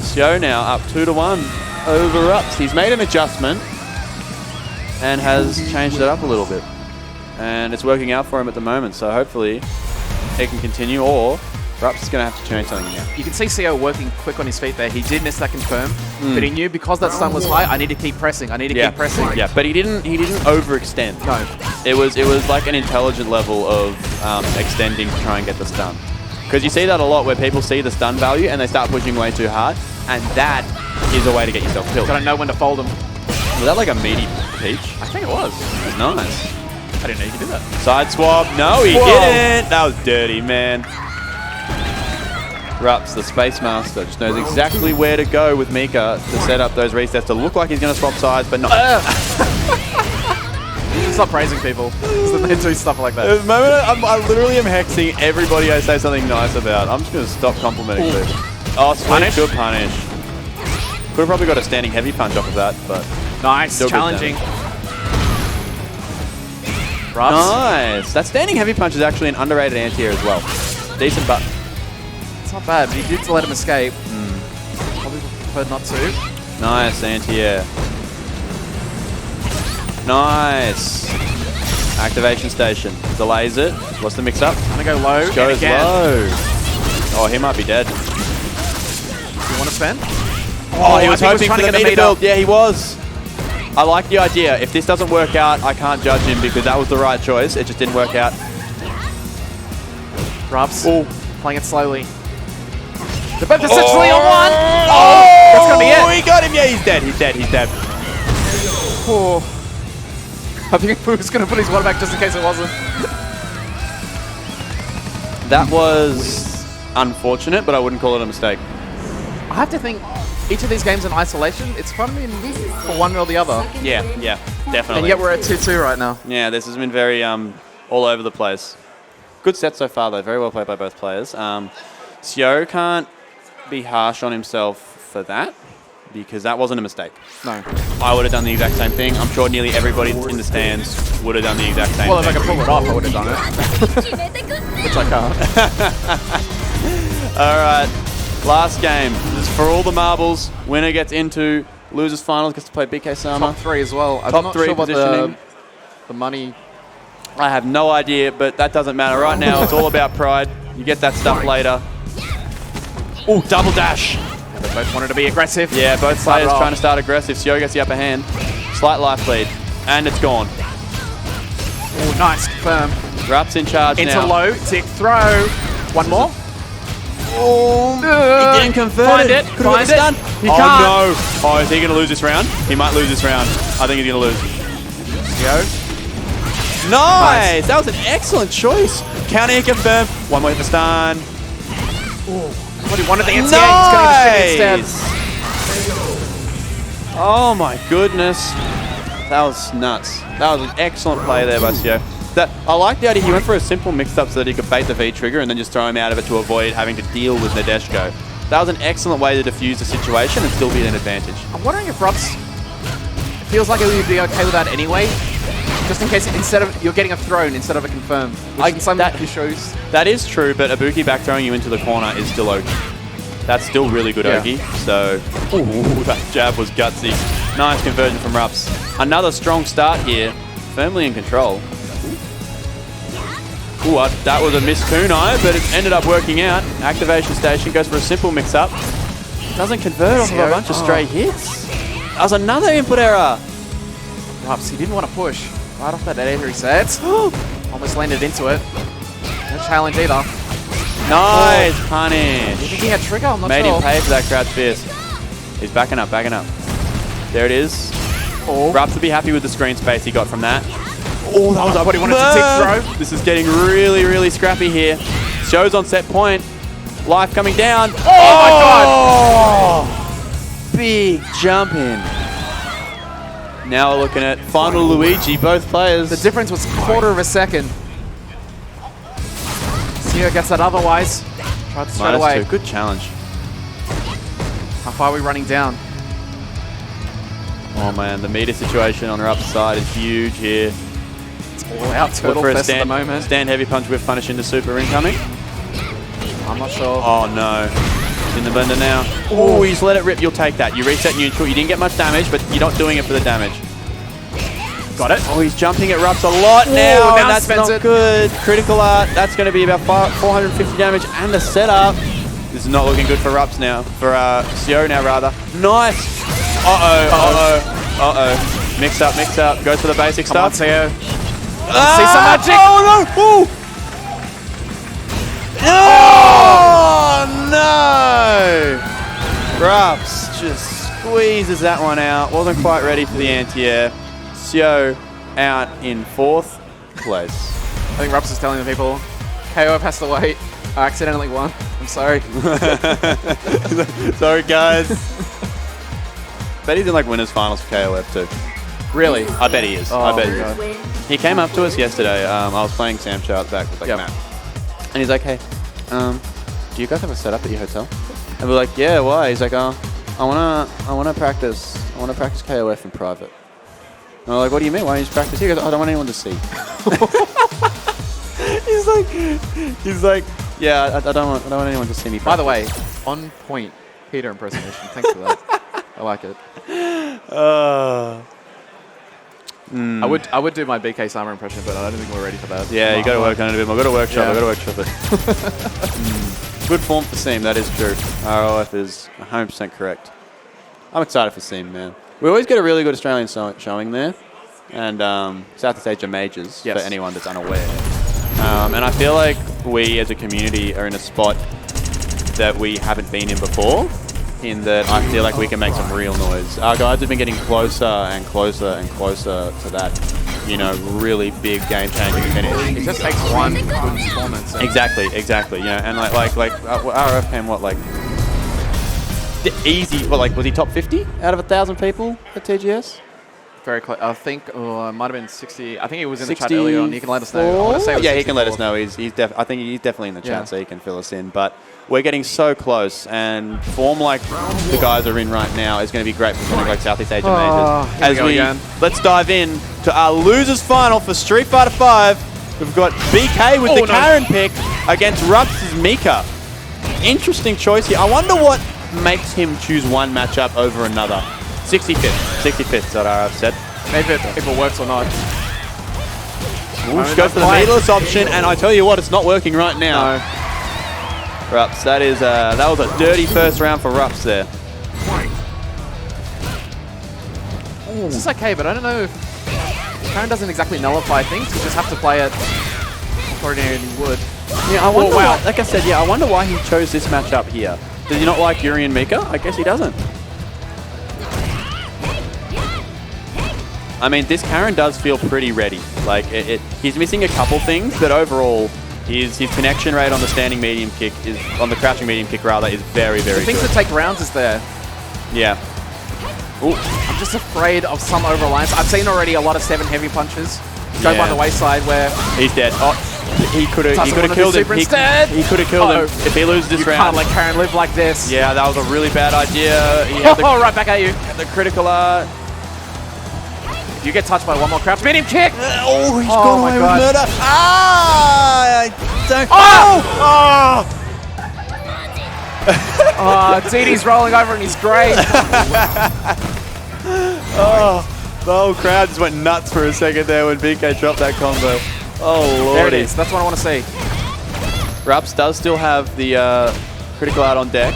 Sio now up 2-1 over Rups. He's made an adjustment and has changed it up a little bit. And it's working out for him at the moment, so hopefully he can continue, or Rups is going to have to change something now. You can see CO working quick on his feet there. He did miss that confirm, but he knew because that stun was high, I need to keep pressing. I need to keep pressing. Yeah, but he didn't overextend. No. It was like an intelligent level of extending to try and get the stun. Because you see that a lot where people see the stun value and they start pushing way too hard, and that is a way to get yourself killed. Gotta know when to fold them. Was that like a meaty peach? I think it was. That's nice. I didn't know you could do that. Side swap. No, he didn't. That was dirty, man. Rups, the Space Master, just knows exactly where to go with Mika to set up those resets to look like he's going to swap sides, but not. Stop praising people. They do stuff like that. At the moment, I literally am hexing everybody I say something nice about. I'm just going to stop complimenting people. Oh, sweet, Punish. good punish. Could have probably got a standing heavy punch off of that, but... Nice, still challenging. Rups. Nice. That standing heavy punch is actually an underrated anti-air as well. Decent button. It's not bad, but he did let him escape. Probably preferred not to. Nice anti-air. Nice. Activation station. Delays it. What's the mix-up? Gonna go low. Goes low. Oh, he might be dead. Do you want to spend? Oh, he was hoping for the meter build. Yeah, he was. I like the idea. If this doesn't work out, I can't judge him because that was the right choice. It just didn't work out. Rups. Playing it slowly. They're both essentially on one. Oh, that's gonna be it. He got him. Yeah, he's dead. He's dead. He's dead. Oh. I think he was going to put his water back just in case it wasn't. That was unfortunate, but I wouldn't call it a mistake. I have to think each of these games in isolation, it's fun for one or the other. Yeah, definitely. And yet we're at 2-2 right now. Yeah, this has been very all over the place. Good set so far, though. Very well played by both players. Sio can't be harsh on himself for that, because that wasn't a mistake. No. I would have done the exact same thing. I'm sure nearly everybody in the stands would have done the exact same thing. Well, if I could pull it off, I would have done it. Which I can't. All right. Last game. This is for all the marbles. Winner gets into losers finals, gets to play BK Sama. Top 3 as well. I'm Top not 3 sure positioning. what the money... I have no idea, but that doesn't matter. Right now, it's all about pride. You get that stuff later. Ooh, double dash. They both wanted to be aggressive. Yeah, both players trying to start aggressive. Sio gets the upper hand. Slight life lead. And it's gone. Oh, nice. Confirm. Rups in charge Into now. low. Tick throw. One more. Oh, he didn't convert Find it. Could have got the stun. He Oh, can't. no. Oh, is he going to lose this round? He might lose this round. I think he's going to lose. Go. Nice. That was an excellent choice. Counter hit confirmed. One more hit for stun. What, he wanted the NTA. Nice. He's going to distribute instead. Oh my goodness. That was nuts. That was an excellent play there by Sio. I like the idea he went for a simple mix-up so that he could bait the V trigger and then just throw him out of it to avoid having to deal with Nadeshko. That was an excellent way to diffuse the situation and still be an advantage. I'm wondering if Rups feels like it would be okay with that anyway. Just in case instead of you're getting a thrown instead of a confirmed. Which in some shows. That is true, but Ibuki back throwing you into the corner is still Ogi. That's still really good Ogi. So, ooh, that jab was gutsy. Nice conversion from Rups. Another strong start here. Firmly in control. Ooh, that was a missed kunai, but it ended up working out. Activation station goes for a simple mix-up. Doesn't convert off of a bunch of stray hits. That was another input error. Rups, he didn't want to push. Right off that air reset. Almost landed into it. No challenge either. Nice punish. Do you think he had trigger? I'm not Made sure. him pay for that crouch fierce. He's backing up, backing up. There it is. Oh. Rups would be happy with the screen space he got from that. Oh, that was what he wanted to tip throw. This is getting really, really scrappy here. Show's on set point. Life coming down. Oh my god! Big jump in. Now we're looking at final Luigi, both players. The difference was quarter of a second. Sio gets that otherwise. Tried to straight away. -2. Good challenge. How far are we running down? Oh man, the meter situation on Rups' side is huge here. It's all out Look turtle for a fest at the moment. stand heavy punch with punish into super incoming. I'm not sure. Oh no. He's in the blender now. Oh, he's let it rip. You'll take that. You reset neutral. You didn't get much damage, but you're not doing it for the damage. Got it. Oh, he's jumping at Rups a lot now, now and that's spends not it. good. Critical art. That's going to be about 450 damage and a setup. This is not looking good for Rups now. For Sio now, rather. Nice. Uh-oh, uh-oh, uh-oh. Mix up, mix up. Goes for the basic Come on, stuff. Sio. See some magic. Oh, no. Ooh. Oh, no! Rups just squeezes that one out. Wasn't quite ready for the anti-air. Sio out in 4th place. I think Rups is telling the people, KOF has to wait. I accidentally won. I'm sorry. Sorry, guys. Bet he's in like winners finals for KOF too. Really? I bet he is. Oh, I bet he God. is. He came up to us yesterday. I was playing Sam Chart back with like Matt. And he's like, hey, do you guys have a setup at your hotel? And we're like, yeah, why? He's like, oh, I wanna practice KOF in private. And we're like, what do you mean? Why don't you just practice here? He goes, I don't want anyone to see. he's like, yeah, I don't want anyone to see me practice. By the way, on point Peter impersonation. Thanks for that. I like it. I would do my BK Summer impression, but I don't think we're ready for that. Yeah, you got to work on it a bit more. Got to workshop. Yeah. Got to workshop it. Good form for Seam. That is true. ROF is 100% correct. I'm excited for Seam, man. We always get a really good Australian showing there, and Southeast Asia majors for anyone that's unaware. And I feel like we as a community are in a spot that we haven't been in before. In that I feel like we can make some real noise. Our guys have been getting closer and closer and closer to that, you know, really big game-changing finish. It just takes one good performance. Exactly. You know, and like RF came what, like easy? What, like was he top 50 out of 1,000 people at TGS? Very close. I think it might have been 60. I think he was in the chat earlier on. You can let us know. I wanna say it was Yeah, he can let 64. us know. I think he's definitely in the chat, so he can fill us in. But we're getting so close, and form like the guys are in right now is going to be great for something like Southeast Asia majors. Let's dive in to our losers final for Street Fighter V. We've got BK with the Karen pick against Rups' Mika. Interesting choice here. I wonder what makes him choose one matchup over another. 65th is what RF said. Maybe if it works or not. Just go for the meterless option, and I tell you what, it's not working right now. No. Rups, that was a dirty first round for Rups there. This is okay, but I don't know if Karen doesn't exactly nullify things. You just have to play it according to would. Yeah, I wonder why, like I said, I wonder why he chose this matchup here. Does he not like Yuri and Mika? I guess he doesn't. I mean, this Karen does feel pretty ready. Like, he's missing a couple things, but overall, his connection rate on the standing medium kick on the crouching medium kick rather, is very, very good. The things that take rounds is there. Yeah. Ooh. I'm just afraid of some over-reliance. I've seen already a lot of 7 heavy punches go by the wayside where he's dead. Oh, he could have killed him. He could have killed him if he loses this round. You can't let Karen live like this. Yeah, that was a really bad idea. Right back at you. The critical art. If you get touched by one more crouch medium kick. He's gone away with murder. Didi's rolling over in his grave. The whole crowd just went nuts for a second there when BK dropped that combo. Oh, lordy. There it is. That's what I want to see. Rups does still have the critical art on deck,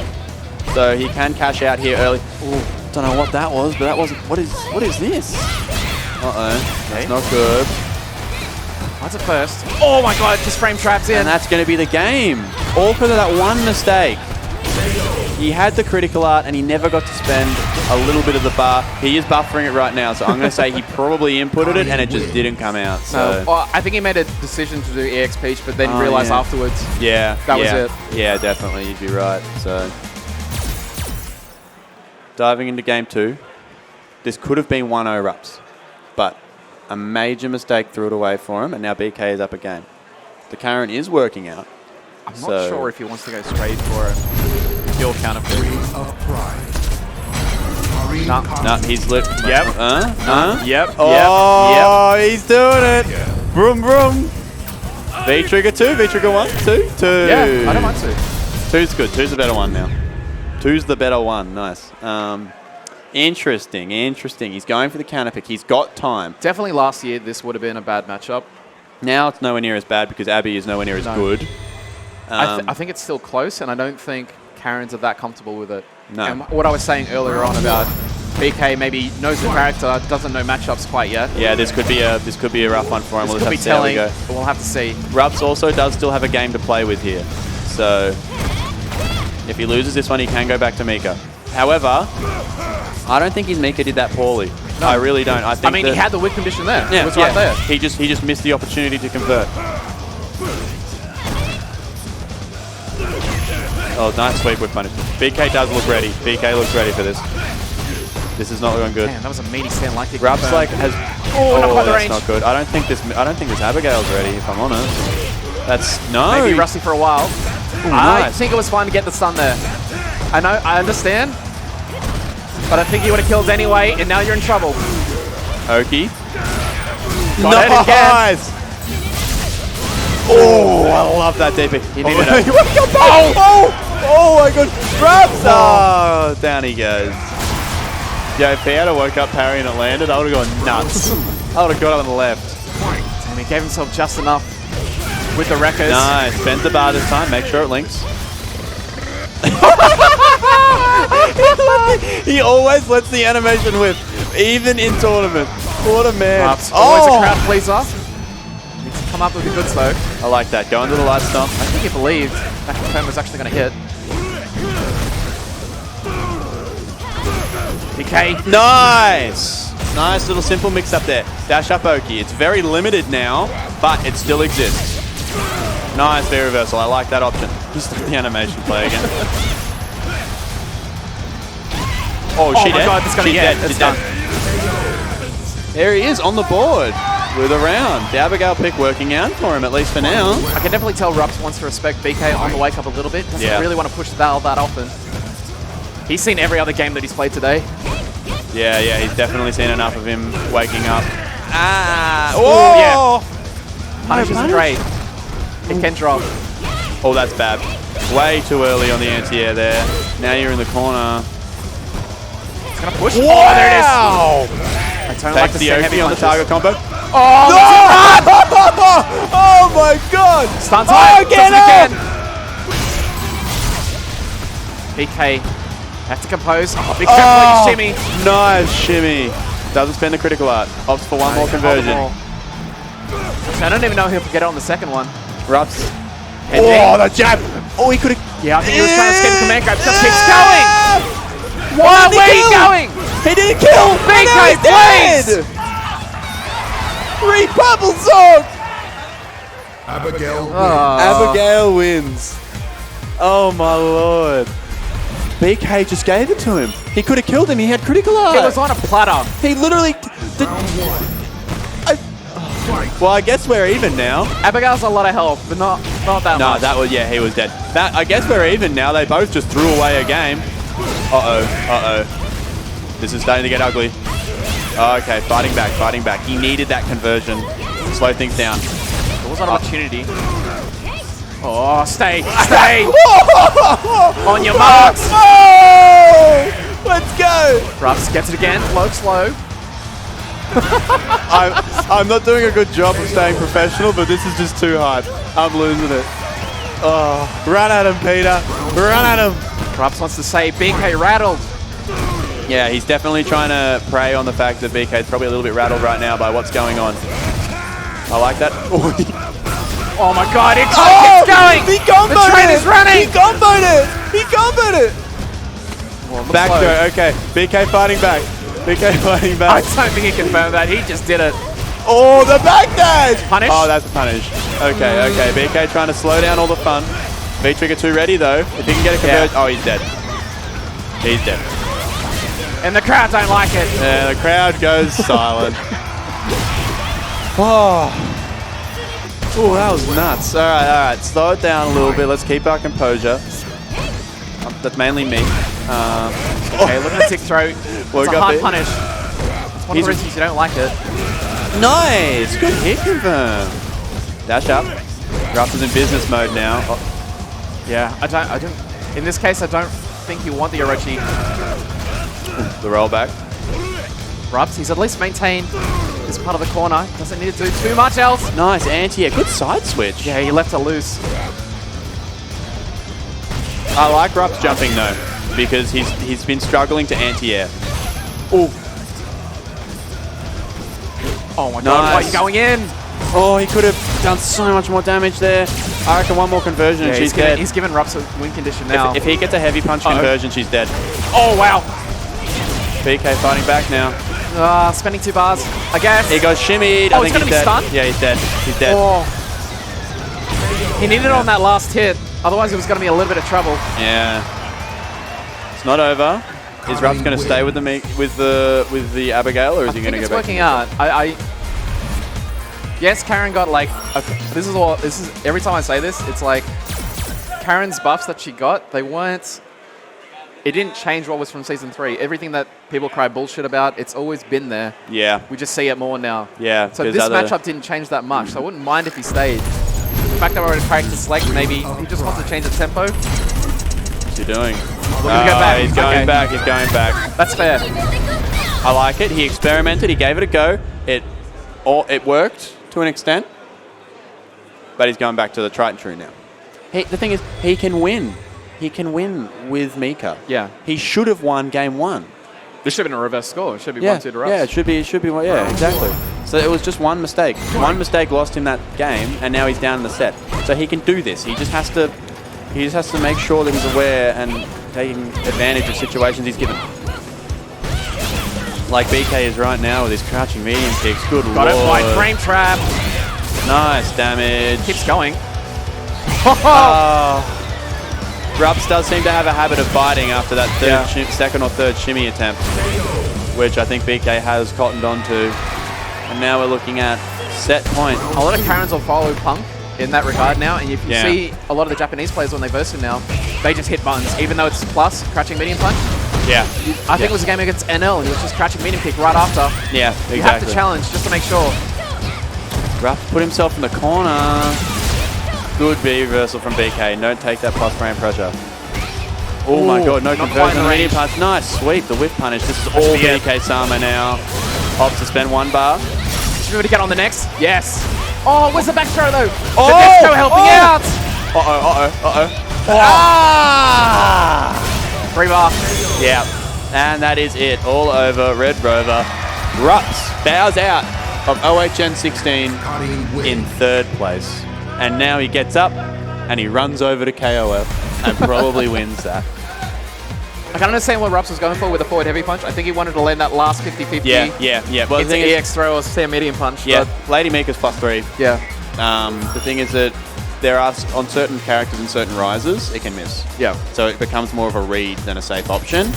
so he can cash out here early. Ooh, don't know what that was, but that wasn't. What is this? That's not good. That's a first. Oh my god, just frame traps in. And that's going to be the game. All because of that one mistake. He had the critical art and he never got to spend a little bit of the bar. He is buffering it right now, so I'm going to say he probably inputted it and it just didn't come out. So. Well, I think he made a decision to do EX Peach, but then realized afterwards that was it. Yeah, definitely. You'd be right. So, diving into game 2. This could have been 1-0 Rups, but a major mistake threw it away for him, and now BK is up a game. The current is working out. I'm not sure if he wants to go straight for a pure counter pick. No, he's lit. Yep. Yep. Oh, he's doing it. Vroom, vroom. V-trigger 2, V-trigger 1, 2, 2. Yeah, I don't mind 2. 2's good. 2's the better one now. 2's the better one. Nice. Interesting. He's going for the counter pick. He's got time. Definitely last year, this would have been a bad matchup. Now it's nowhere near as bad because Abby is nowhere near as good. I think it's still close, and I don't think Karens are that comfortable with it. No. And what I was saying earlier on about BK maybe knows the character, doesn't know matchups quite yet. Yeah, this could be a rough one for him. This could be telling, but we'll have to see. Rups also does still have a game to play with here. So if he loses this one, he can go back to Mika. However, I don't think his Mika did that poorly. No. I really don't. I mean, he had the whip condition there. Yeah, it was right there. He just missed the opportunity to convert. Oh, nice sweep whip punish. BK does look ready. BK looks ready for this. This is not looking good. Man, that was a meaty stand like Rups like has. Not quite the that's range. not good. I don't think this Abigail's ready. If I'm honest, that's no. Maybe rusty for a while. Ooh, I nice. think it was fine to get the stun there. I know, I understand, but I think you would have killed anyway, and now you're in trouble. Oki. Got it again. Nice. Oh, I love that DP. He needed it. Oh my god. Rups! Oh, down he goes. Yeah, if he had woke up parry and it landed, I would have gone nuts. I would have got up on the left. And he gave himself just enough with the wreckers. Nice. Bends the bar this time. Make sure it links. He always lets the animation whip, even in tournament. What a man. Rups, always a crowd pleaser. Needs to come up with the goods though. I like that. Go into the light stomp. I think he believed that confirm was actually going to hit. BK. Nice! Nice little simple mix up there. Dash up Oki. It's very limited now, but it still exists. Nice V reversal. I like that option. Just let the animation play again. Oh, my god, this is going to get it. It's done. There he is on the board with a round. The Abigail pick working out for him, at least for now. I can definitely tell Rups wants to respect BK on the wake up a little bit. Doesn't really want to push the battle that often. He's seen every other game that he's played today. Yeah, he's definitely seen enough of him waking up. Oh, yeah. Punish isn't great. It can drop. Oh, that's bad. Way too early on the anti-air there. Now you're in the corner. It's going to push. Wow. Oh, there it is. I don't like to the see heavy Oki on the punches. target combo. Oh, No! Oh my god! Stun time. Get Does it up! again. BK. Have to compose. Oh, be careful with your shimmy. Nice shimmy. Doesn't spend the critical art. Opts for one more conversion. I don't even know if he'll get it on the second one. Rups. Oh, the jab! Oh, he could have... Yeah, I think he was trying to escape the command grab. Just keeps going. Where are you going? He didn't kill! BK, please! Re-bubble zone! Abigail wins. Abigail wins. Oh my lord. BK just gave it to him. He could have killed him. He had critical art. It was on a platter. He literally... Well, I guess we're even now. Abigail's a lot of health, but not that much. No, he was dead. I guess we're even now. They both just threw away a game. Uh-oh. This is starting to get ugly. Okay, fighting back. He needed that conversion. Slow things down. There was an opportunity. Oh, stay. On your marks. Oh! Let's go. Rups gets it again. Slow. I'm not doing a good job of staying professional, but this is just too hard. I'm losing it. Oh, run at him, Peter. Run at him. Rups wants to say BK rattled. Yeah, he's definitely trying to prey on the fact that BK is probably a little bit rattled right now by what's going on. I like that. Oh my god, it keeps going! He comboed The train it. is running! He comboed it! Well, Back slow. throw, okay. BK fighting back. BK fighting I back. don't think he confirmed that. He just did it. Oh, the back dash! Punish? Oh, that's a punish. Okay, okay. BK trying to slow down all the fun. V-Trigger 2 ready, though. If he can get a conversion... Oh, he's dead. He's dead. And the crowd don't like it. Yeah, the crowd goes silent. Oh. Ooh, that was nuts. All right. Slow it down a little bit. Let's keep our composure. That's mainly me. Okay, look at the tick throw. It's a hard punish. It's one of the reasons you don't like it. Nice. Good hit confirm. Dash up. Rups is in business mode now. Oh. Yeah, I don't. In this case, I don't think you want the Orochi. The rollback. Rups, he's at least maintained this part of the corner. Doesn't need to do too much else. Nice anti-air. Good side switch. Yeah, he left it loose. I like Rups jumping though, because he's been struggling to anti-air. Ooh. Oh my god, why are you going in? Oh, he could have done so much more damage there. I reckon one more conversion and she's dead. He's given Rups a win condition now. If he gets a heavy punch conversion, she's dead. Oh wow. BK fighting back now. Spending 2 bars, I guess. He goes shimmied. Oh, I think he's he's dead. stunned? Yeah, he's dead. He's dead. Oh. He needed it on that last hit. Otherwise, it was going to be a little bit of trouble. Yeah. It's not over. Is Rups going to stay with the Abigail, or is he going to go back? It's working out. Yes, Karen got like. This is every time I say this, it's like Karen's buffs that she got. They weren't. It didn't change what was from Season 3. Everything that people cry bullshit about, it's always been there. Yeah. We just see it more now. Yeah. So this matchup didn't change that much, so I wouldn't mind if he stayed. The fact that we're in character select, maybe he just wants to change the tempo. What's he doing? Go back. He's going back. He's going back. That's fair. I like it. He experimented. He gave it a go. It worked to an extent, but he's going back to the tried and true now. The thing is, he can win. He can win with Mika. Yeah. He should have won game 1. This should have been a reverse score. It should be 1-2 to Rups. Yeah, it should be one. Yeah, exactly. So it was just one mistake. One mistake lost him that game, and now he's down in the set. So he can do this. He just has to make sure that he's aware and taking advantage of situations he's given. Like BK is right now with his crouching medium kicks. Good lord. Got it right, frame trap. Nice damage. Keeps going. Rups does seem to have a habit of biting after that second or third shimmy attempt, which I think BK has cottoned onto. And now we're looking at set point. A lot of Karens will follow Punk in that regard now, and if you see a lot of the Japanese players when they verse him now, they just hit buttons, even though it's plus, crouching medium punch. Yeah. I think it was a game against NL, and it was just crouching medium kick right after. Yeah, exactly. You have to challenge just to make sure. Rups put himself in the corner. Good B reversal from BK. Don't take that plus frame pressure. Oh my god, no conversion on the medium punch. Nice sweep, the whip punish. This is all BK Sama now. Opts to spend 1 bar. Should we to get on the next? Yes. Oh, where's the back throw though? Oh! The Desco helping out. Ah! 3 bar. Yeah. And that is it. All over Red Rover. Rups bows out of OHN16 in 3rd place. And now he gets up and he runs over to KOF and probably wins that. I can understand what Rups was going for with a forward heavy punch. I think he wanted to land that last 50-50. Yeah. Well, it's an EX throw or say a medium punch. Yeah, Lady Mika's +3. Yeah. The thing is that there are, on certain characters and certain rises, it can miss. Yeah. So it becomes more of a read than a safe option.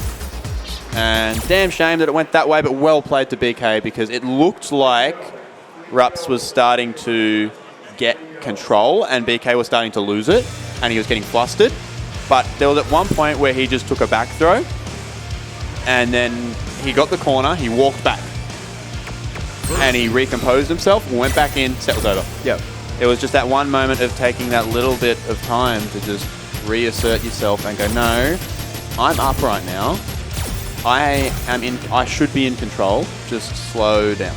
And damn shame that it went that way, but well played to BK because it looked like Rups was starting to get control and BK was starting to lose it and he was getting flustered. But there was at one point where he just took a back throw and then he got the corner, he walked back and he recomposed himself, went back in, set was over. Yeah. It was just that one moment of taking that little bit of time to just reassert yourself and go, no, I'm up right now. I should be in control, just slow down.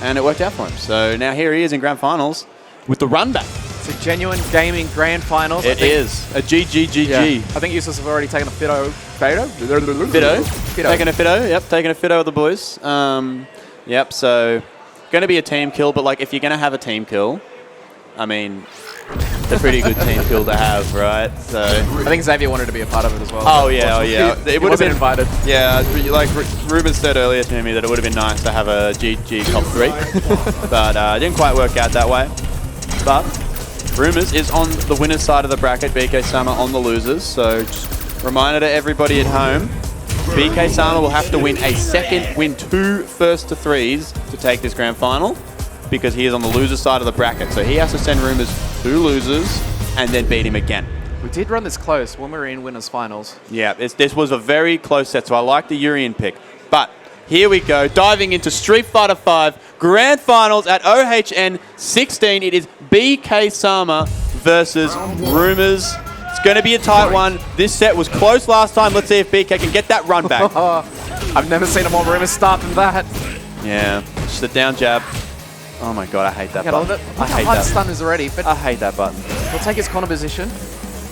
And it worked out for him. So now here he is in Grand Finals with the run back. It's a genuine gaming Grand Finals. It is. A GGGG. Yeah. I think Useless have already taken a Fido. Taking a Fido. Yep, taking a Fido with the boys. Yep, so going to be a team kill, but like if you're going to have a team kill, I mean, It's a pretty good team kill to have, right? So I think Xavier wanted to be a part of it as well. Oh yeah, It would have been invited. Yeah, like Ruben said earlier to me that it would have been nice to have a GG top 3, but it didn't quite work out that way. But Rumors is on the winner's side of the bracket, BK Sama on the losers. So just reminder to everybody at home, BK Sama will have to win 2 first to 3s to take this grand final, because he is on the loser side of the bracket. So he has to send Rumors 2 losers and then beat him again. We did run this close when we were in winners finals. Yeah, this was a very close set, so I like the Urian pick. But here we go, diving into Street Fighter V Grand Finals at OHN16. It is BK Sama versus Rumors. It's going to be a tight one. This set was close last time. Let's see if BK can get that run back. I've never seen a more Rumors start than that. Yeah, just a down jab. Oh my god, I hate that button. I hate that. Stun is already, but I hate that button. He'll take his corner position,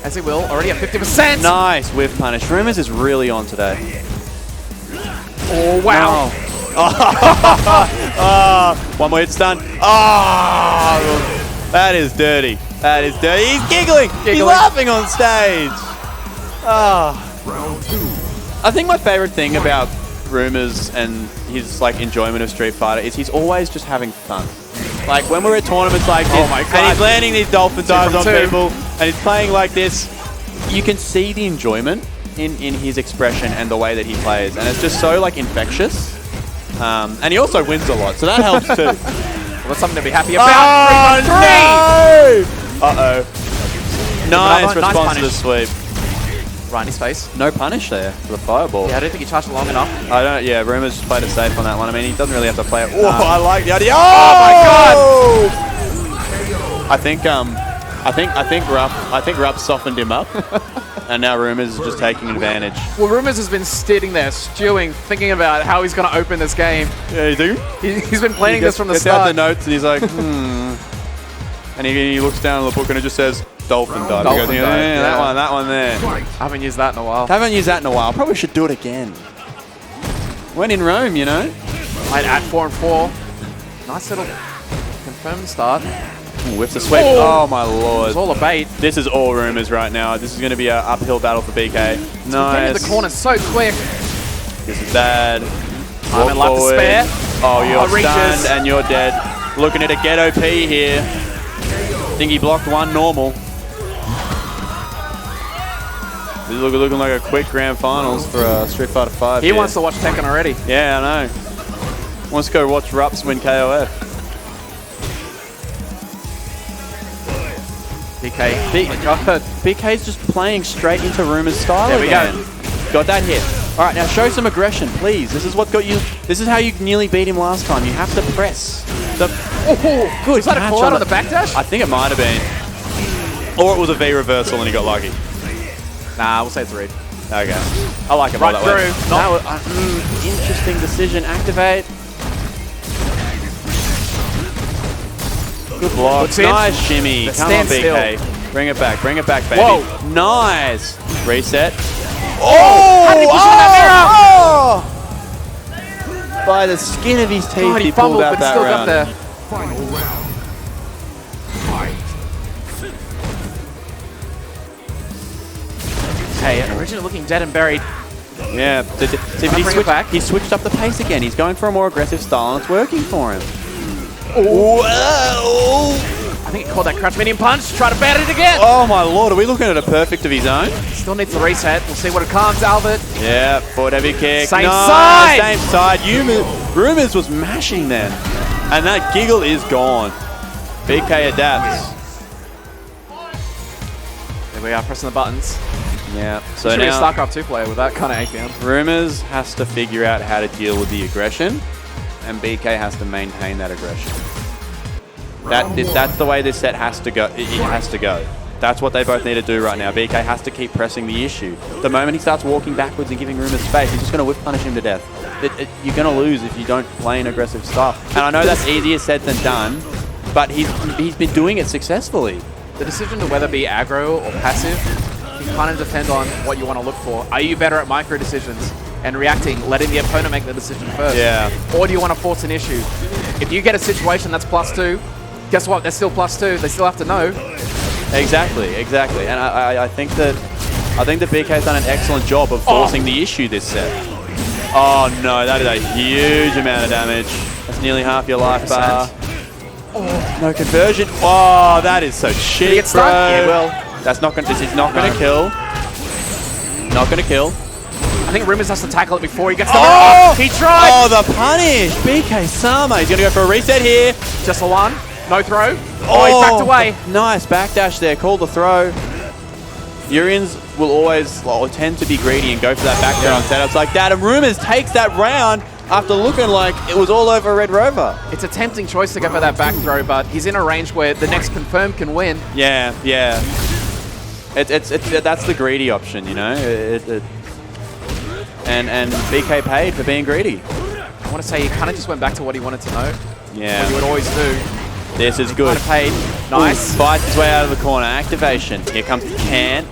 as he will. Already at 50%. Nice whiff punish. Rumors is really on today. Oh, wow. Oh, one more hit stun. Oh, that is dirty. That is dirty. He's giggling. He's laughing on stage. Oh. Round 2. I think my favorite thing about Rumors and his like enjoyment of Street Fighter is he's always just having fun. Like when we're at tournaments like this, and he's landing these dolphin dives on people, and he's playing like this, you can see the enjoyment in his expression and the way that he plays, and it's just so like infectious. And he also wins a lot, so that helps too. Well, that's something to be happy about. Oh, no! Uh-oh. Nice response to the sweep. Right in his face. No punish there for the fireball. Yeah, I don't think he charged it long enough. I don't. Yeah, Rumors just played it safe on that one. I mean, he doesn't really have to play it. Oh, I like the idea. Oh my god! I think Rupp softened him up, and now Rumors is just taking advantage. Well, Rumors has been sitting there stewing, thinking about how he's going to open this game. Yeah, you do. He's been planning this from the start. start. Out the notes, and he's like, and he looks down at the book, and it just says dolphin dive. He goes, yeah, that one there. I haven't used that in a while. Haven't used that in a while. Probably should do it again. When in Rome, you know. I'd add 4 and 4. Nice little confirmed start. Whips the sweep. Oh my lord. It's all a bait. This is all Rumors right now. This is going to be an uphill battle for BK. Getting Nice. in the corner so quick. This is bad. Time and left to spare. Oh, you're reaches. stunned and you're dead. Looking at a ghetto P here. Think he blocked one normal. This is looking like a quick grand finals for Street Fighter V. He wants to watch Tekken already. Yeah, I know. Wants to go watch Rups win KOF. BK's just playing straight into Rumors' style. There we go. Got that hit. All right, now show some aggression, please. This is what got you. This is how you nearly beat him last time. You have to press. Good. Is that a call out on the backdash? I think it might have been. Or it was a V reversal and he got lucky. Nah, we'll say it's a read. Okay. I like it right that through. way. That was, interesting decision. Activate. Good block. Nice shimmy. Come on, BK. Still. Bring it back. Bring it back, baby. Whoa. Nice. Reset. How did he push that mirror? By the skin of his teeth, God, he fumbled, pulled out but that still round. got there. Final round. Fight. Hey, originally looking dead and buried. Yeah, but he switched up the pace again. He's going for a more aggressive style, and it's working for him. I think he called that crouch medium punch. Try to bat it again. Oh my lord, are we looking at a perfect of his own? Still needs the reset. We'll see what it comes, Albert. Yeah, forward heavy kick. Same side. Same side. Rumors was mashing then. And that giggle is gone. BK adapts. There we are, pressing the buttons. Yeah. So Should be a now StarCraft 2 player with that kind of APM. Rumors has to figure out how to deal with the aggression, and BK has to maintain that aggression. That's the way this set has to go. It has to go. That's what they both need to do right now. BK has to keep pressing the issue. The moment he starts walking backwards and giving Rumors space, he's just going to whip punish him to death. You're going to lose if you don't play an aggressive style. And I know that's easier said than done, but he's been doing it successfully. The decision to whether be aggro or passive can kind of depend on what you want to look for. Are you better at micro decisions and reacting, letting the opponent make the decision first? Yeah. Or do you want to force an issue? If you get a situation that's +2, guess what? They're still +2. They still have to know. Exactly, exactly. And I think that BK's done an excellent job of forcing the issue this set. Oh no, that is a huge amount of damage. That's nearly half your life bar. Oh, no conversion. Oh, that is so cheap, bro. Yeah, well. That's not gonna. This is not gonna kill. Not gonna kill. I think Rumors has to tackle it before he gets the He tried! Oh, the punish! BK Sama. He's gonna go for a reset here. Just a one. No throw. Oh, he backed away. Nice backdash there. Called the throw. Urians will always tend to be greedy and go for that back throw on setups like that. And Rumors takes that round after looking like it was all over Red Rover. It's a tempting choice to go for that back throw, but he's in a range where the next confirm can win. Yeah, yeah. That's the greedy option, you know. And BK paid for being greedy. I want to say he kind of just went back to what he wanted to know. Yeah. What he would always do. This is good. Paid. Nice. Ooh, fights his way out of the corner. Activation. Here comes the can.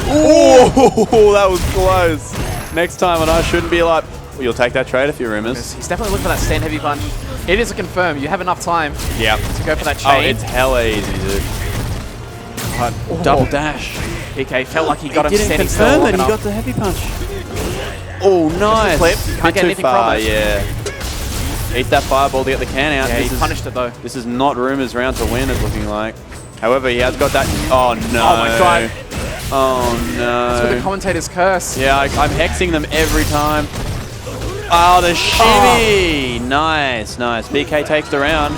Ooh, that was close. Next time, and I shouldn't be like, well, you'll take that trade if you're Rumors. He's definitely looking for that stand heavy punch. It is a confirm. You have enough time to go for that chain. Oh, it's hella easy, dude. Double dash. PK felt like he got him didn't standing confirm still. it. He got the heavy punch. Oh, nice. Can't get anything from it. Yeah. Eat that fireball to get the can out. Yeah, he punished it though. This is not Rumors' round to win, it's looking like. However, he has got that. Oh no. Oh my god. Oh no. That's what the commentators curse. Yeah, I'm hexing them every time. Oh, the shimmy. Nice, nice. BK takes the round.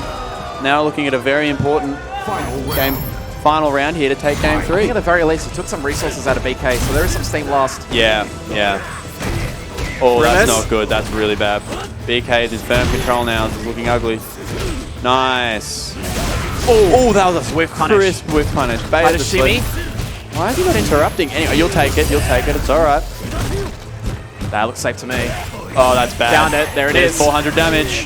Now looking at a very important final round here to take game 3. I think at the very least, he took some resources out of BK, so there is some steam lost. Yeah, yeah. Oh, that's not good. That's really bad. BK is in firm control now. This is looking ugly. Nice. Oh, that was a Swift punish. crisp whiff punish. By the shimmy. Why is he not interrupting? Anyway, you'll take it. You'll take it. It's all right. That looks safe to me. Oh, that's bad. Found it. There it is. 400 damage.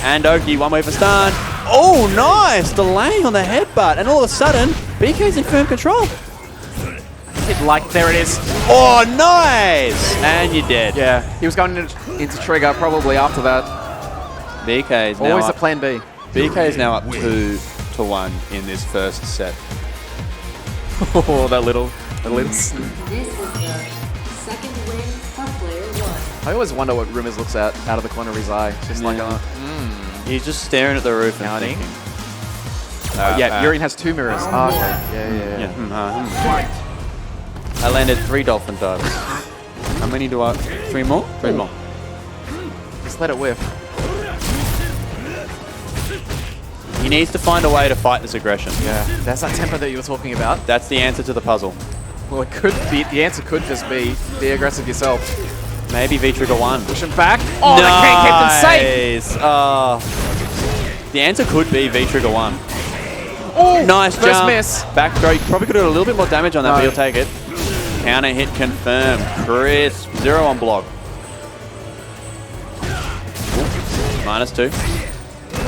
And Oki, one way for stun. Oh, nice. Delaying on the headbutt. And all of a sudden, BK's in firm control. There it is. Oh, nice. And you're dead. Yeah, he was going into trigger probably after that. BK's now Always a up. plan B. BK is now up 2-1 in this first set. Oh, that little. This is the second win for player 1. I always wonder what Rumors looks at out of the corner of his eye. Just like a... He's just staring at the roof and Counting. thinking. yeah, Urien has 2 mirrors. Oh, okay. Yeah. I landed 3 dolphin dives. How many do I? 3 more? 3 more. Just let it whiff. He needs to find a way to fight this aggression. Yeah, that's that tempo that you were talking about. That's the answer to the puzzle. Well, it could be. The answer could just be aggressive yourself. Maybe V-Trigger 1. Push him back. Oh, the can kept him safe. The answer could be V-Trigger 1. Oh, nice first jump. miss. Back throw. You probably could have a little bit more damage on that, but you'll take it. Counter hit confirmed. Crisp. 0 on block. -2.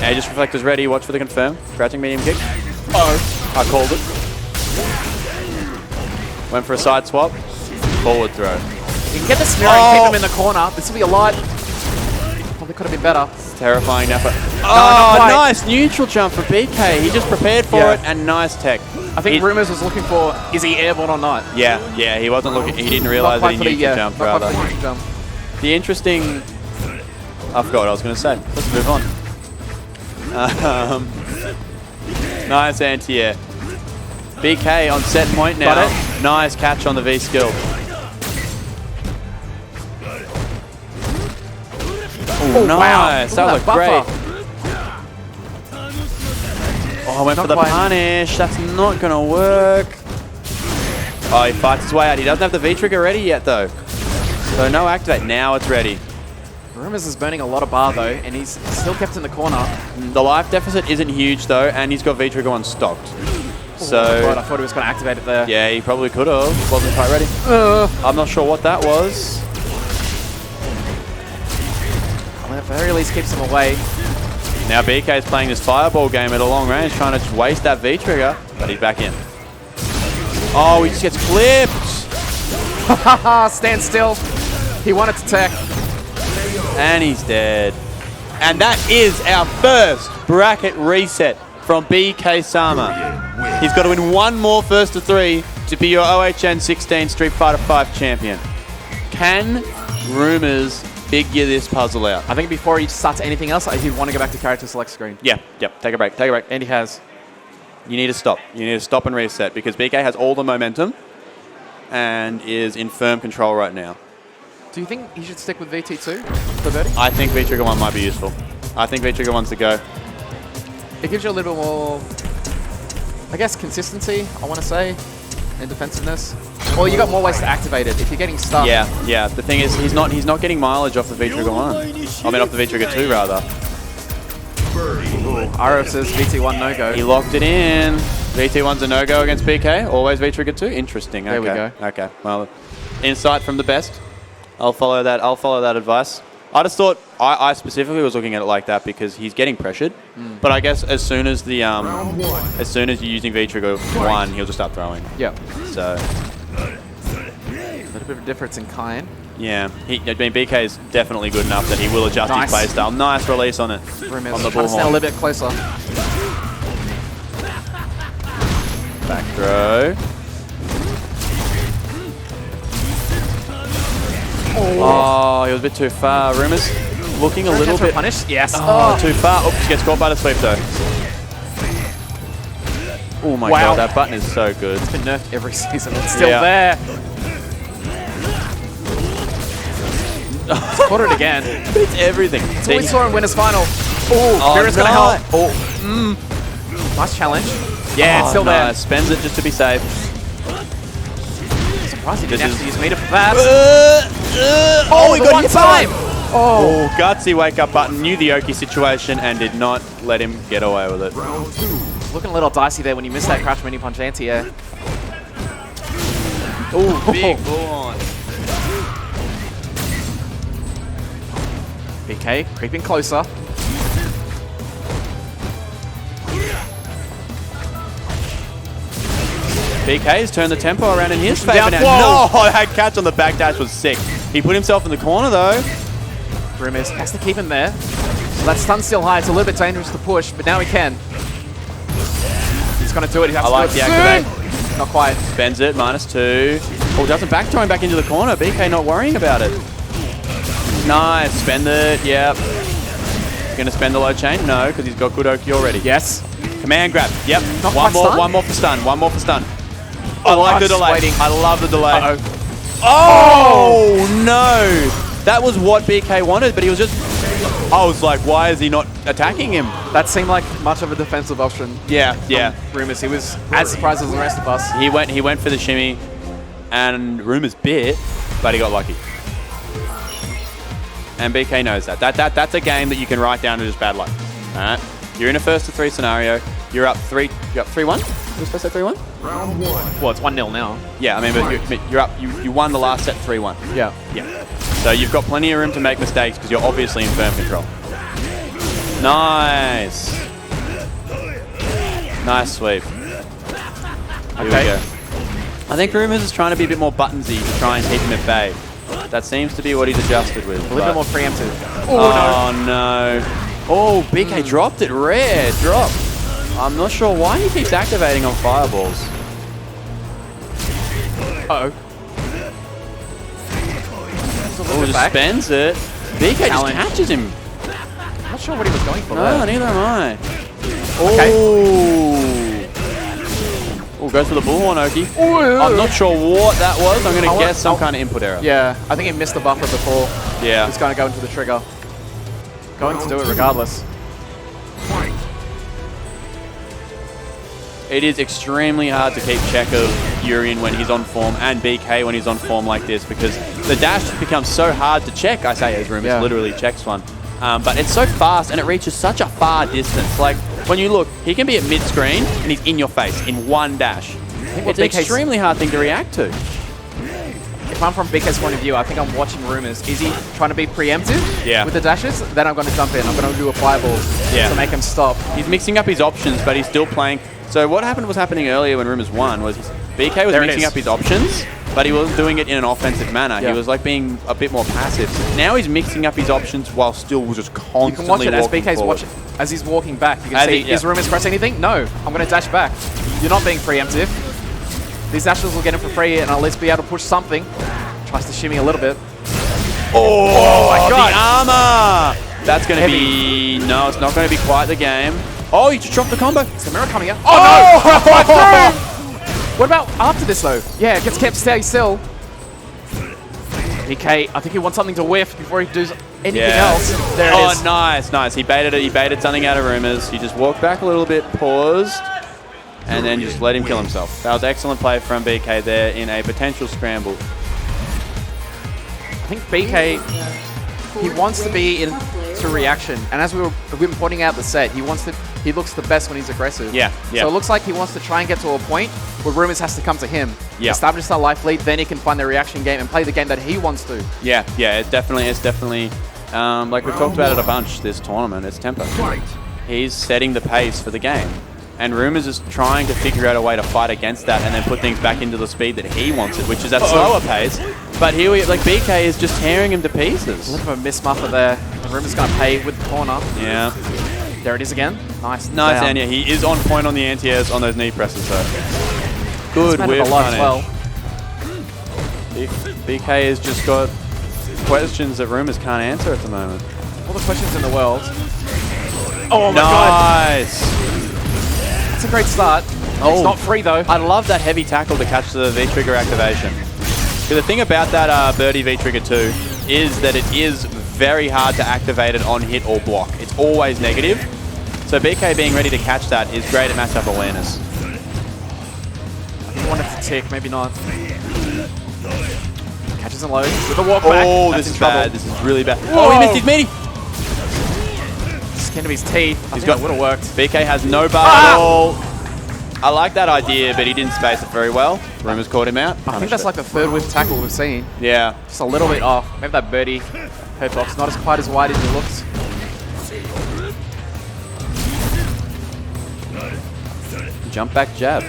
Aegis Reflector's ready. Watch for the confirm. Crouching medium kick. I called it. Went for a side swap. Forward throw. You can get the smear and keep him in the corner. This will be a lot. Probably could have been better. It's terrifying now. Oh, nice neutral jump for BK. He just prepared for it and nice tech. I think Rumors was looking for, is he airborne or not? Yeah, yeah. He wasn't looking. He didn't realize that he neutral jumped rather. The interesting. I forgot what I was going to say. Let's move on. Nice anti-air. BK on set point now. Got it. Nice catch on the V skill. Oh, nice. Wow. That was great. Oh, I went for the punish. That's not going to work. Oh, he fights his way out. He doesn't have the V-trigger ready yet, though. So no activate. Now it's ready. Rumors is burning a lot of bar, though, and he's still kept in the corner. The life deficit isn't huge, though, and he's got V-trigger unstocked. So, God, I thought he was going to activate it there. Yeah, he probably could have. Wasn't quite ready. I'm not sure what that was. Well, at the very least, keeps him away. Now BK is playing this fireball game at a long range, trying to just waste that V-trigger, but he's back in. Oh, he just gets clipped. Stand still. He wanted to tech. And he's dead. And that is our first bracket reset from BK Sama. He's got to win one more first to 3 to be your OHN16 Street Fighter 5 champion. Can Rumors figure this puzzle out? I think before he starts anything else, he'd want to go back to character select screen. Yeah, yep. Take a break. Take a break. And he has. You need to stop. You need to stop and reset because BK has all the momentum and is in firm control right now. Do you think he should stick with VT2 for Birdie? I think V-Trigger 1 might be useful. I think V-Trigger 1's the go. It gives you a little bit more, I guess, consistency, I want to say, and defensiveness. Or you got more ways to activate it if you're getting stuck. Yeah, yeah. The thing is, he's not getting mileage off the V-Trigger 1. I mean, off the V-Trigger 2, rather. Aro says VT1 no-go. He locked it in. VT1's a no-go against BK. Always V-Trigger 2. Interesting. There we Okay. go. Okay. Well, insight from the best. I'll follow that. I'll follow that advice. I just thought I specifically was looking at it like that because he's getting pressured. But I guess as soon as the as soon as you're using V-Trigger 1, he'll just start throwing. Yeah. So A little bit of a difference in kind. yeah, I mean BK is definitely good enough that he will adjust Nice. his playstyle. Nice release on it. Rumors On the trying to stand a bullhorn. little bit closer. Back throw. Oh, he was a bit too far. Rumors looking a little bit punish. Yes. Oh, too far. Oops, gets caught by the sweep though. Oh my Wow. god, that button is so good. It's been nerfed every season. It's still Yeah. there. It's caught it again. It's everything. That's what we saw in Winners Final. Oh, Mira's going to no. help. Oh, nice challenge. Yeah, it's still there. Spends it just to be safe. Surprised he didn't This actually use meter for that. Oh, he the got one hit time. Oh, gutsy wake up button. Knew the Oki situation and did not let him get away with it. Looking a little dicey there when you missed that crouch mini punch anti-air. Oh, big bull on. BK creeping closer. BK's turned the tempo around in his favor Down. now. Whoa. No, that catch on the back dash was sick. He put himself in the corner though. Rumors has to keep him there. So that stun's still high. It's a little bit dangerous to push, but now he can. He's going to do it. He has I to like do the it activate. soon. Not quite. Spends it, -2. Oh, doesn't back throw him back into the corner. BK not worrying about it. Nice, spend it, yep. Gonna spend the low chain? No, because he's got good Oki already. Yes. Command grab, yep. Not One quite stun? more for stun, one more for stun. I like the just delay. waiting. I love the delay. Uh-oh. Oh, no! That was what BK wanted, but he was just... I was like, why is he not attacking him? That seemed like much of a defensive option. Yeah, yeah. Rumors. He was as surprised as the rest of us. He went for the shimmy, and Rumors bit, but he got lucky. And BK knows that. That's a game that you can write down as just bad luck. All right, you're in a first to 3 scenario. You're up 3. You're up 3-1. You're supposed to say 3-1. Round 1. Well, it's 1-0 now. Yeah, I mean, but you're up. You won the last set 3-1. Yeah. Yeah. So you've got plenty of room to make mistakes because you're obviously in firm control. Nice. Nice sweep. Here we go. I think Rumors is trying to be a bit more buttonsy to try and keep him at bay. That seems to be what he's adjusted with. A little bit more preemptive. Oh, no. Oh, BK dropped it. Rare drop. I'm not sure why he keeps activating on fireballs. Uh-oh. Oh, just spends it. BK Challenge. just catches him. I'm not sure what he was going for No, there. neither am I. Okay. Oh, goes for the bullhorn, Oki. I'm not sure what that was. I'm going to guess some kind of input error. Yeah, I think he missed the buffer before. Yeah. He's going to go into the trigger. Going to do it regardless. It is extremely hard to keep check of Urian when he's on form and BK when he's on form like this because the dash just becomes so hard to check. I say as Rumors literally checks one. But it's so fast and it reaches such a far distance. Like, when you look, he can be at mid-screen and he's in your face in one dash. It's an extremely hard thing to react to. If I'm from BK's point of view, I think I'm watching Rumors. Is he trying to be preemptive with the dashes? Then I'm going to jump in. I'm going to do a fireball to make him stop. He's mixing up his options, but he's still playing. So what was happening earlier when Rumors won was BK was mixing up his options, but he wasn't doing it in an offensive manner. He was like being a bit more passive. Now he's mixing up his options while still just constantly You can watch it as walking BK's forward. watching. As he's walking back, you can see, is Rumors press anything? No. I'm going to dash back. You're not being preemptive. These dashes will get him for free and at least be able to push something. Tries to shimmy a little bit. Oh my God. The armor! That's going to be... No, it's not going to be quite the game. Oh, you just dropped the combo. Is the mirror coming out? Oh, no! Right through! What about after this, though? Yeah, it gets kept stay still. BK, I think he wants something to whiff before he does anything else. There it is. Oh, nice, nice. He baited it. He baited something out of Rumors. He just walked back a little bit, paused, and then just let him kill himself. That was excellent play from BK there in a potential scramble. I think BK, he wants to be into reaction, and as we've been pointing out the set, he looks the best when he's aggressive. Yeah. So it looks like he wants to try and get to a point where Rumors has to come to him. Yeah. Establish that life lead, then he can find the reaction game and play the game that he wants to. Yeah, it's definitely like we've talked about it a bunch this tournament, it's tempo. He's setting the pace for the game. And Rumors is trying to figure out a way to fight against that and then put things back into the speed that he wants it, which is at slower pace. But here BK is just tearing him to pieces. A little bit of a mismuffer there. Rumors going to pay with the corner. Yeah. There it is again. Nice. And yeah, he is on point on the anti-airs on those knee presses, so. Good whiff punish. Well. BK has just got questions that Rumors can't answer at the moment. All the questions in the world. Oh my god. Nice. That's a great start. It's not free though. I love that heavy tackle to catch the V-trigger activation. Because the thing about that Birdie V-trigger 2 is that it is very hard to activate it on hit or block. It's always negative. So BK being ready to catch that is great at matchup awareness. I want it to tick, maybe not. Catches and loads with a walk back. Oh, this is bad. This is really bad. Oh, he missed his meaty. Skin of his teeth. He's got. Would have worked. BK has no bar at all. I like that idea, but he didn't space it very well. Rumors caught him out. I think that's like the third whiff tackle we've seen. Yeah. Just a little bit off. Maybe that birdie headbox not as quite as wide as it looks. Jump back jab.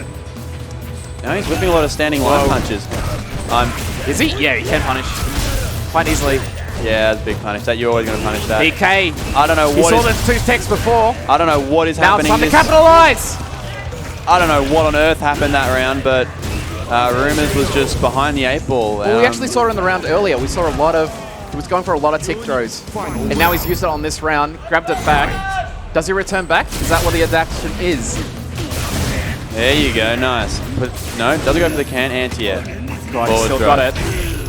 Now he's whipping a lot of standing line punches. Is he? Yeah, he can punish quite easily. Yeah, that's a big punish. That you're always going to punish that. BK. I don't know what. He saw the two techs before. I don't know what is happening. Now it's time to capitalize. I don't know what on earth happened that round, but Rumors was just behind the 8-ball. Well, we actually saw it in the round earlier. We saw a lot of. He was going for a lot of tick throws, and now he's used it on this round. Grabbed it back. Does he return back? Is that what the adaptation is? There you go, nice. But no, doesn't go for the can anti-air. God, he still got it.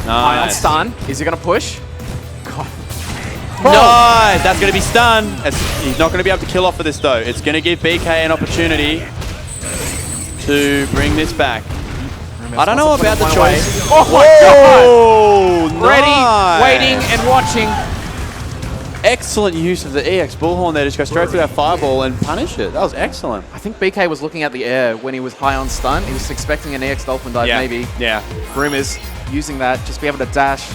Nice. Stun. Is he going to push? God. Nice! That's going to be stun. He's not going to be able to kill off for this though. It's going to give BK an opportunity to bring this back. I don't know about the choice. Oh my god! Ready, nice. waiting, and watching. Excellent use of the EX Bullhorn there. Just go straight through that fireball and punish it. That was excellent. I think BK was looking at the air when he was high on stun. He was expecting an EX Dolphin Dive maybe. Yeah. Rumors using that, just be able to dash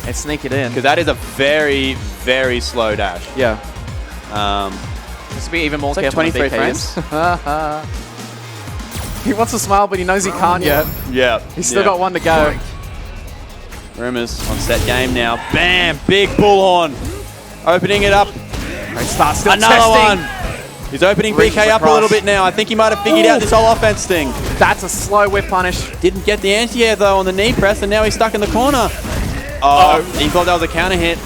and sneak it in. Because that is a very, very slow dash. Yeah. Just be even more careful. 23 frames. He wants to smile, but he knows he can't yet. Yeah. He's still got one to go. Rumors on set game now. Bam! Big Bullhorn. Opening it up. Great start. Still Another testing. one. He's opening BK up a little bit now. I think he might have figured out this whole offense thing. That's a slow whip punish. Didn't get the anti-air though on the knee press, and now he's stuck in the corner. Oh, he thought that was a counter hit.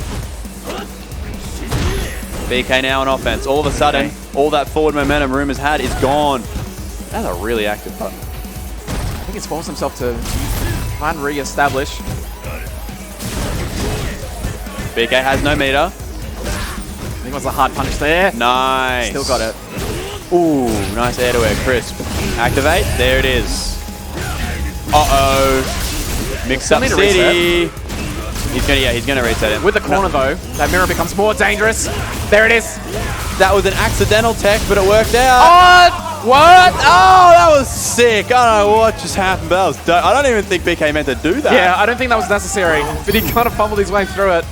BK now on offense. All of a sudden, all that forward momentum Rumors had is gone. That's a really active button. I think he's forced himself to try and re-establish. BK has no meter. I think it was a hard punish there. Nice. Still got it. Ooh, nice air to air crisp. Activate. There it is. Uh-oh. Mix up city. He's gonna reset it. With the corner though, that mirror becomes more dangerous. There it is. That was an accidental tech, but it worked out. What? Oh, that was sick. I don't know what just happened, but that was dope. I don't even think BK meant to do that. Yeah, I don't think that was necessary, but he kind of fumbled his way through it.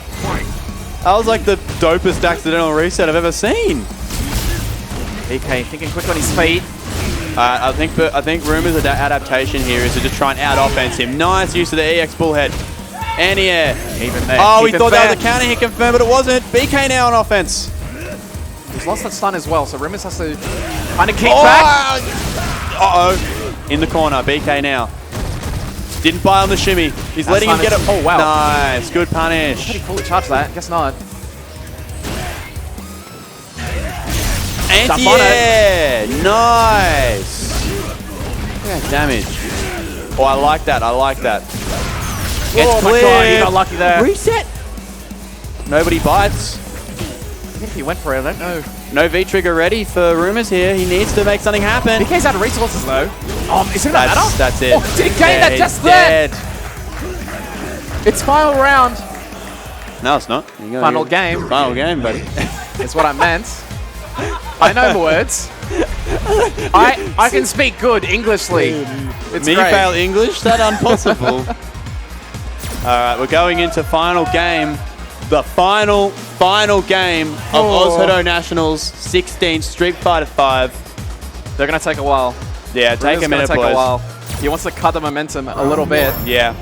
That was like the dopest accidental reset I've ever seen. BK thinking quick on his feet. I think Rumors' adaptation here is to just try and out-offense him. Nice use of the EX Bullhead. Anti-air. Even there. Oh, we thought that was a counter hit confirmed, but it wasn't. BK now on offense. He's lost that stun as well, so Rumors has to kind of kick back. Uh-oh. In the corner, BK now. Didn't buy on the shimmy. He's letting him get it. Oh, wow. Nice. Good Did he punish. fully charge that? Guess not. Anti-air. Nice. Look at that damage. Oh, I like that. I like that. Gets Oh my god, he got lucky there. Reset. Nobody bites. I think he went for it, I don't know. No V-trigger ready for Rumors here. He needs to make something happen. BK's out of resources though. Is it gonna matter? That's it. Oh, did he gain that just then? It's final round. No, it's not. Final game. Final game, buddy. Is what I meant. I know the words. I can speak good Englishly. It's Me great. fail English? That impossible. All right, we're going into final game. The final game of OzHadou Nationals 16 Street Fighter 5. They're gonna take a while. Yeah, take a minute, take boys. a while. He wants to cut the momentum a little bit. Yeah.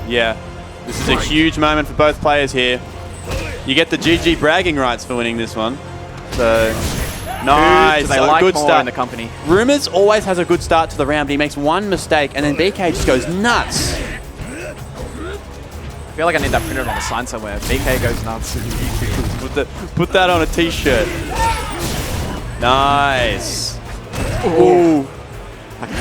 This is a huge moment for both players here. You get the GG bragging rights for winning this one. So, nice. Who do they like good more start. in the company? Rumors always has a good start to the round, but he makes one mistake, and then BK just goes nuts. I feel like I need that printed on a sign somewhere. BK goes nuts. Put that on a t-shirt. Nice. Ooh.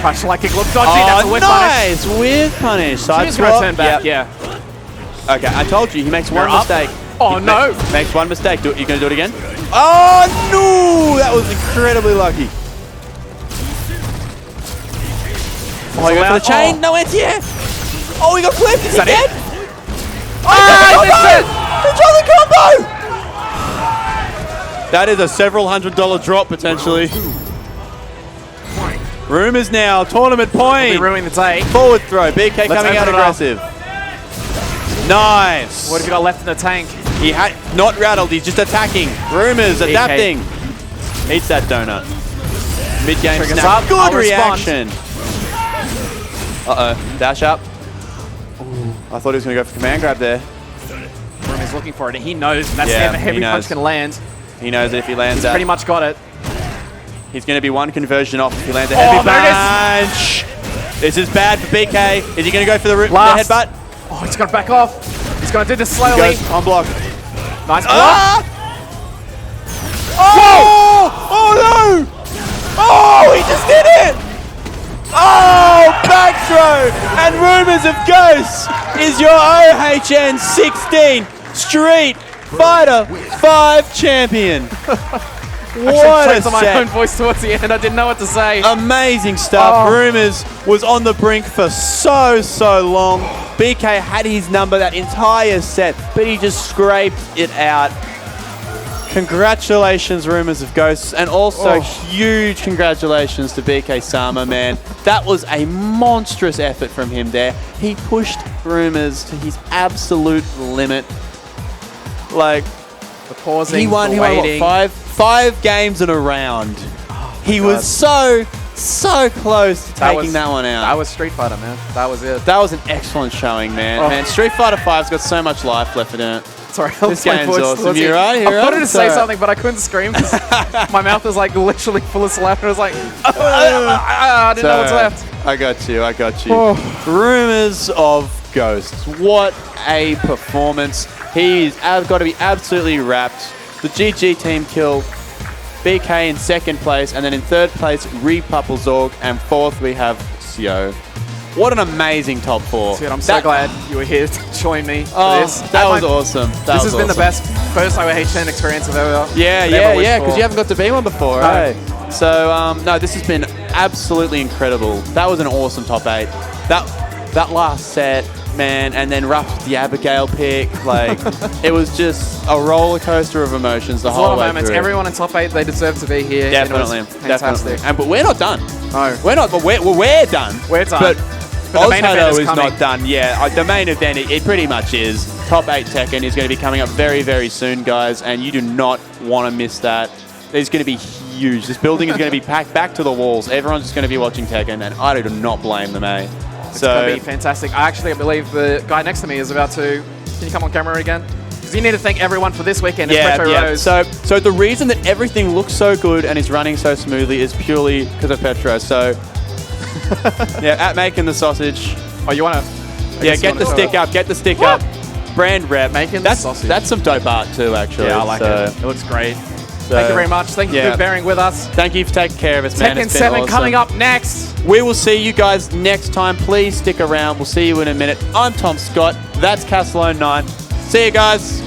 Crush like kick. Look dodgy. That's a whip punish. Nice. Whip punish. Side He's gonna swap. turn back. Yep. Yeah. Okay, I told you, he makes one You're up. mistake. Oh, He no. Makes one mistake. You gonna do it again? Oh, no! That was incredibly lucky. Oh, he goes for the chain. Oh. No anti-air. Oh, he got flipped. Is he that it? dead? Oh, I He tried the combo! That is a several $100 drop, potentially. Rumors now. Tournament point. ruining the day. Forward throw. BK Let's coming out open it up. aggressive. Nice. What have you got left in the tank? He had not rattled. He's just attacking. Rumors adapting. Eats that donut. Mid-game Triggers snap. up. Good I'll respond. reaction. Uh-oh. Dash up. I thought he was going to go for command grab there. Room is looking for it. He knows that's Yeah, the he heavy punch knows. can land. He knows that if he lands that, Pretty much got it. he's going to be one conversion off if he lands a heavy there punch. This is bad for BK. Is he going to go for the Last. headbutt? Oh, he's going to back off. He's going to do this He slowly. goes on block. Nice block. Ah! Oh! Oh no! Oh, he just did it! Oh, back throw! And Rumors of Ghosts is your OHN16 Street Fighter 5 champion. What a I my own set. voice towards the end. I didn't know what to say. Amazing stuff. Oh. Rumors was on the brink for so long. BK had his number that entire set, but he just scraped it out. Congratulations, Rumors of Ghosts, and also huge congratulations to BK Sama, man. That was a monstrous effort from him there. He pushed Rumors to his absolute limit. Like, The pausing, he won the what, waiting. five games in a round. He was so close to taking that one out. That was Street Fighter, man. That was it. That was an excellent showing, man. Oh. Man, Street Fighter 5's got so much life left in it. Sorry, This game's awesome. You're right, I wanted to say something, but I couldn't scream because my mouth was like literally full of slap, and I was like, I didn't know what's left. I got you. Rumors of Ghosts. What a performance. He's got to be absolutely wrapped. The GG team kill. BK in second place, and then in third place, Repupplezorg, and fourth we have Sio. What an amazing top four. Dude, I'm so glad you were here to join me for Oh, this. that was awesome. This has been the best first OHN experience I've ever Yeah, because you haven't got to be one before, No. right? So, no, this has been absolutely incredible. That was an awesome top 8. That last set, man, and then Ruff the Abigail pick, like, it was just a roller coaster of emotions the There's a whole lot of way moments. through. Everyone in top 8, they deserve to be here. Definitely, It was fantastic. But we're not done. No. We're not. We're done. We're done. But the main event OzHadou is is coming. not done. Yeah, the main event, it pretty much is. Top 8 Tekken is going to be coming up very, very soon, guys, and you do not want to miss that. It's going to be huge. This building is going to be packed back to the walls. Everyone's just going to be watching Tekken, and I do not blame them, eh? It's going to be fantastic. I believe the guy next to me is about to... Can you come on camera again? Because you need to thank everyone for this weekend. It's Petro Rose. So the reason that everything looks so good and is running so smoothly is purely because of Petro. So Yeah, at making the sausage. Oh, you want to? Yeah, get the stick up. Get the stick up. Brand rep. Making the that's sausage. That's some dope art too, actually. Yeah, I like So- it. It looks great. Thank you very much. Thank you yeah. for bearing with us. Thank you for taking care of us, man. Tekken It's been 7 awesome. coming up next. We will see you guys next time. Please stick around. We'll see you in a minute. I'm Tom Scott. That's Castlone9. See you guys.